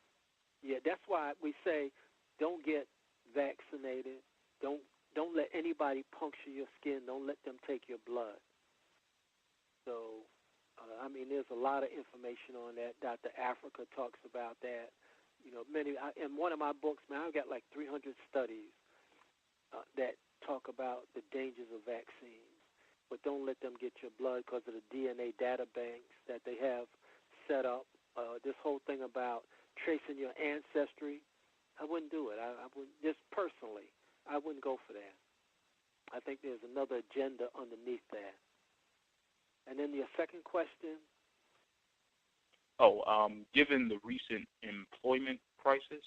Yeah, that's why we say don't get vaccinated. Don't let anybody puncture your skin. Don't let them take your blood. So, there's a lot of information on that. Dr. Africa talks about that. In one of my books, I've got like 300 studies that talk about the dangers of vaccines. But don't let them get your blood because of the DNA data banks that they have set up. This whole thing about tracing your ancestry, I wouldn't do it. I wouldn't, just personally, I wouldn't go for that. I think there's another agenda underneath that. And then your second question? Given the recent employment crisis,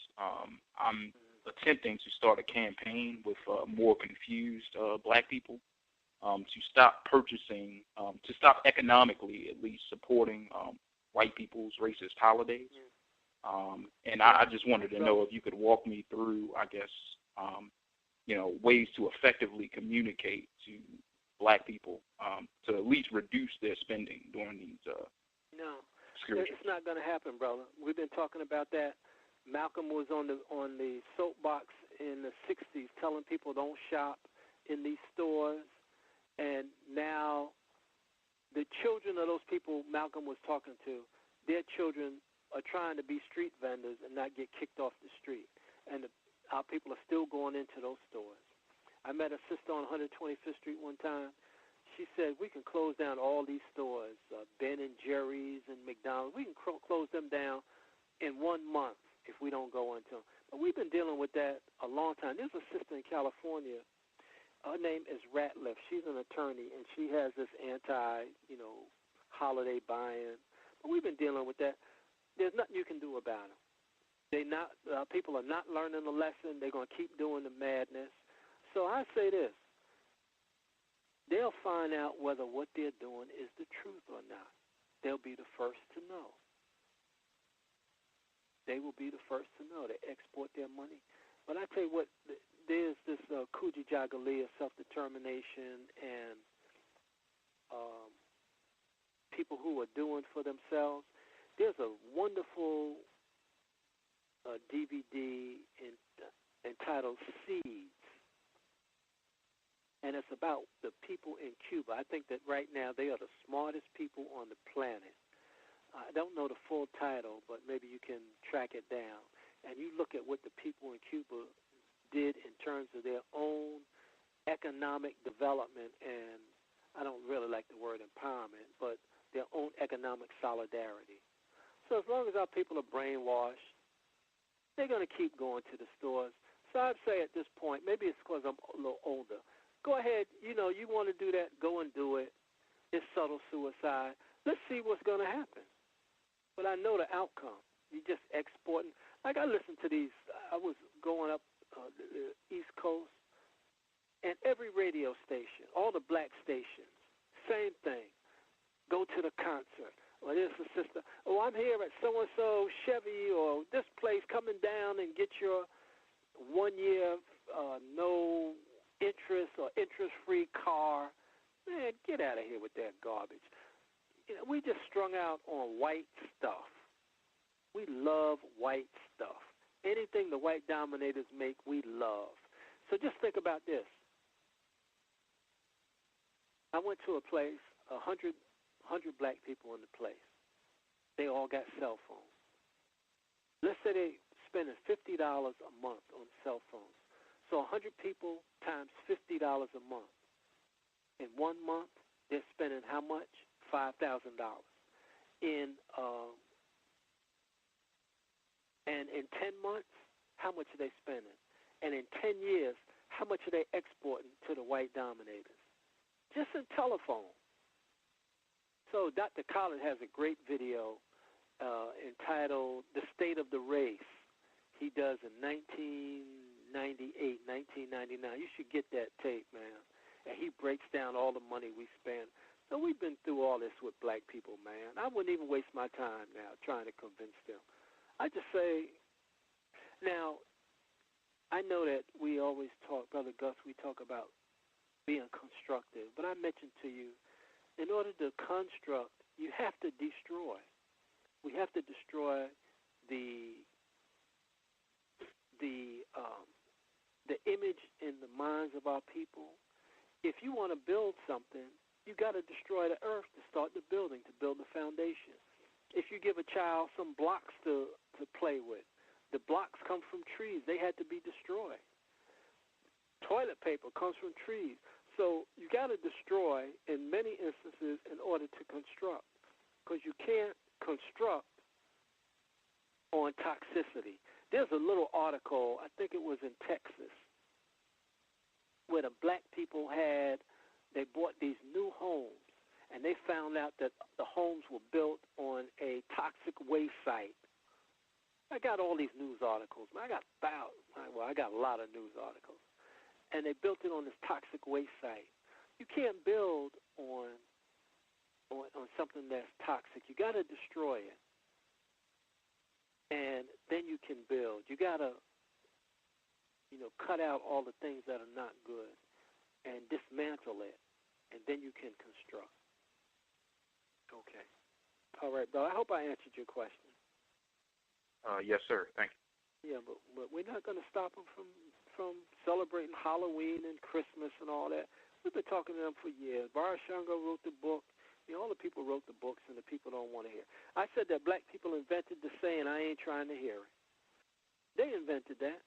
I'm attempting to start a campaign with more confused black people to stop purchasing, to stop economically at least supporting white people's racist holidays. And I just wanted to know if you could walk me through, I guess, ways to effectively communicate to Black people to at least reduce their spending during these No, excursions? it's not going to happen, brother. We've been talking about that. Malcolm was on the soapbox in the 60s telling people don't shop in these stores, and now the children of those people Malcolm was talking to, their children are trying to be street vendors and not get kicked off the street, and our people are still going into those stores. I met a sister on 125th Street one time. She said, we can close down all these stores, Ben and Jerry's and McDonald's. We can close them down in 1 month if we don't go into them. But we've been dealing with that a long time. There's a sister in California. Her name is Ratliff. She's an attorney, and she has this holiday buying. But we've been dealing with that. There's nothing you can do about them. People are not learning the lesson. They're going to keep doing the madness. So I say this. They'll find out whether what they're doing is the truth or not. They'll be the first to know. They will be the first to know. They export their money. But I tell you what, there's this Kujichagulia, self-determination, and people who are doing for themselves. There's a wonderful DVD entitled Seeds, and it's about the people in Cuba. I think that right now they are the smartest people on the planet. I don't know the full title, but maybe you can track it down. And you look at what the people in Cuba did in terms of their own economic development, and I don't really like the word empowerment, but their own economic solidarity. So as long as our people are brainwashed, they're going to keep going to the stores. So I'd say at this point, maybe it's because I'm a little older, go ahead, you want to do that, go and do it. It's subtle suicide. Let's see what's going to happen. But I know the outcome. You just exporting. Like I listened to these, I was going up the East Coast, and every radio station, all the black stations, same thing. Go to the concert. Or there's a sister, I'm here at so-and-so Chevy or this place, coming down and get your 1 year no interest or interest-free car. Man, get out of here with that garbage. We just strung out on white stuff. We love white stuff. Anything the white dominators make, we love. So just think about this. I went to a place, 100 black people in the place. They all got cell phones. Let's say they're spending $50 a month on cell phones. So 100 people times $50 a month. In 1 month, they're spending how much? $5,000. And in 10 months, how much are they spending? And in 10 years, how much are they exporting to the white dominators? Just in telephone. So Dr. Collins has a great video entitled The State of the Race. He does in 1998, 1999. You should get that tape, man. And he breaks down all the money we spend. So we've been through all this with black people, man. I wouldn't even waste my time now trying to convince them. I just say, now, I know that we always talk, Brother Gus, we talk about being constructive. But I mentioned to you, in order to construct, you have to destroy. We have to destroy the image in the minds of our people. If you want to build something, you got to destroy the earth to start the building, to build the foundation. If you give a child some blocks to play with, the blocks come from trees. They had to be destroyed. Toilet paper comes from trees. So you got to destroy in many instances in order to construct, because you can't construct on toxicity. There's a little article, I think it was in Texas, where the black people they bought these new homes, and they found out that the homes were built on a toxic waste site. I got all these news articles. I got a lot of news articles. And they built it on this toxic waste site. You can't build on something that's toxic. You got to destroy it, and then you can build. You got to cut out all the things that are not good and dismantle it, and then you can construct. Okay. All right, Bill. I hope I answered your question. Yes, sir. Thank you. Yeah, but we're not going to stop them from celebrating Halloween and Christmas and all that. We've been talking to them for years. Bar Shango wrote the book. All the people wrote the books, and the people don't want to hear. I said that black people invented the saying, I ain't trying to hear it. They invented that.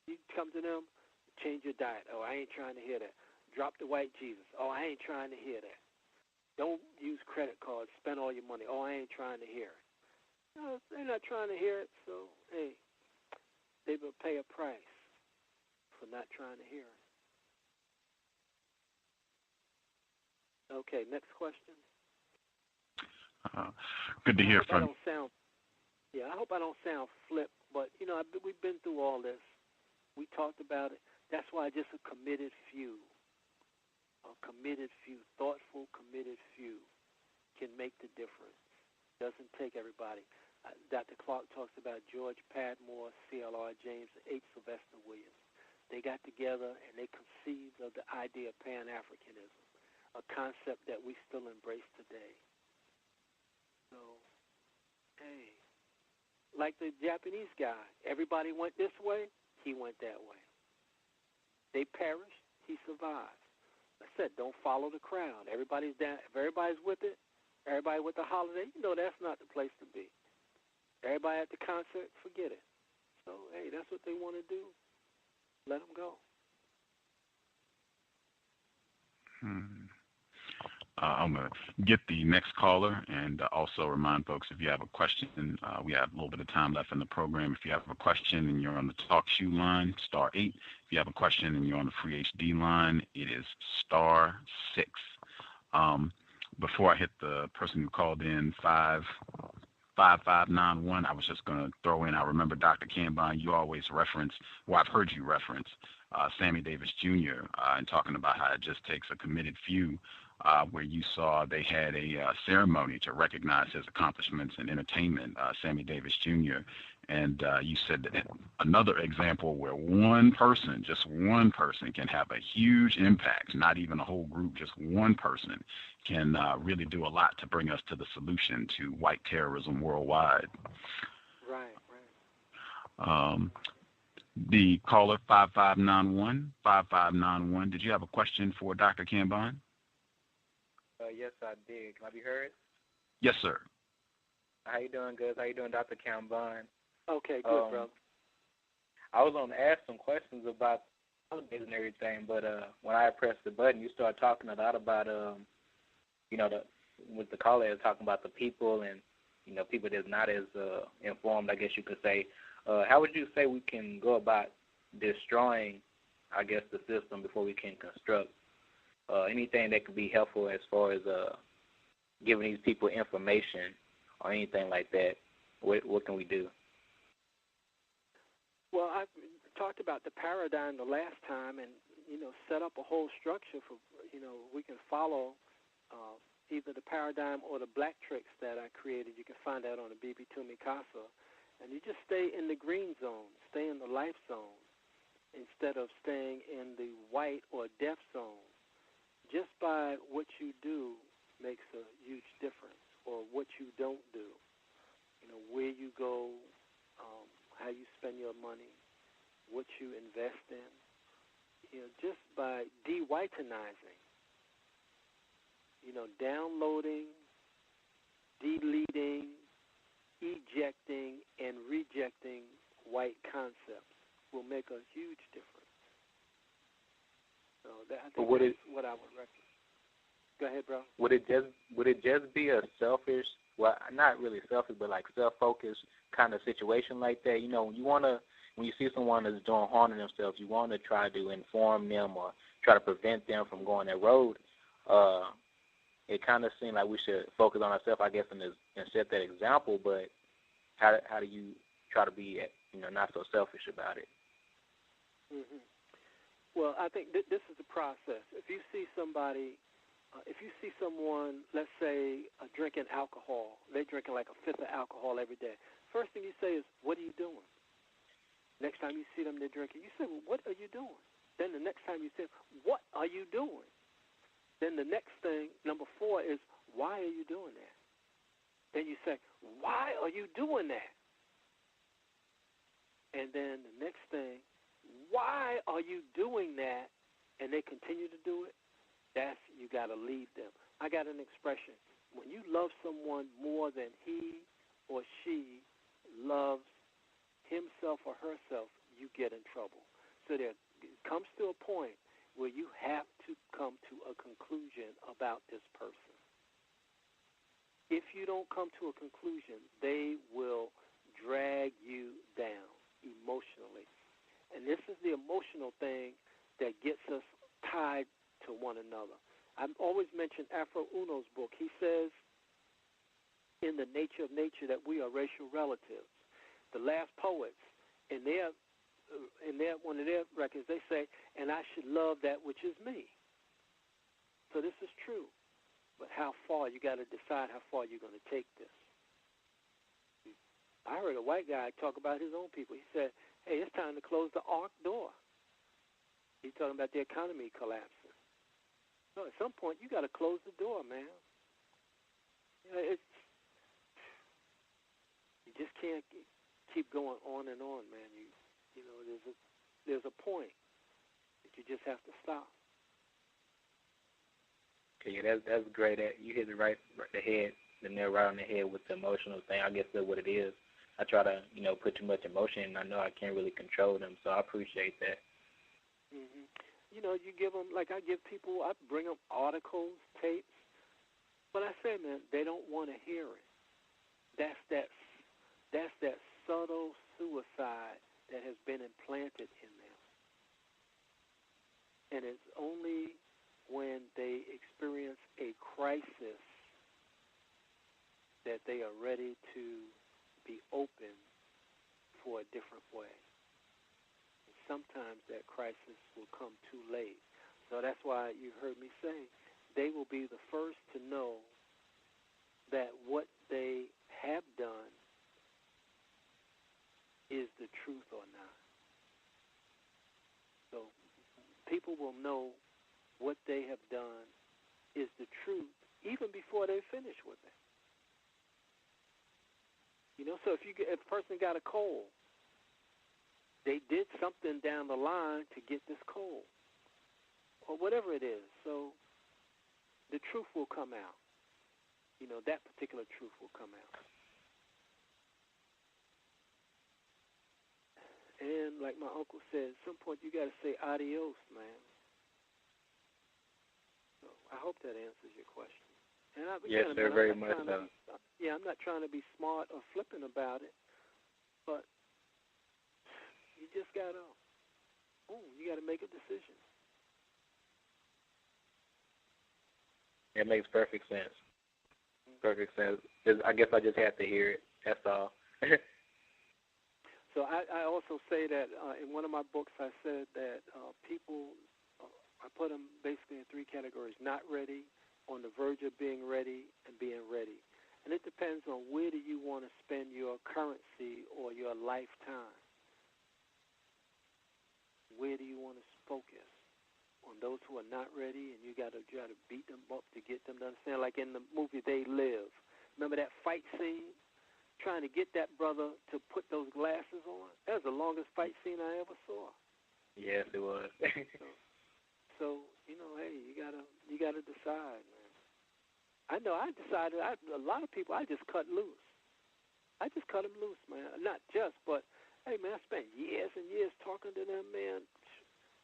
You come to them, change your diet. Oh, I ain't trying to hear that. Drop the white Jesus. Oh, I ain't trying to hear that. Don't use credit cards. Spend all your money. Oh, I ain't trying to hear it. No, they're not trying to hear it, so, hey, they will pay a price for not trying to hear it. Okay, next question. Good to hear from you. I hope I don't sound flip, but, we've been through all this. We talked about it. That's why just a committed few, thoughtful, committed few can make the difference. Doesn't take everybody. Dr. Clark talks about George Padmore, C.L.R. James, and H. Sylvester Williams. They got together and they conceived of the idea of Pan-Africanism, a concept that we still embrace today. So, hey, like the Japanese guy, everybody went this way, he went that way. They perished, he survived. I said, don't follow the crowd. Everybody's down. If everybody's with it, everybody with the holiday, that's not the place to be. Everybody at the concert, forget it. So, hey, that's what they want to do. Let them go. I'm going to get the next caller and also remind folks, if you have a question, we have a little bit of time left in the program. If you have a question and you're on the talk shoe line, *8. If you have a question and you're on the free HD line, it is *6. Before I hit the person who called in, 5591, I was just going to throw in, I remember Dr. Kambon, you always reference, I've heard you reference Sammy Davis Jr. And talking about how it just takes a committed few, where you saw they had a ceremony to recognize his accomplishments in entertainment, Sammy Davis Jr. And you said that another example where just one person can have a huge impact, not even a whole group, just one person can really do a lot to bring us to the solution to white terrorism worldwide. Right. The caller, 5591, did you have a question for Dr. Kambon? Yes, I did. Can I be heard? Yes, sir. How you doing, Gus? How you doing, Dr. Kambon? Okay, good, brother. I was going to ask some questions about holidays and everything, but when I pressed the button, you started talking a lot about, with the caller talking about the people and, people that's not as informed, I guess you could say. How would you say we can go about destroying, I guess, the system before we can construct? Anything that could be helpful as far as giving these people information or anything like that, what can we do? Well, I talked about the paradigm the last time and, set up a whole structure for, we can follow either the paradigm or the black tricks that I created. You can find that on the BB Toomey Casa. And you just stay in the green zone, stay in the life zone, instead of staying in the white or death zone. Just by what you do makes a huge difference, or what you don't do. Where you go, how you spend your money, what you invest in. Just by de-whitenizing, downloading, deleting, ejecting, and rejecting white concepts will make a huge difference. So I think that's what I would recommend. Go ahead, bro. Would it just be a selfish, well, not really selfish, but like self-focused kind of situation like that? When you see someone that's doing harm to themselves, you want to try to inform them or try to prevent them from going that road. It kind of seems like we should focus on ourselves, I guess, and set that example. But how do you try to be, not so selfish about it? Mm-hmm. Well, I think this is the process. If you see somebody, someone, let's say, drinking alcohol, they're drinking like a fifth of alcohol every day. First thing you say is, what are you doing? Next time you see them, they're drinking. You say, well, what are you doing? Then the next time you say, what are you doing? Then the next thing, number 4, is, why are you doing that? Then you say, why are you doing that? And then the next thing, why are you doing that? And they continue to do it. That's, you got to leave them. I got an expression. When you love someone more than he or she loves himself or herself, you get in trouble. So there comes to a point where you have to come to a conclusion about this person. If you don't come to a conclusion, they will drag you down emotionally. And this is the emotional thing that gets us tied to one another. I've always mentioned Afro Uno's book. He says, in The Nature of Nature, that we are racial relatives. The Last Poets, in one of their records, they say, and I should love that which is me. So this is true. But how far, you got to decide how far you're going to take this. I heard a white guy talk about his own people. He said, hey, it's time to close the ark door. He's talking about the economy collapsing. So at some point, you got to close the door, man. You just can't keep going on and on, man. You know, there's a point that you just have to stop. Okay, yeah, that's great. You hit it right the nail right on the head with the emotional thing. I guess that's what it is. I try to, put too much emotion in. I know I can't really control them, so I appreciate that. Mm-hmm. You know, you give them, like I give people, I bring them articles, tapes, but I say, man, they don't want to hear it. That's that subtle suicide that has been implanted in them. And it's only when they experience a crisis that they are ready to be open for a different way. And sometimes that crisis will come too late. So that's why you heard me say they will be the first to know that what they have done is the truth or not. So people will know what they have done is the truth even before they finish with it. You know, so if a person got a cold, they did something down the line to get this cold, or whatever it is. So the truth will come out. You know, that particular truth will come out. And like my uncle said, at some point you got to say adios, man. So I hope that answers your question. And yes, sir, very much so. Yeah, I'm not trying to be smart or flippant about it, but you just got to make a decision. It makes perfect sense. Perfect sense. I guess I just have to hear it. That's all. So I also say that in one of my books I said that people, I put them basically in 3 categories: not ready, on the verge of being ready, and being ready. And it depends on where do you want to spend your currency or your lifetime. Where do you want to focus? On those who are not ready, and you got to try to beat them up to get them to understand. Like in the movie They Live. Remember that fight scene? Trying to get that brother to put those glasses on. That was the longest fight scene I ever saw. Yes, it was. so you know, hey, you gotta decide, man. I know I decided. A lot of people, I just cut loose. I just cut them loose, man. Not just, but hey, man, I spent years and years talking to them, man.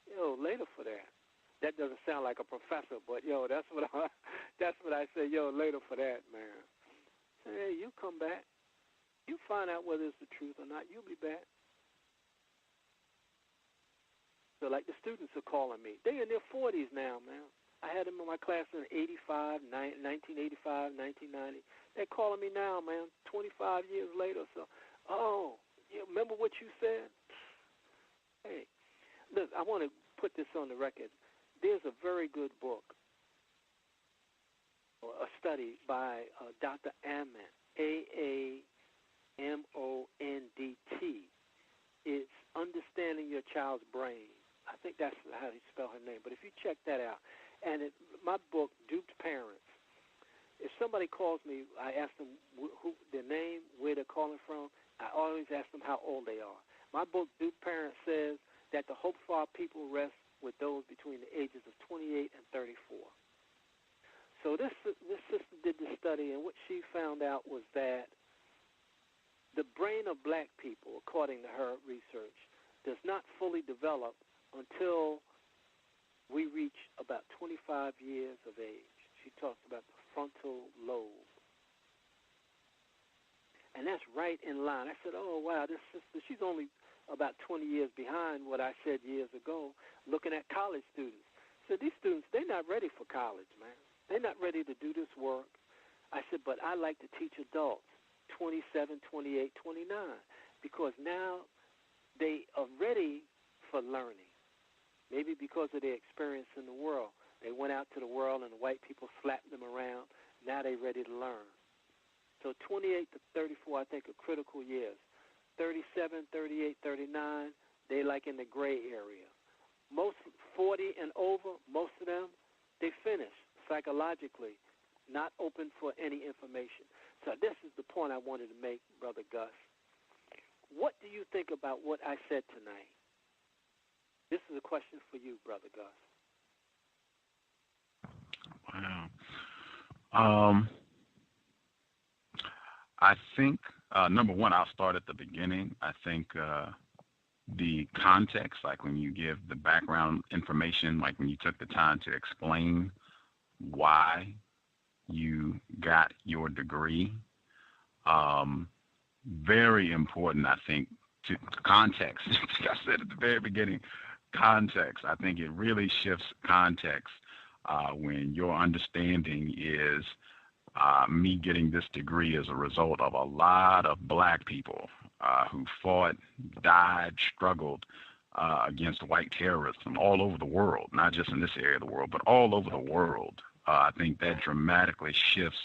Yo, later for that. That doesn't sound like a professor, but yo, that's what I say. Yo, later for that, man. Say, hey, you come back. You find out whether it's the truth or not. You'll be back. So like the students are calling me. They're in their 40s now, man. I had them in my class in 1985, 1990. They're calling me now, man, 25 years later. So, oh, you remember what you said? Hey, look, I want to put this on the record. There's a very good book, or a study by Dr. Ammondt, Aammondt. It's a child's brain. I think that's how you spell her name. But if you check that out, and my book, Duped Parents, if somebody calls me, I ask them who their name, where they're calling from. I always ask them how old they are. My book, Duped Parents, says that the hope for our people rests with those between the ages of 28 and 34. So this sister did this study, and what she found out was that the brain of black people, according to her research, does not fully develop until we reach about 25 years of age. She talks about the frontal lobe. And that's right in line. I said, oh, wow, this sister, she's only about 20 years behind what I said years ago, looking at college students. So these students, they're not ready for college, man. They're not ready to do this work. I said, but I like to teach adults, 27, 28, 29, because now they are ready for learning. Maybe because of their experience in the world. They went out to the world and the white people slapped them around. Now they're ready to learn. So 28 to 34, I think, are critical years. 37, 38, 39, they like in the gray area. Most 40 and over, most of them, they finish psychologically, not open for any information. So this is the point I wanted to make, Brother Gus. What do you think about what I said tonight? This is a question for you, Brother Gus. Wow. I think, number one, I'll start at the beginning. I think the context, like when you give the background information, like when you took the time to explain why you got your degree, very important, I think, to context. Like I said at the very beginning, context. I think it really shifts context when your understanding is me getting this degree as a result of a lot of black people who fought, died, struggled against white terrorism all over the world, not just in this area of the world, but all over the world. I think that dramatically shifts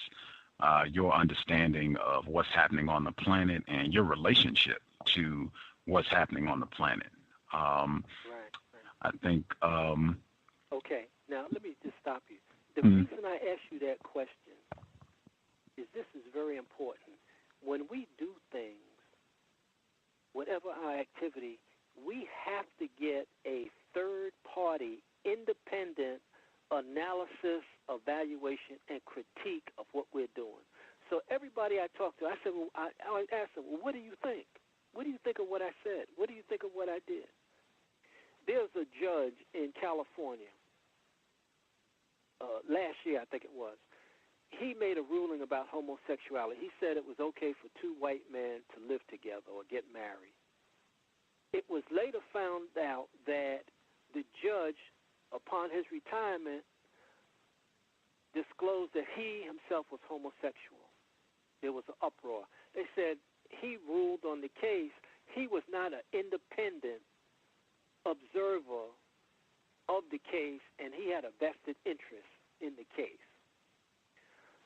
your understanding of what's happening on the planet and your relationship to what's happening on the planet. Right. I think. Okay, now let me just stop you. The reason I asked you that question is this is very important. When we do things, whatever our activity, we have to get a third-party, independent analysis, evaluation, and critique of what we're doing. So everybody I talk to, I said, well, I always ask them, well, what do you think? What do you think of what I said? What do you think of what I did? There's a judge in California, last year I think it was. He made a ruling about homosexuality. He said it was okay for two white men to live together or get married. It was later found out that the judge, upon his retirement, disclosed that he himself was homosexual. There was an uproar. They said he ruled on the case. He was not an independent observer of the case, and he had a vested interest in the case.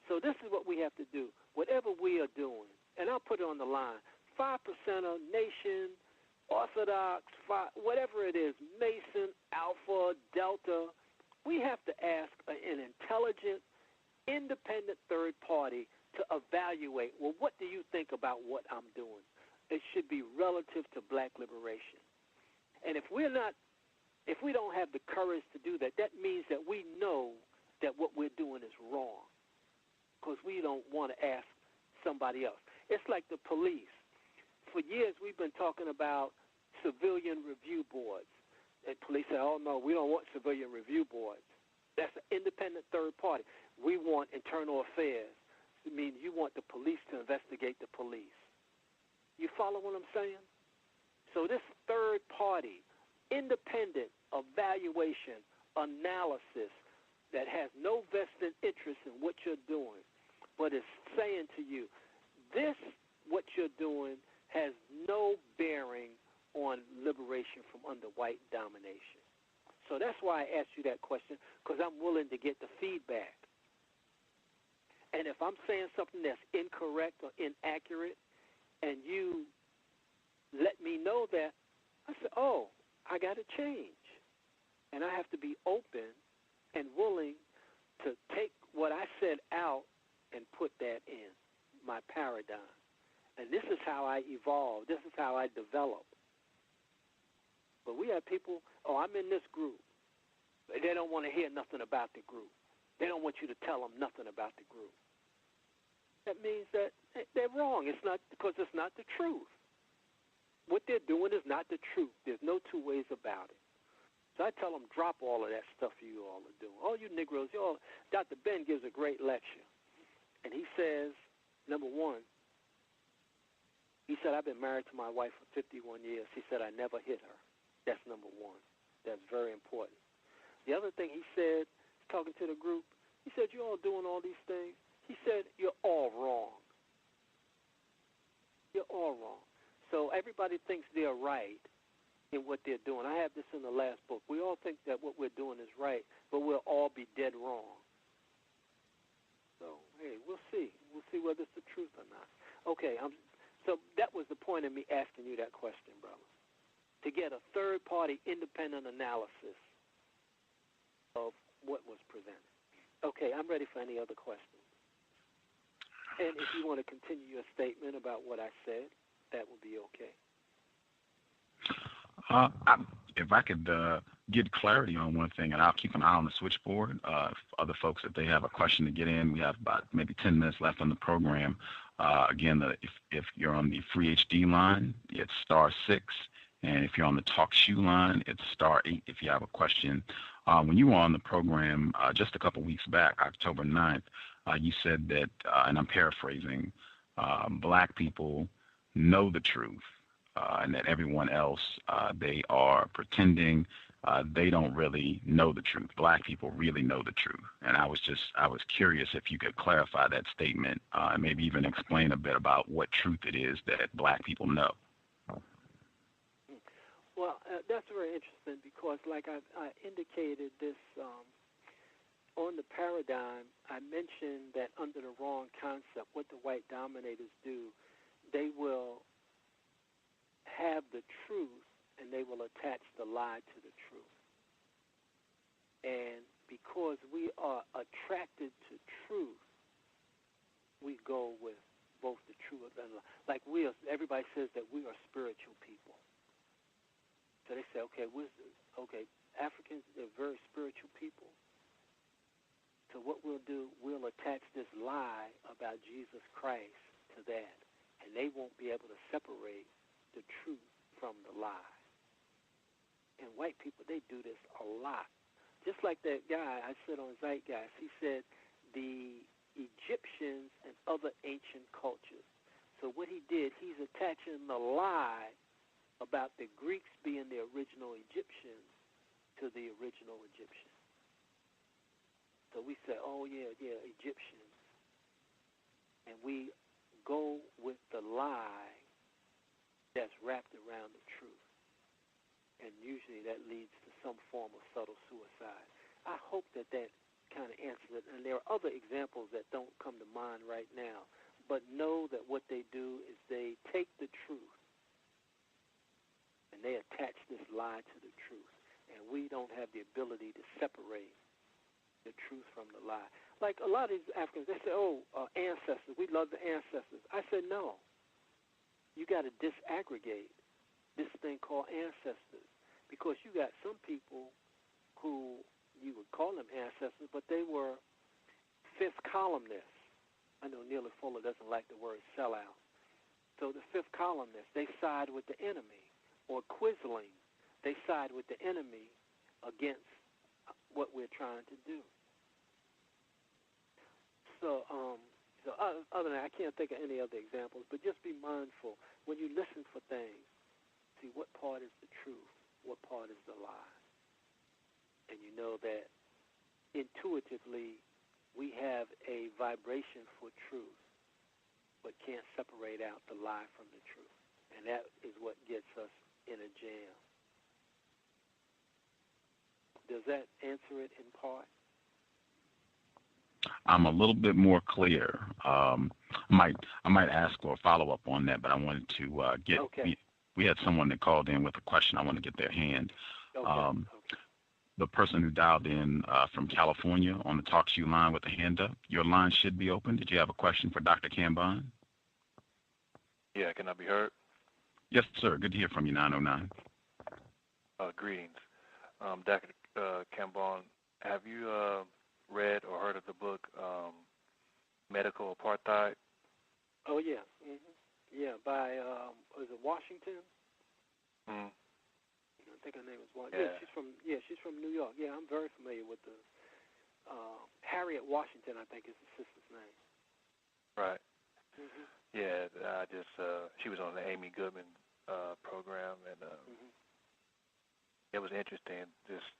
So this is what we have to do. Whatever we are doing, and I'll put it on the line, 5% of Nation, Orthodox, whatever it is, Mason, Alpha, Delta, we have to ask an intelligent, independent third party to evaluate, well, what do you think about what I'm doing? It should be relative to black liberation. And if we don't have the courage to do that, that means that we know that what we're doing is wrong because we don't want to ask somebody else. It's like the police. For years, we've been talking about civilian review boards. And police say, oh, no, we don't want civilian review boards. That's an independent third party. We want internal affairs. It means you want the police to investigate the police. You follow what I'm saying? So this third party, independent evaluation, analysis that has no vested interest in what you're doing, but is saying to you, this, what you're doing, has no bearing on liberation from under white domination. So that's why I asked you that question, because I'm willing to get the feedback. And if I'm saying something that's incorrect or inaccurate, and you let me know that, I said, oh, change. And I have to be open and willing to take what I said out and put that in my paradigm. And this is how I evolve. This is how I develop. But we have people, I'm in this group. They don't want to hear nothing about the group. They don't want you to tell them nothing about the group. That means that they're wrong. It's not because it's not the truth. What they're doing is not the truth. There's no two ways about it. So I tell them, drop all of that stuff you all are doing. All you Negroes, Dr. Ben gives a great lecture. And he says, number one, he said, I've been married to my wife for 51 years. He said, I never hit her. That's number one. That's very important. The other thing he said, talking to the group, he said, you're all doing all these things. He said, you're all wrong. You're all wrong. So everybody thinks they're right in what they're doing. I have this in the last book. We all think that what we're doing is right, but we'll all be dead wrong. So, hey, we'll see. We'll see whether it's the truth or not. Okay, so that was the point of me asking you that question, brother, to get a third-party independent analysis of what was presented. Okay, I'm ready for any other questions. And if you want to continue your statement about what I said, that would be okay. If I could get clarity on one thing, and I'll keep an eye on the switchboard. For other folks, if they have a question to get in, we have about maybe 10 minutes left on the program. Again, if you're on the free HD line, it's *6. And if you're on the talk shoe line, it's *8 if you have a question. When you were on the program just a couple weeks back, October 9th, you said that, and I'm paraphrasing, black people know the truth, and that everyone else, they are pretending they don't really know the truth. Black people really know the truth. And I was curious if you could clarify that statement, and maybe even explain a bit about what truth it is that black people know. Well, that's very interesting because, like I indicated this on the paradigm, I mentioned that under the wrong concept, what the white dominators do, they will have the truth and they will attach the lie to the truth. And because we are attracted to truth, we go with both the truth and lie. Like everybody says that we are spiritual people. So they say, okay, Africans, they're very spiritual people. So what we'll do, we'll attach this lie about Jesus Christ to that, and they won't be able to separate the truth from the lie. And white people, they do this a lot. Just like that guy I said on Zeitgeist, he said the Egyptians and other ancient cultures. So what he did, he's attaching the lie about the Greeks being the original Egyptians to the original Egyptians. So we say, Egyptians. And we go with the lie that's wrapped around the truth. And usually that leads to some form of subtle suicide. I hope that kind of answers it. And there are other examples that don't come to mind right now. But know that what they do is they take the truth and they attach this lie to the truth. And we don't have the ability to separate the truth from the lie. Like a lot of these Africans, they say, ancestors, we love the ancestors. I said, no. You got to disaggregate this thing called ancestors because you got some people who you would call them ancestors, but they were fifth columnists. I know Neely Fuller doesn't like the word sellout. So the fifth columnists, they side with the enemy. Or Quisling, they side with the enemy against what we're trying to do. So other than that, I can't think of any other examples, but just be mindful when you listen for things, see what part is the truth, what part is the lie. And you know that intuitively we have a vibration for truth, but can't separate out the lie from the truth. And that is what gets us in a jam. Does that answer it in part? I'm a little bit more clear. I might ask for a follow-up on that, but I wanted to get. Okay. We had someone that called in with a question. I want to get their hand. Okay. The person who dialed in from California on the Talk to You line with a hand up, your line should be open. Did you have a question for Dr. Kambon? Yeah, can I be heard? Yes, sir. Good to hear from you, 909. Greetings. Dr. Kambon, have you read or heard of the book Medical Apartheid? Oh, yeah. Mm-hmm. Yeah, by, was it Washington? Mm-hmm. I think her name was Washington. Yeah. She's from New York. Yeah, I'm very familiar with the Harriet Washington, I think is the sister's name. Right. Mm-hmm. Yeah, I just she was on the Amy Goodman program, and it was interesting. Just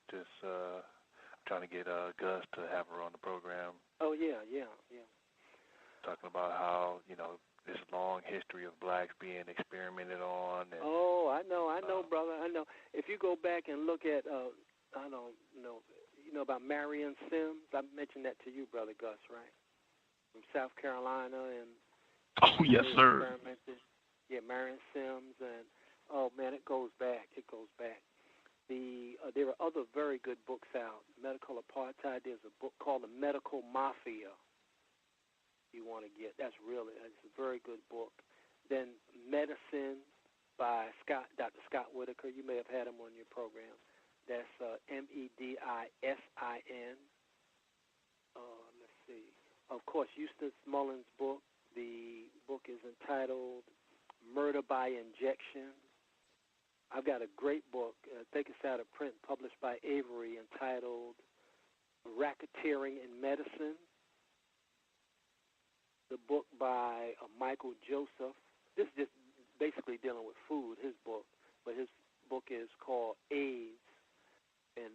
trying to get Gus to have her on the program. Oh yeah. Talking about how this long history of blacks being experimented on. And, I know, brother. I know. If you go back and look at, I don't know, you know about Marion Sims. I mentioned that to you, brother Gus, right? From South Carolina and. Oh yes, sir. Yeah, Marion Sims, and oh man, it goes back. There are other very good books out. Medical Apartheid. There's a book called The Medical Mafia. You want to get that's a very good book. Then Medicine by Dr. Scott Whitaker. You may have had him on your program. That's Medicin. Let's see. Of course, Eustace Mullins' book. The book is entitled Murder by Injection. I've got a great book. I think it's out of print, published by Avery, entitled Racketeering in Medicine. The book by Michael Joseph. This is just basically dealing with food, his book. But his book is called AIDS. And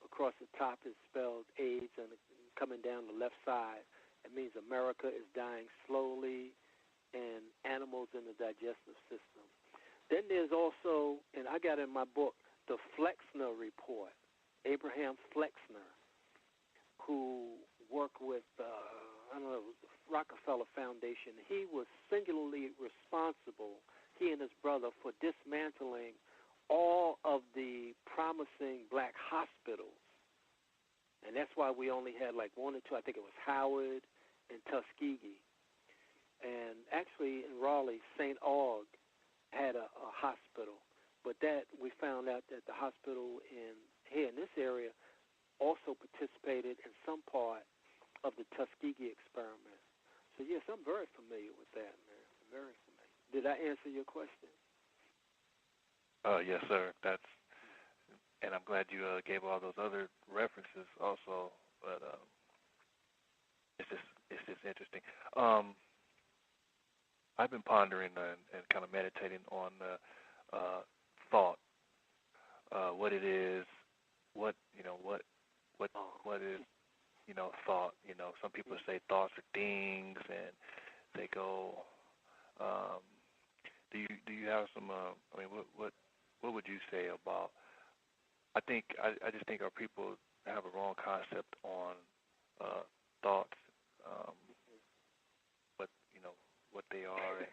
across the top is spelled AIDS, and coming down the left side, it means America is dying slowly and animals in the digestive system. Then there's also, and I got in my book, the Flexner Report. Abraham Flexner, who worked with, the Rockefeller Foundation. He was singularly responsible, he and his brother, for dismantling all of the promising black hospitals. And that's why we only had like one or two. I think it was Howard and Tuskegee. And actually in Raleigh, St. Aug had a hospital. But that we found out that the hospital here in this area also participated in some part of the Tuskegee experiment. So, yes, I'm very familiar with that, man. Very familiar. Did I answer your question? Yes, sir. And I'm glad you gave all those other references also. But it's just interesting. I've been pondering and kind of meditating on thought, what it is, what is thought. Some people say thoughts are things, and they go. Do you have some? What would you say about? I just think our people have a wrong concept on thoughts, what they are.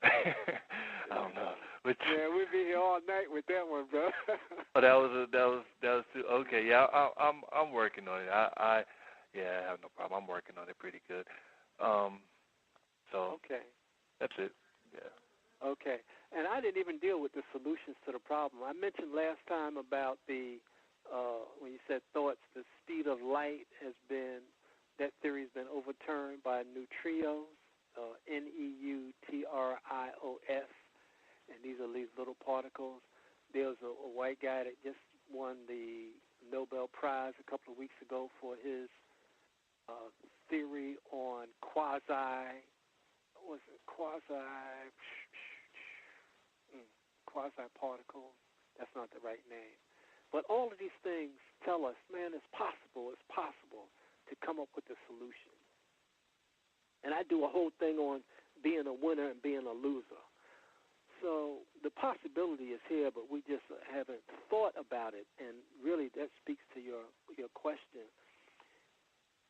I don't know. Yeah, we'd be here all night with that one, bro. Oh, that was too, okay. Yeah, I'm working on it. I have no problem. I'm working on it pretty good. So okay, that's it. Yeah. Okay, and I didn't even deal with the solutions to the problem. I mentioned last time about the when you said thoughts, the speed of light that theory has been overturned by neutrinos, Neutrios, and these are these little particles. There's a white guy that just won the Nobel Prize a couple of weeks ago for his theory on quasi particles. That's not the right name. But all of these things tell us, man, it's possible to come up with a solution. And I do a whole thing on being a winner and being a loser. So the possibility is here, but we just haven't thought about it. And really that speaks to your question.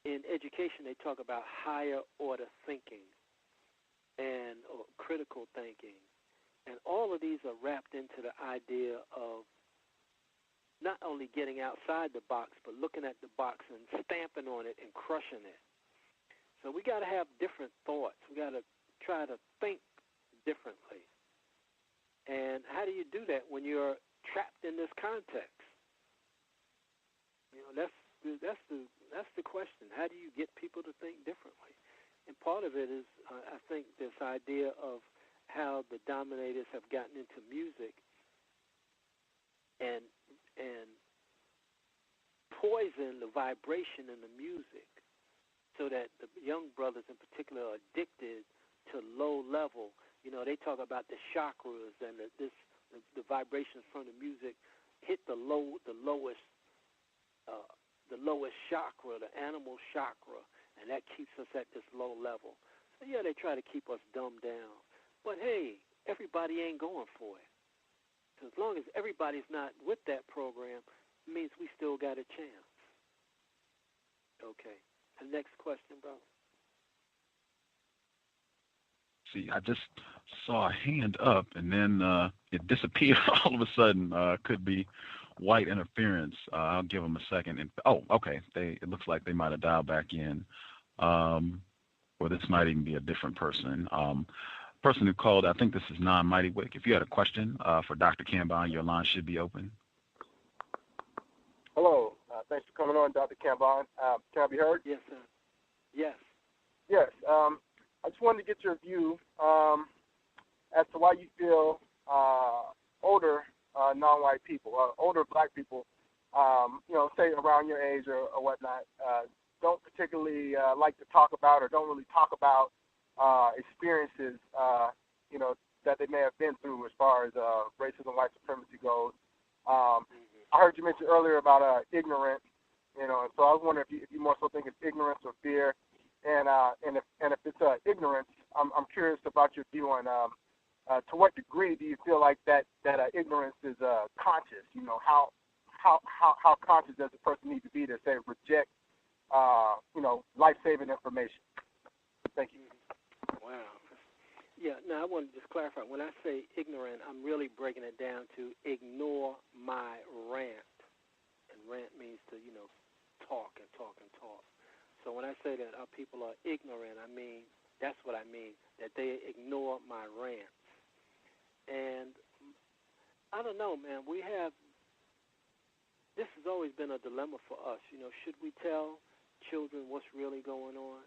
In education, they talk about higher order thinking or critical thinking. And all of these are wrapped into the idea of not only getting outside the box, but looking at the box and stamping on it and crushing it. So we got to have different thoughts. We got to try to think differently. And how do you do that when you're trapped in this context? You know, that's the question. How do you get people to think differently? And part of it is, I think, this idea of how the dominators have gotten into music and poison the vibration in the music, so that the young brothers in particular are addicted to low level. You know, they talk about the chakras and the vibrations from the music hit the lowest chakra, the animal chakra, and that keeps us at this low level. So yeah, they try to keep us dumbed down. But hey, everybody ain't going for it. So as long as everybody's not with that program, it means we still got a chance. Okay. The next question, bro. See, I just saw a hand up, and then it disappeared all of a sudden. Could be white interference. I'll give them a second. And okay. It looks like they might have dialed back in, or this might even be a different person. Person who called, I think this is Non-Mighty Wick. If you had a question for Dr. Kambon, your line should be open. Hello. Thanks for coming on, Dr. Kambon. Can I be heard? Yes, sir. Yes. Yes. I just wanted to get your view as to why you feel older non-white people, older black people, say around your age or whatnot, don't particularly like to talk about or don't really talk about experiences, that they may have been through as far as racism, white supremacy goes. I heard you mention earlier about ignorance, and so I was wondering if you more so think it's ignorance or fear, and if it's ignorance, I'm curious about your view on to what degree do you feel like that ignorance is conscious? How conscious does a person need to be to say reject life-saving information? Thank you. Wow. Yeah, now I want to just clarify. When I say ignorant, I'm really breaking it down to ignore my rant. And rant means to, talk and talk and talk. So when I say that our people are ignorant, that's what I mean, that they ignore my rants. And I don't know, man, this has always been a dilemma for us. Should we tell children what's really going on?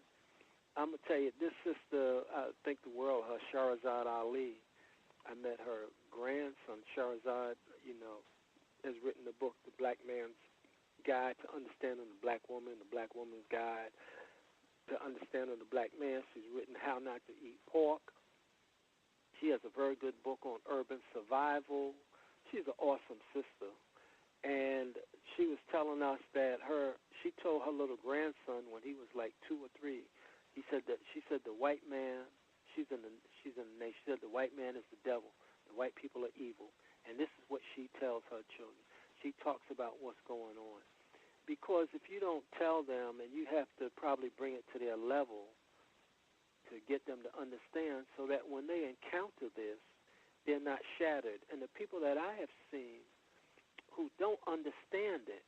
I'm going to tell you, this sister, I think the world, her Shahrazad Ali, I met her grandson, Shahrazad, has written the book, The Black Man's Guide to Understanding the Black Woman, The Black Woman's Guide to Understanding the Black Man. She's written How Not to Eat Pork. She has a very good book on urban survival. She's an awesome sister. And she was telling us that she told her little grandson when he was like 2 or 3, she said the white man, she's in the nation. She said the white man is the devil. The white people are evil. And this is what she tells her children. She talks about what's going on. Because if you don't tell them, and you have to probably bring it to their level to get them to understand, so that when they encounter this, they're not shattered. And the people that I have seen who don't understand it,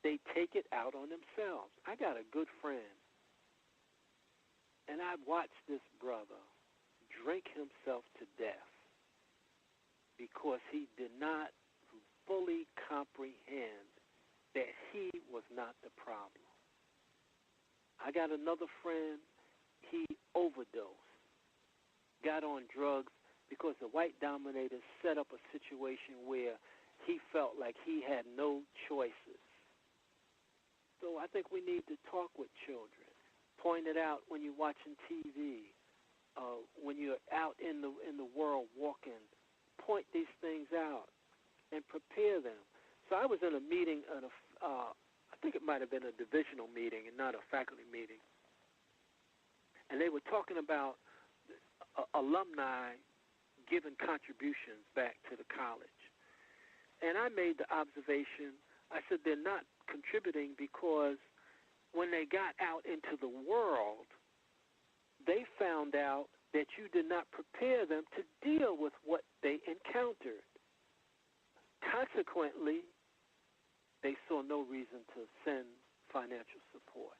they take it out on themselves. I got a good friend, and I watched this brother drink himself to death because he did not fully comprehend that he was not the problem. I got another friend, he overdosed, got on drugs because the white dominators set up a situation where he felt like he had no choices. So I think we need to talk with children. Point it out when you're watching TV, when you're out in the world walking. Point these things out and prepare them. So I was in a meeting, I think it might have been a divisional meeting and not a faculty meeting, and they were talking about alumni giving contributions back to the college. And I made the observation, I said they're not contributing because when they got out into the world, they found out that you did not prepare them to deal with what they encountered. Consequently, they saw no reason to send financial support.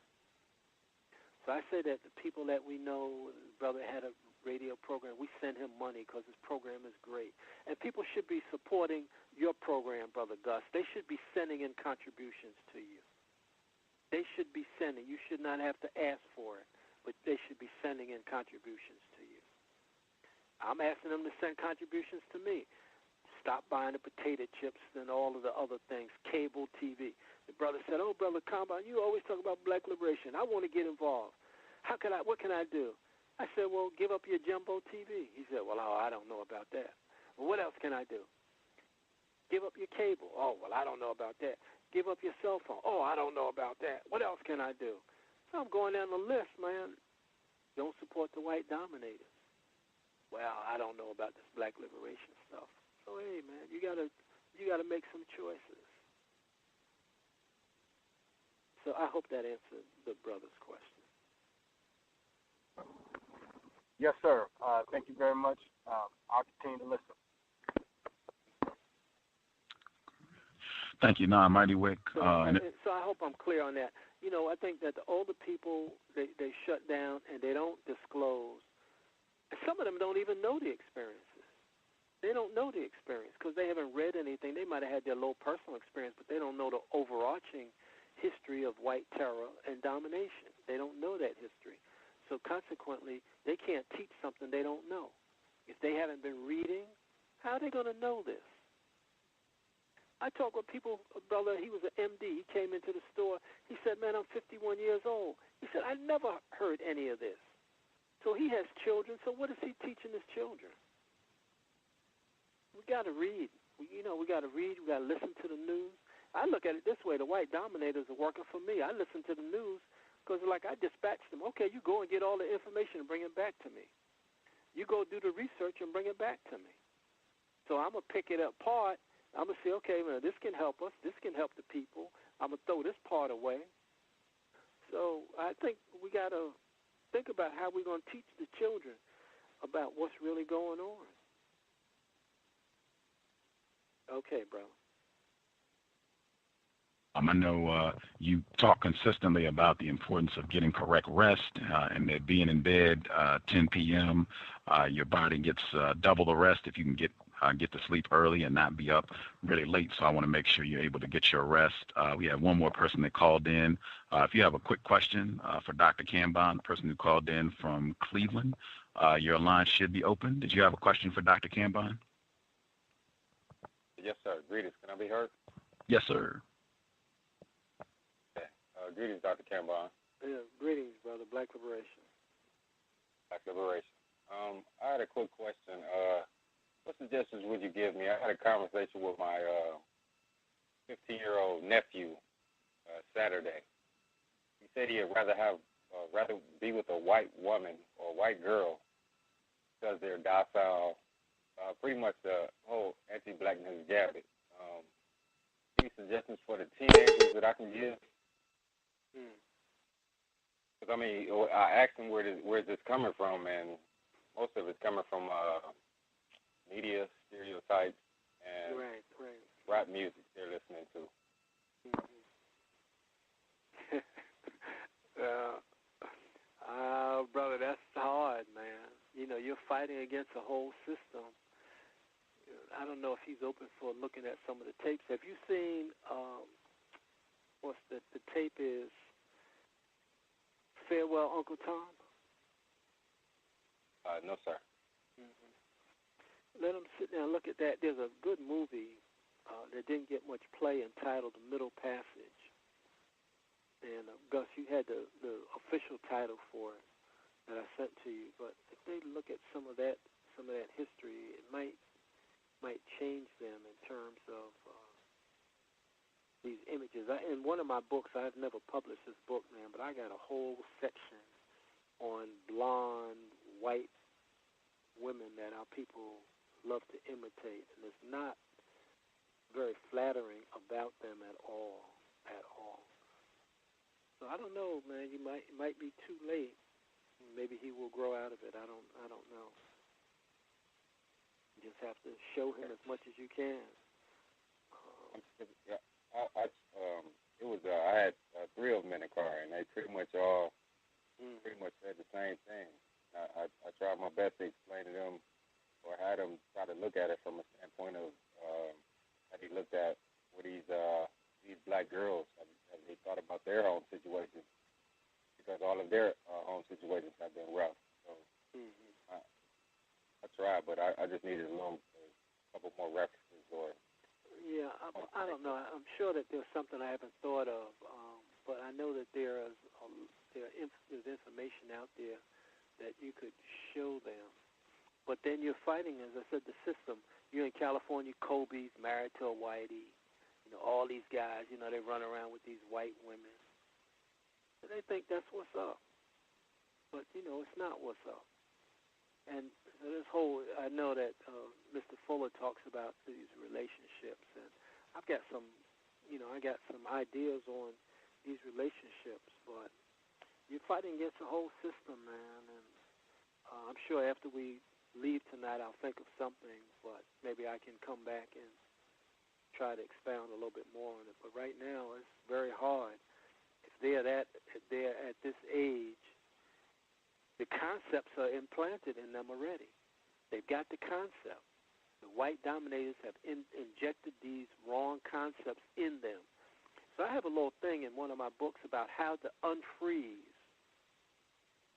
So I say that the people that we know, brother had a radio program, we send him money because his program is great. And people should be supporting your program, Brother Gus. They should be sending in contributions to you. They should be sending. You should not have to ask for it, but they should be sending in contributions to you. I'm asking them to send contributions to me. Stop buying the potato chips and all of the other things, cable TV. The brother said, "Oh, Brother Kambon, you always talk about black liberation. I want to get involved. What can I do?" I said, "Well, give up your jumbo TV." He said, "Well, I don't know about that." "Well, what else can I do?" "Give up your cable." "Oh, well, I don't know about that." "Give up your cell phone." "Oh, I don't know about that." "What else can I do?" So I'm going down the list, man. Don't support the white dominators. "Well, I don't know about this black liberation stuff." So hey, man, you gotta make some choices. So I hope that answered the brother's question. Yes, sir. Thank you very much. I'll continue to listen. Thank you, Mighty Wick. So I hope I'm clear on that. You know, I think that the older people, they shut down and they don't disclose. And some of them don't even know the experiences. They don't know the experience because they haven't read anything. They might have had their low personal experience, but they don't know the overarching history of white terror and domination. They don't know that history. So consequently, they can't teach something they don't know. If they haven't been reading, how are they going to know this? I talk with people, a brother, he was an MD. He came into the store. He said, "Man, I'm 51 years old." He said, "I never heard any of this." So he has children. So what is he teaching his children? We got to read. We got to read. We got to listen to the news. I look at it this way. The white dominators are working for me. I listen to the news because, like, I dispatch them. Okay, you go and get all the information and bring it back to me. You go do the research and bring it back to me. So I'm going to pick it apart. I'm going to say, okay, well, this can help us. This can help the people. I'm going to throw this part away. So I think we got to think about how we're going to teach the children about what's really going on. Okay, bro. I know you talk consistently about the importance of getting correct rest and that being in bed 10 p.m. Your body gets double the rest if you can get to sleep early and not be up really late. So I want to make sure you're able to get your rest. We have one more person that called in. If you have a quick question for Dr. Kambon, the person who called in from Cleveland, your line should be open. Did you have a question for Dr. Kambon? Yes, sir. Greetings. Can I be heard? Yes, sir. Okay. Greetings, Dr. Kambon. Yeah, greetings, brother. Black Liberation. Black Liberation. I had a quick question. What suggestions would you give me? I had a conversation with my 15-year-old nephew Saturday. He said he'd rather be with a white woman or a white girl because they're docile. Pretty much the whole anti-blackness gambit. Any suggestions for the teenagers that I can give? Because, I mean, I asked him where's this coming from, and most of it's coming from media stereotypes and rap music they're listening to. Brother, that's hard, man. You know, you're fighting against a whole system. I don't know if he's open for looking at some of the tapes. Have you seen what's the tape is Farewell, Uncle Tom? No, sir. Let him sit down and look at that. There's a good movie that didn't get much play entitled The Middle Passage. And Gus, you had the official title for it that I sent to you. But if they look at some of that history, it might change them in terms of these images. In one of my books, I've never published this book, man, but I got a whole section on blonde, white women that our people love to imitate, and it's not very flattering about them at all. So I don't know, man. It might be too late. Maybe he will grow out of it. I don't know. You just have to show him as much as you can. pretty much all said the same thing. I tried my best to explain to them, or had them try to look at it from a standpoint of how they looked at what these black girls have they thought about their home situations, because all of their home situations have been rough. So I tried, but I just needed a couple more references or. Yeah, I don't know. I'm sure that there's something I haven't thought of, but I know that there's information out there that you could show them. But then you're fighting, as I said, the system. You're in California, Kobe's married to a whitey. You know, all these guys, you know, they run around with these white women. And they think that's what's up. But, you know, it's not what's up. And so this whole, I know that Mr. Fuller talks about these relationships, and I've got some, you know, I got some ideas on these relationships, but you're fighting against the whole system, man, and I'm sure after we leave tonight I'll think of something, but maybe I can come back and try to expound a little bit more on it. But right now it's very hard. If they're at this age, the concepts are implanted in them already. They've got the concept. The white dominators have injected these wrong concepts in them. So I have a little thing in one of my books about how to unfreeze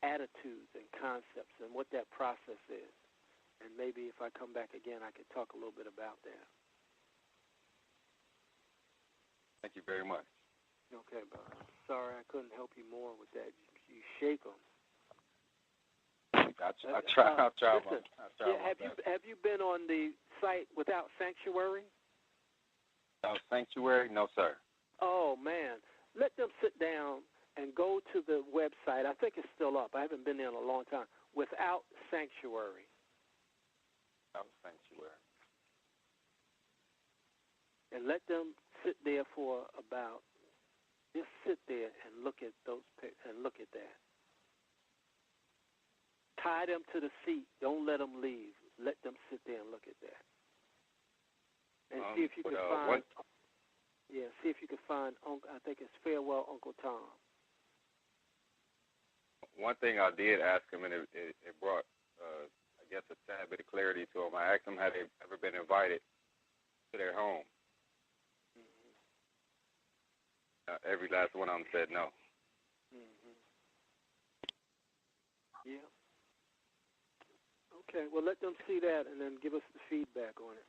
attitudes and concepts and what that process is. And maybe if I come back again, I could talk a little bit about that. Thank you very much. Okay, brother. Sorry I couldn't help you more with that. You shake them. I try. Have you been on the site Without Sanctuary? Without Sanctuary? No, sir. Oh, man. Let them sit down and go to the website. I think it's still up. I haven't been there in a long time. Without Sanctuary. Without Sanctuary. And let them sit there for about, just sit there and look at those and look at that. Tie them to the seat. Don't let them leave. Let them sit there and look at that. And see if you can find. Yeah, see if you can find. I think it's Farewell, Uncle Tom. One thing I did ask him, and it brought, I guess, a tad bit of clarity to him. I asked him had they ever been invited to their home. Every last one of them said no. Yeah. Okay, well, let them see that and then give us the feedback on it.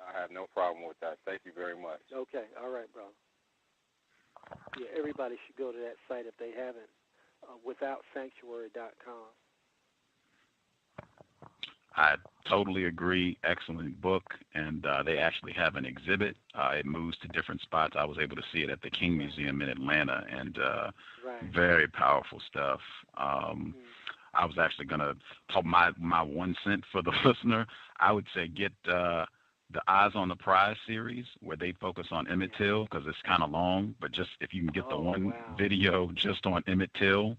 I have no problem with that. Thank you very much. Okay, all right, brother. Yeah, everybody should go to that site if they haven't, withoutsanctuary.com. I totally agree. Excellent book, and they actually have an exhibit. It moves to different spots. I was able to see it at the King Museum in Atlanta, and very powerful stuff. I was actually going to talk my 1 cent for the listener. I would say get the Eyes on the Prize series, where they focus on Emmett Till, because it's kind of long, but just if you can get the one video just on Emmett Till,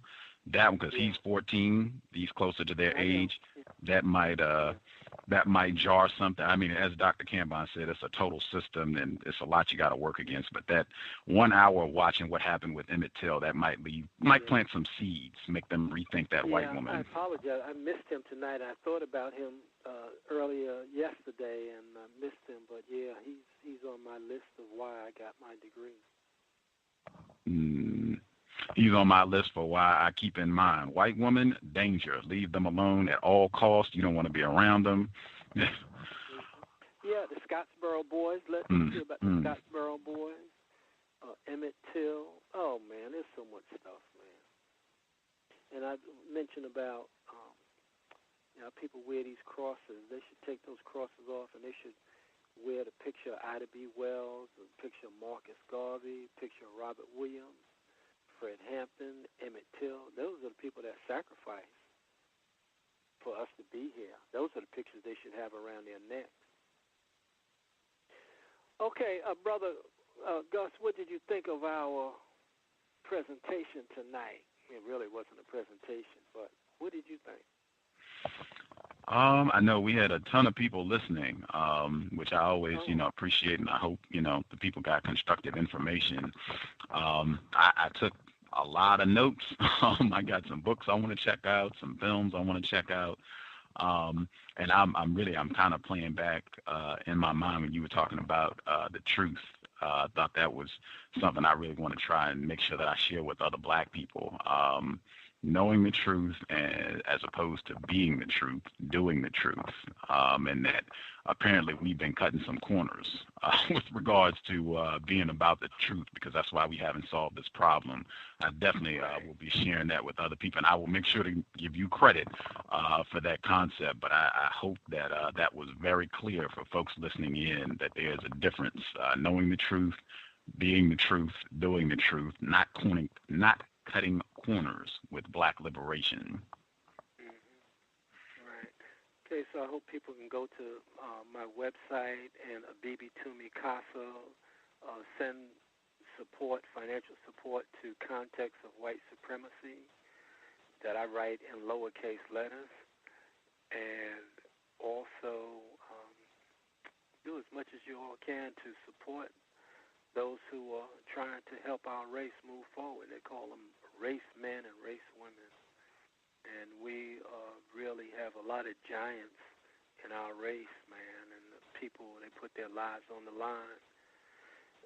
that one, because he's 14, he's closer to their age, that might jar something. I mean, as Dr. Kambon said, it's a total system, and it's a lot you got to work against. But that 1 hour watching what happened with Emmett Till, that might plant some seeds, make them rethink that white woman. I apologize. I missed him tonight. I thought about him earlier yesterday, and I missed him. But yeah, he's on my list of why I got my degree. He's on my list for why I keep in mind. White woman, danger. Leave them alone at all costs. You don't want to be around them. Yeah, the Scottsboro Boys. Let's hear about the Scottsboro Boys. Emmett Till. Oh, man, there's so much stuff, man. And I mentioned about people wear these crosses. They should take those crosses off, and they should wear the picture of Ida B. Wells, the picture of Marcus Garvey, picture of Robert Williams, Fred Hampton, Emmett Till. Those are the people that sacrificed for us to be here. Those are the pictures they should have around their necks. Okay, Brother Gus, what did you think of our presentation tonight? It really wasn't a presentation, but what did you think? I know we had a ton of people listening, which I always, appreciate, and I hope, the people got constructive information. I took a lot of notes. I got some books I want to check out, some films I want to check out. And I'm kind of playing back in my mind when you were talking about the truth. I thought that was something I really want to try and make sure that I share with other Black people. Knowing the truth as opposed to being the truth, doing the truth, and that apparently we've been cutting some corners with regards to being about the truth, because that's why we haven't solved this problem. I definitely will be sharing that with other people, and I will make sure to give you credit for that concept, but I hope that that was very clear for folks listening in, that there's a difference, knowing the truth, being the truth, doing the truth, not cutting corners with Black liberation. Right. Okay, so I hope people can go to my website and Abibi Toomey Casa, send support, financial support to Context of White Supremacy that I write in lowercase letters, and also do as much as you all can to support those who are trying to help our race move forward. They call them race men and race women. And we really have a lot of giants in our race, man, and the people, they put their lives on the line.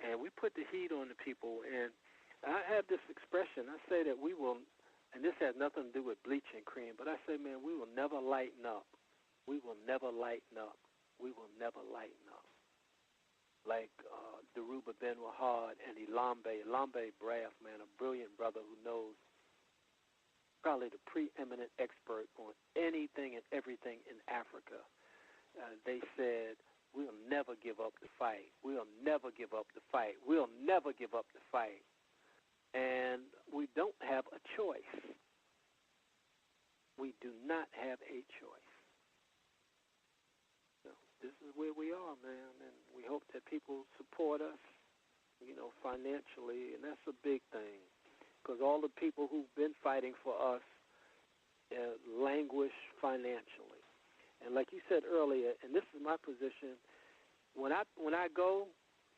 And we put the heat on the people. And I have this expression. I say that we will, and this has nothing to do with bleaching cream, but I say, man, we will never lighten up. We will never lighten up. We will never lighten up. Like Daruba Ben Wahad and Elambe Braff, man, a brilliant brother who knows, probably the preeminent expert on anything and everything in Africa. They said, we'll never give up the fight. We'll never give up the fight. We'll never give up the fight. And we don't have a choice. We do not have a choice. This is where we are, man, and we hope that people support us, financially, and that's a big thing, because all the people who've been fighting for us languish financially. And like you said earlier, and this is my position, when I go,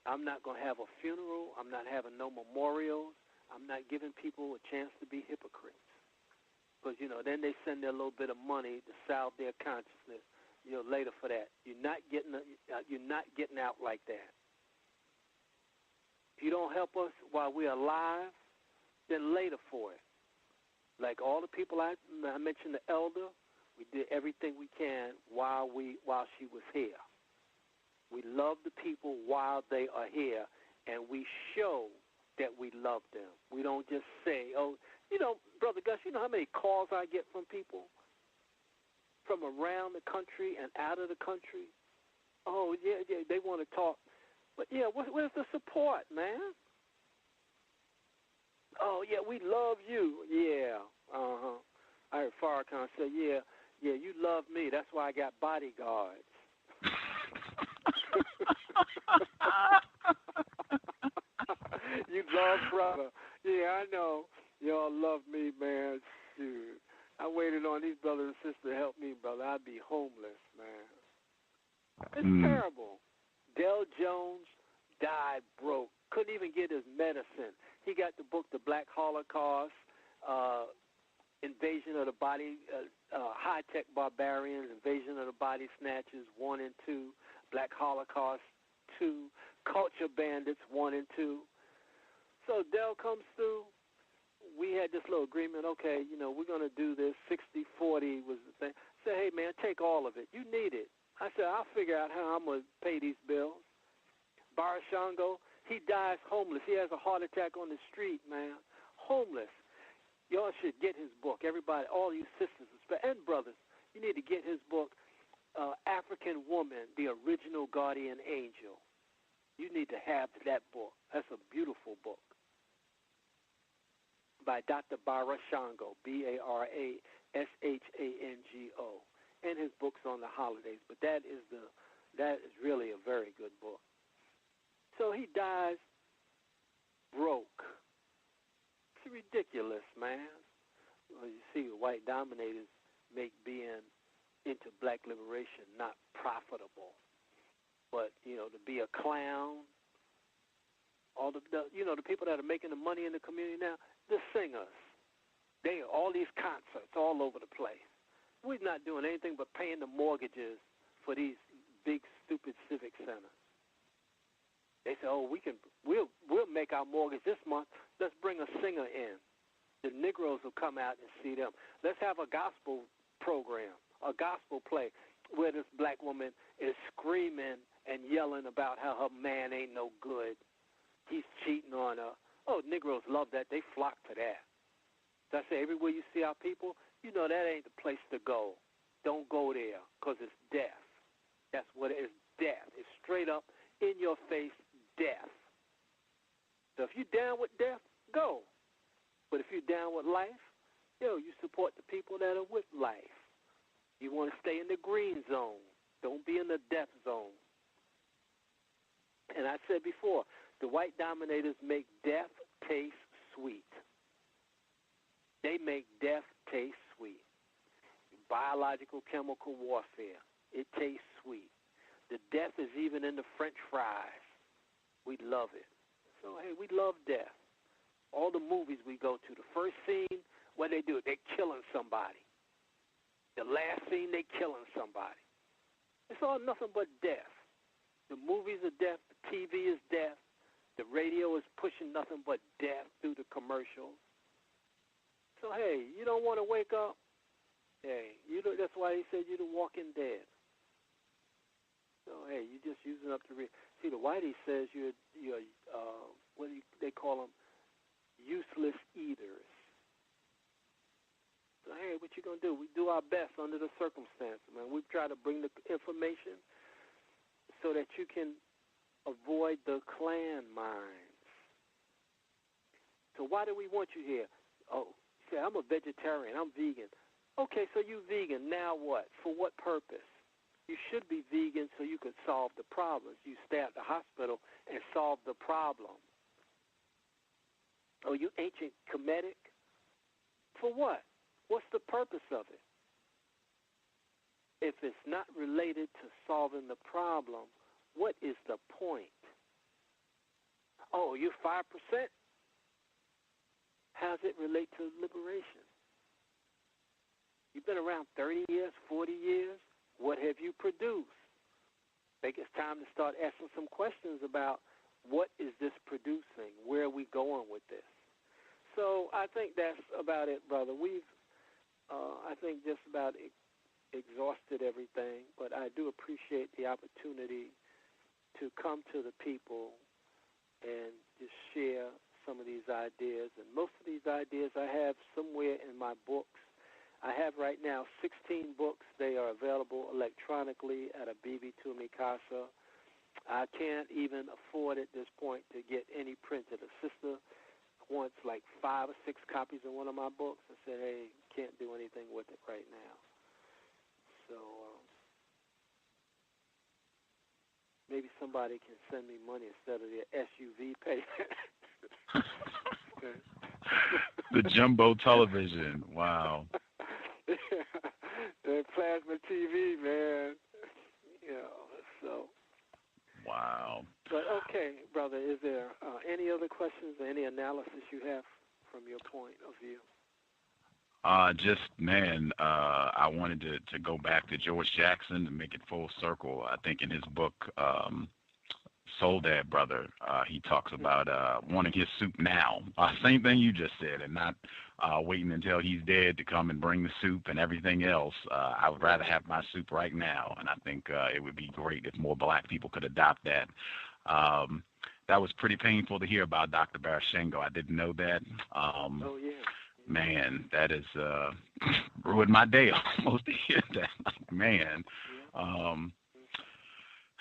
I'm not going to have a funeral. I'm not having no memorials. I'm not giving people a chance to be hypocrites, because, then they send their little bit of money to salve their consciousness. Later for that. You're not getting out like that. If you don't help us while we're alive, then later for it. Like all the people I mentioned, the elder, we did everything we can while she was here. We love the people while they are here, and we show that we love them. We don't just say, Brother Gus, you know how many calls I get from people from around the country and out of the country? Oh, yeah, they want to talk. But, where's the support, man? Oh, yeah, we love you. Yeah, I heard Farrakhan say, yeah, you love me. That's why I got bodyguards. You love brother. Yeah, I know. Y'all love me, man. Shoot. I waited on these brothers and sisters to help me, brother. I'd be homeless, man. It's terrible. Del Jones died broke. Couldn't even get his medicine. He got the book, The Black Holocaust, Invasion of the Body, High-Tech Barbarians, Invasion of the Body Snatchers 1 and 2, Black Holocaust 2, Culture Bandits 1 and 2. So Del comes through. We had this little agreement, okay, we're going to do this. 60-40 was the thing. I said, hey, man, take all of it. You need it. I said, I'll figure out how I'm going to pay these bills. Barashango, he dies homeless. He has a heart attack on the street, man. Homeless. Y'all should get his book. Everybody, all you sisters and brothers, you need to get his book, African Woman, the Original Guardian Angel. You need to have that book. That's a beautiful book. By Dr. Barashango, Barashango, and his books on the holidays. But that is really a very good book. So he dies broke. It's ridiculous, man. Well, you see, white dominators make being into black liberation not profitable. But, to be a clown, all the people that are making the money in the community now, the singers, they all these concerts all over the place. We're not doing anything but paying the mortgages for these big, stupid civic centers. They say, we'll make our mortgage this month. Let's bring a singer in. The Negroes will come out and see them. Let's have a gospel program, a gospel play, where this black woman is screaming and yelling about how her man ain't no good. He's cheating on her. Oh, Negroes love that. They flock to that. So I say, everywhere you see our people, that ain't the place to go. Don't go there, because it's death. That's what it is, death. It's straight up, in your face, death. So if you're down with death, go. But if you're down with life, you support the people that are with life. You want to stay in the green zone. Don't be in the death zone. And I said before, the white dominators make death taste sweet. They make death taste sweet. Biological chemical warfare. It tastes sweet. The death is even in the French fries. We love it. So, hey, we love death. All the movies we go to, the first scene, what they do, they're killing somebody. The last scene, they're killing somebody. It's all nothing but death. The movies are death. The TV is death. The radio is pushing nothing but death through the commercials. So, hey, you don't want to wake up? Hey, that's why he said you're the walking dead. So, hey, you're just using up the... See, the Whitey says you're what do they call them? Useless eaters. So, hey, what you going to do? We do our best under the circumstances, man. We try to bring the information so that you can avoid the clan minds. So why do we want you here? Oh, say, I'm a vegetarian. I'm vegan. Okay, so you vegan. Now what? For what purpose? You should be vegan so you could solve the problems. You stay at the hospital and solve the problem. Oh, you ancient Kemetic? For what? What's the purpose of it? If it's not related to solving the problem, what is the point? Oh, you're 5%? How does it relate to liberation? You've been around 30 years, 40 years. What have you produced? I think it's time to start asking some questions about what is this producing? Where are we going with this? So I think that's about it, brother. We've, I think, just about exhausted everything, but I do appreciate the opportunity to come to the people and just share some of these ideas. And most of these ideas I have somewhere in my books. I have right now 16 books. They are available electronically at a BB Toomey Casa. I can't even afford at this point to get any printed. A sister wants like 5 or 6 copies of one of my books. I said, hey, can't do anything with it right now. So maybe somebody can send me money instead of the SUV payment. The jumbo television. Wow. The plasma TV, man. So. Wow. But okay, brother, is there any other questions or any analysis you have from your point of view? I wanted to go back to George Jackson to make it full circle. I think in his book, Soul Dad Brother, he talks about wanting his soup now. Same thing you just said, and not waiting until he's dead to come and bring the soup and everything else. I would rather have my soup right now, and I think it would be great if more black people could adopt that. That was pretty painful to hear about Dr. Barashengo. I didn't know that. Oh, yeah. Man, that is ruined my day almost to hear that. Like, man.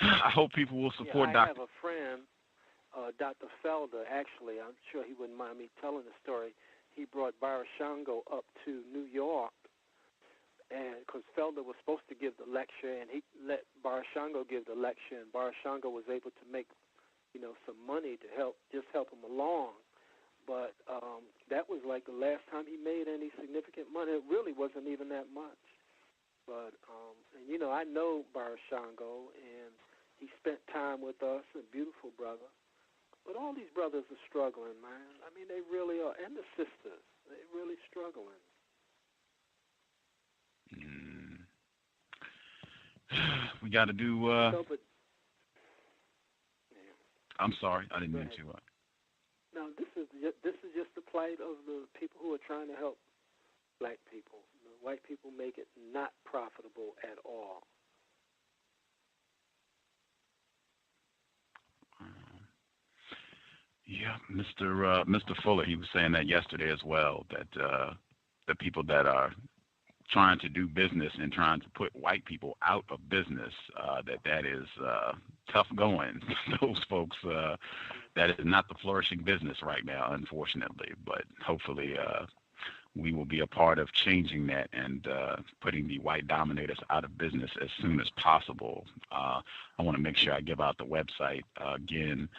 I hope people will support I have a friend, Dr. Felder, actually. I'm sure he wouldn't mind me telling the story. He brought Barashango up to New York, and because Felder was supposed to give the lecture, and he let Barashango give the lecture, and Barashango was able to make, some money to help him along. But that was like the last time he made any significant money. It really wasn't even that much. But, and you know, I know Barashango, and he spent time with us, a beautiful brother. But all these brothers are struggling, man. I mean, they really are. And the sisters, they're really struggling. We got to do. So, but, yeah. I'm sorry, I didn't mean to. No, this is just the plight of the people who are trying to help black people. The white people make it not profitable at all. Yeah, Mr. Fuller, he was saying that yesterday as well, that the people that are trying to do business and trying to put white people out of business, that is tough going. Those folks, that is not the flourishing business right now, unfortunately. But hopefully we will be a part of changing that and putting the white dominators out of business as soon as possible. I want to make sure I give out the website again.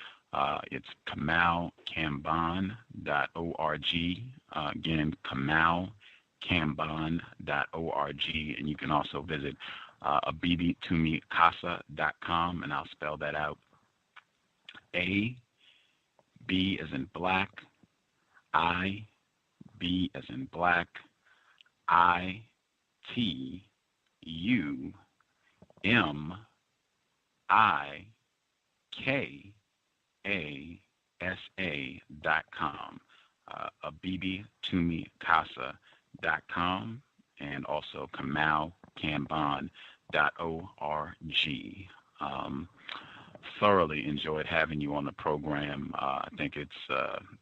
It's KamauKambon.org. Again, KamauKambon.org, and you can also visit abibitumikasa.com, and I'll spell that out. A, B as in black, I, B as in black, I, T, U, M, I, K, ASA.com, abibitumikasa.com, and also KamauKambon.org. Thoroughly enjoyed having you on the program. I think it's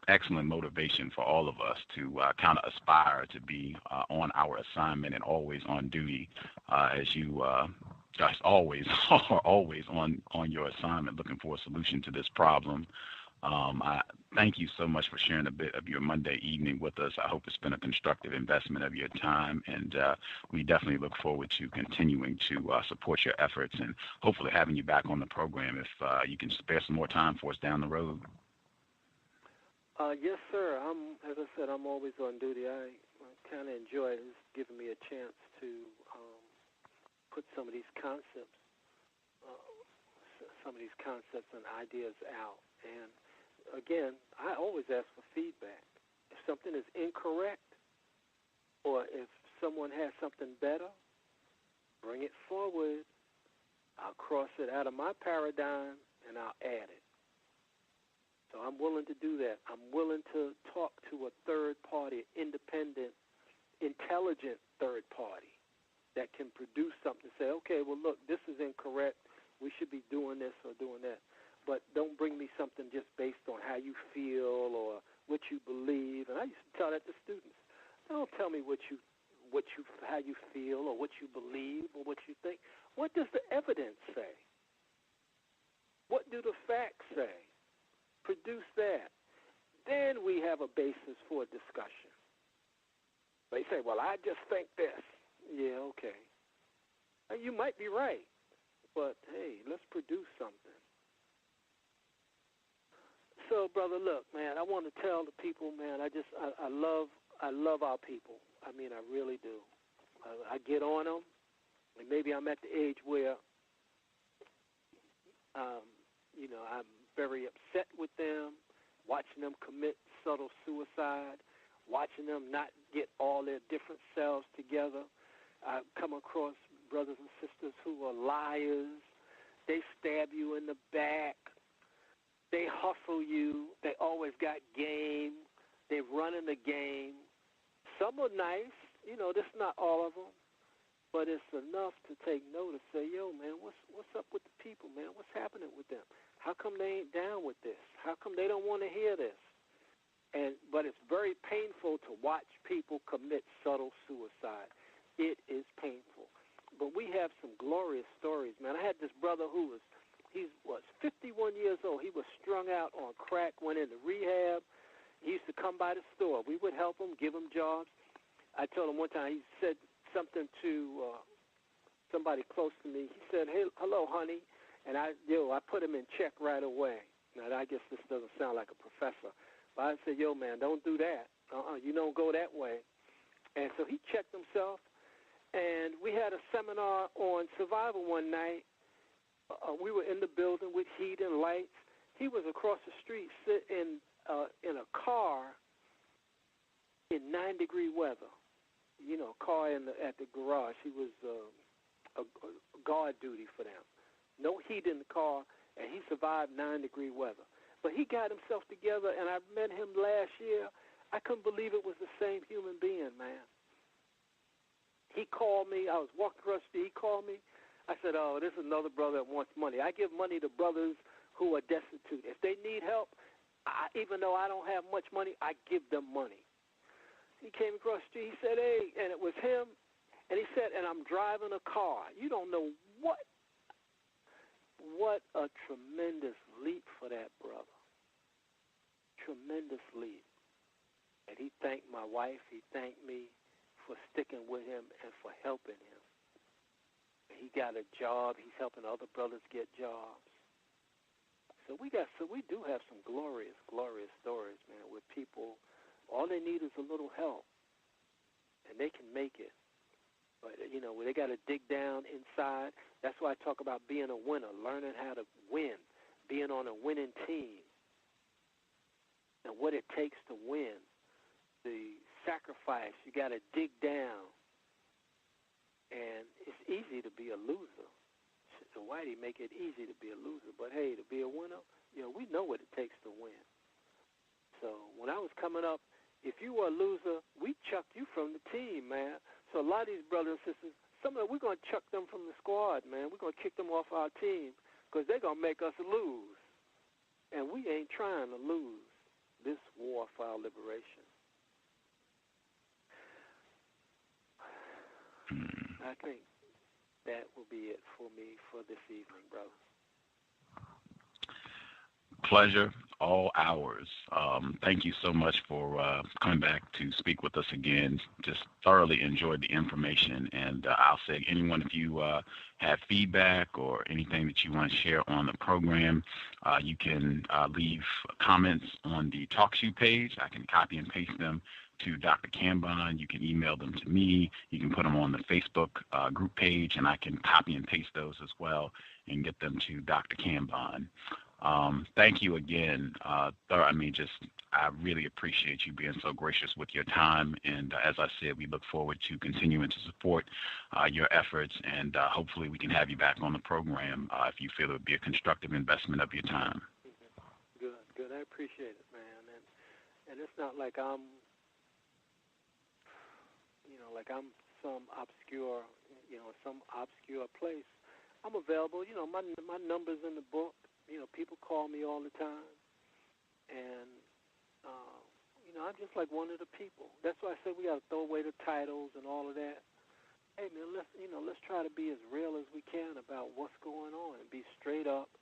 excellent motivation for all of us to kind of aspire to be on our assignment and always on duty, as you guys always are always on your assignment, looking for a solution to this problem. I thank you so much for sharing a bit of your Monday evening with us. I hope it's been a constructive investment of your time, and we definitely look forward to continuing to support your efforts and hopefully having you back on the program if you can spare some more time for us down the road. Yes, sir. As I said, I'm always on duty. I kind of enjoy it. It's giving me a chance to put some of these concepts and ideas out. And again, I always ask for feedback. If something is incorrect or if someone has something better, bring it forward. I'll cross it out of my paradigm and I'll add it. So I'm willing to do that. I'm willing to talk to a third party, independent, intelligent third party that can produce something to say, okay, well, look, this is incorrect. We should be doing this or doing that. But don't bring me something just based on how you feel or what you believe. And I used to tell that to students. Don't tell me how you feel or what you believe or what you think. What does the evidence say? What do the facts say? Produce that. Then we have a basis for a discussion. They say, well, I just think this. Yeah, okay. You might be right, but hey, let's produce something. So, brother, look, man, I want to tell the people, man, I love our people. I mean, I really do. I get on them, and maybe I'm at the age where, I'm very upset with them, watching them commit subtle suicide, watching them not get all their different selves together. I come across brothers and sisters who are liars. They stab you in the back. They hustle you. They always got game. They're running the game. Some are nice. This is not all of them. But it's enough to take notice. Say, yo, man, what's up with the people, man? What's happening with them? How come they ain't down with this? How come they don't want to hear this? But it's very painful to watch people commit subtle suicide. It is painful. But we have some glorious stories, man. I had this brother he was 51 years old. He was strung out on crack, went into rehab. He used to come by the store. We would help him, give him jobs. I told him one time, he said something to somebody close to me. He said, hey, hello, honey. And I put him in check right away. Now, I guess this doesn't sound like a professor. But I said, yo, man, don't do that. You don't go that way. And so he checked himself. And we had a seminar on survival one night. We were in the building with heat and lights. He was across the street sitting in a car in 9-degree weather. You know, car at the garage. He was a guard duty for them. No heat in the car, and he survived 9-degree weather. But he got himself together, and I met him last year. I couldn't believe it was the same human being, man. He called me. I was walking across the street. He called me. I said, oh, this is another brother that wants money. I give money to brothers who are destitute. If they need help, even though I don't have much money, I give them money. He came across the street. He said, hey, and it was him. And he said, and I'm driving a car. You don't know what a tremendous leap for that brother. Tremendous leap. And he thanked my wife. He thanked me for sticking with him and for helping him. He got a job. He's helping other brothers get jobs. So we do have some glorious, glorious stories, man, with people. All they need is a little help, and they can make it. But, you know, they got to dig down inside. That's why I talk about being a winner, learning how to win, being on a winning team, and what it takes to win. The sacrifice, you got to dig down. And it's easy to be a loser. The Whitey make it easy to be a loser. But, hey, to be a winner, you know, we know what it takes to win. So when I was coming up, if you were a loser, we chucked you from the team, man. So a lot of these brothers and sisters, we're going to chuck them from the squad, man. We're going to kick them off our team because they're going to make us lose. And we ain't trying to lose this war for our liberation. I think that will be it for me for this evening, brother. Pleasure, all ours. Thank you so much for coming back to speak with us again. Just thoroughly enjoyed the information. And I'll say, anyone, if you have feedback or anything that you want to share on the program, you can leave comments on the TalkShoe page. I can copy and paste them to Dr. Kambon. You can email them to me. You can put them on the Facebook group page, and I can copy and paste those as well and get them to Dr. Kambon. Thank you again. I really appreciate you being so gracious with your time. And as I said, we look forward to continuing to support your efforts, and hopefully we can have you back on the program if you feel it would be a constructive investment of your time. Good. I appreciate it, man. And it's not like I'm some obscure place. I'm available. You know, my number's in the book. You know, people call me all the time, and I'm just like one of the people. That's why I say we got to throw away the titles and all of that. Hey, man, let's try to be as real as we can about what's going on and be straight up.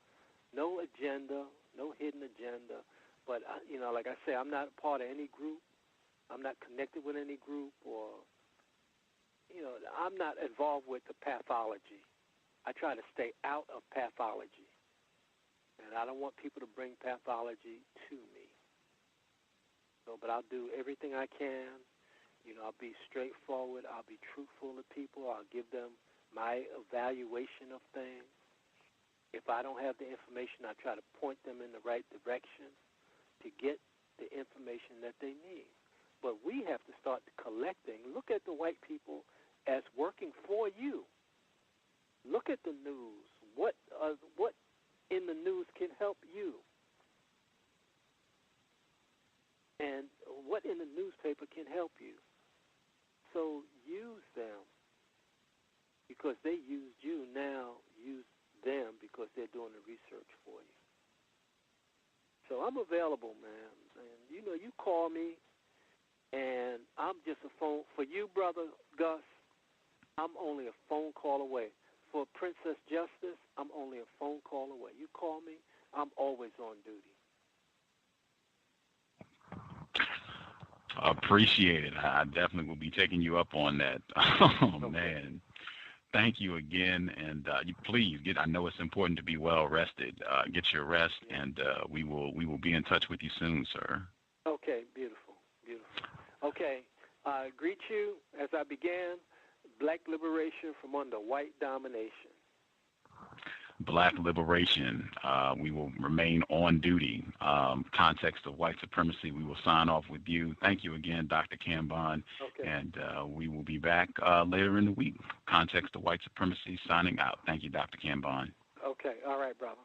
No agenda, no hidden agenda. But like I say, I'm not a part of any group. I'm not connected with any group, or I'm not involved with the pathology. I try to stay out of pathology. And I don't want people to bring pathology to me. But I'll do everything I can. I'll be straightforward. I'll be truthful to people. I'll give them my evaluation of things. If I don't have the information, I try to point them in the right direction to get the information that they need. But we have to start collecting. Look at the white people as working for you. Look at the news. What in the news can help you? And what in the newspaper can help you? So use them because they used you. Now use them because they're doing the research for you. So I'm available, man. And you call me, and I'm just a phone for you, brother Gus. I'm only a phone call away. For Princess Justice, I'm only a phone call away. You call me, I'm always on duty. Appreciate it. I definitely will be taking you up on that. Oh, okay. Man. Thank you again, and you please get. I know it's important to be well rested. Get your rest, and we will be in touch with you soon, sir. Okay, beautiful. Okay, greet you as I began. Black liberation from under white domination. Black liberation. We will remain on duty. Context of white supremacy. We will sign off with you. Thank you again, Dr. Kambon. Okay. And we will be back later in the week. Context of white supremacy signing out. Thank you, Dr. Kambon. Okay. All right, brother.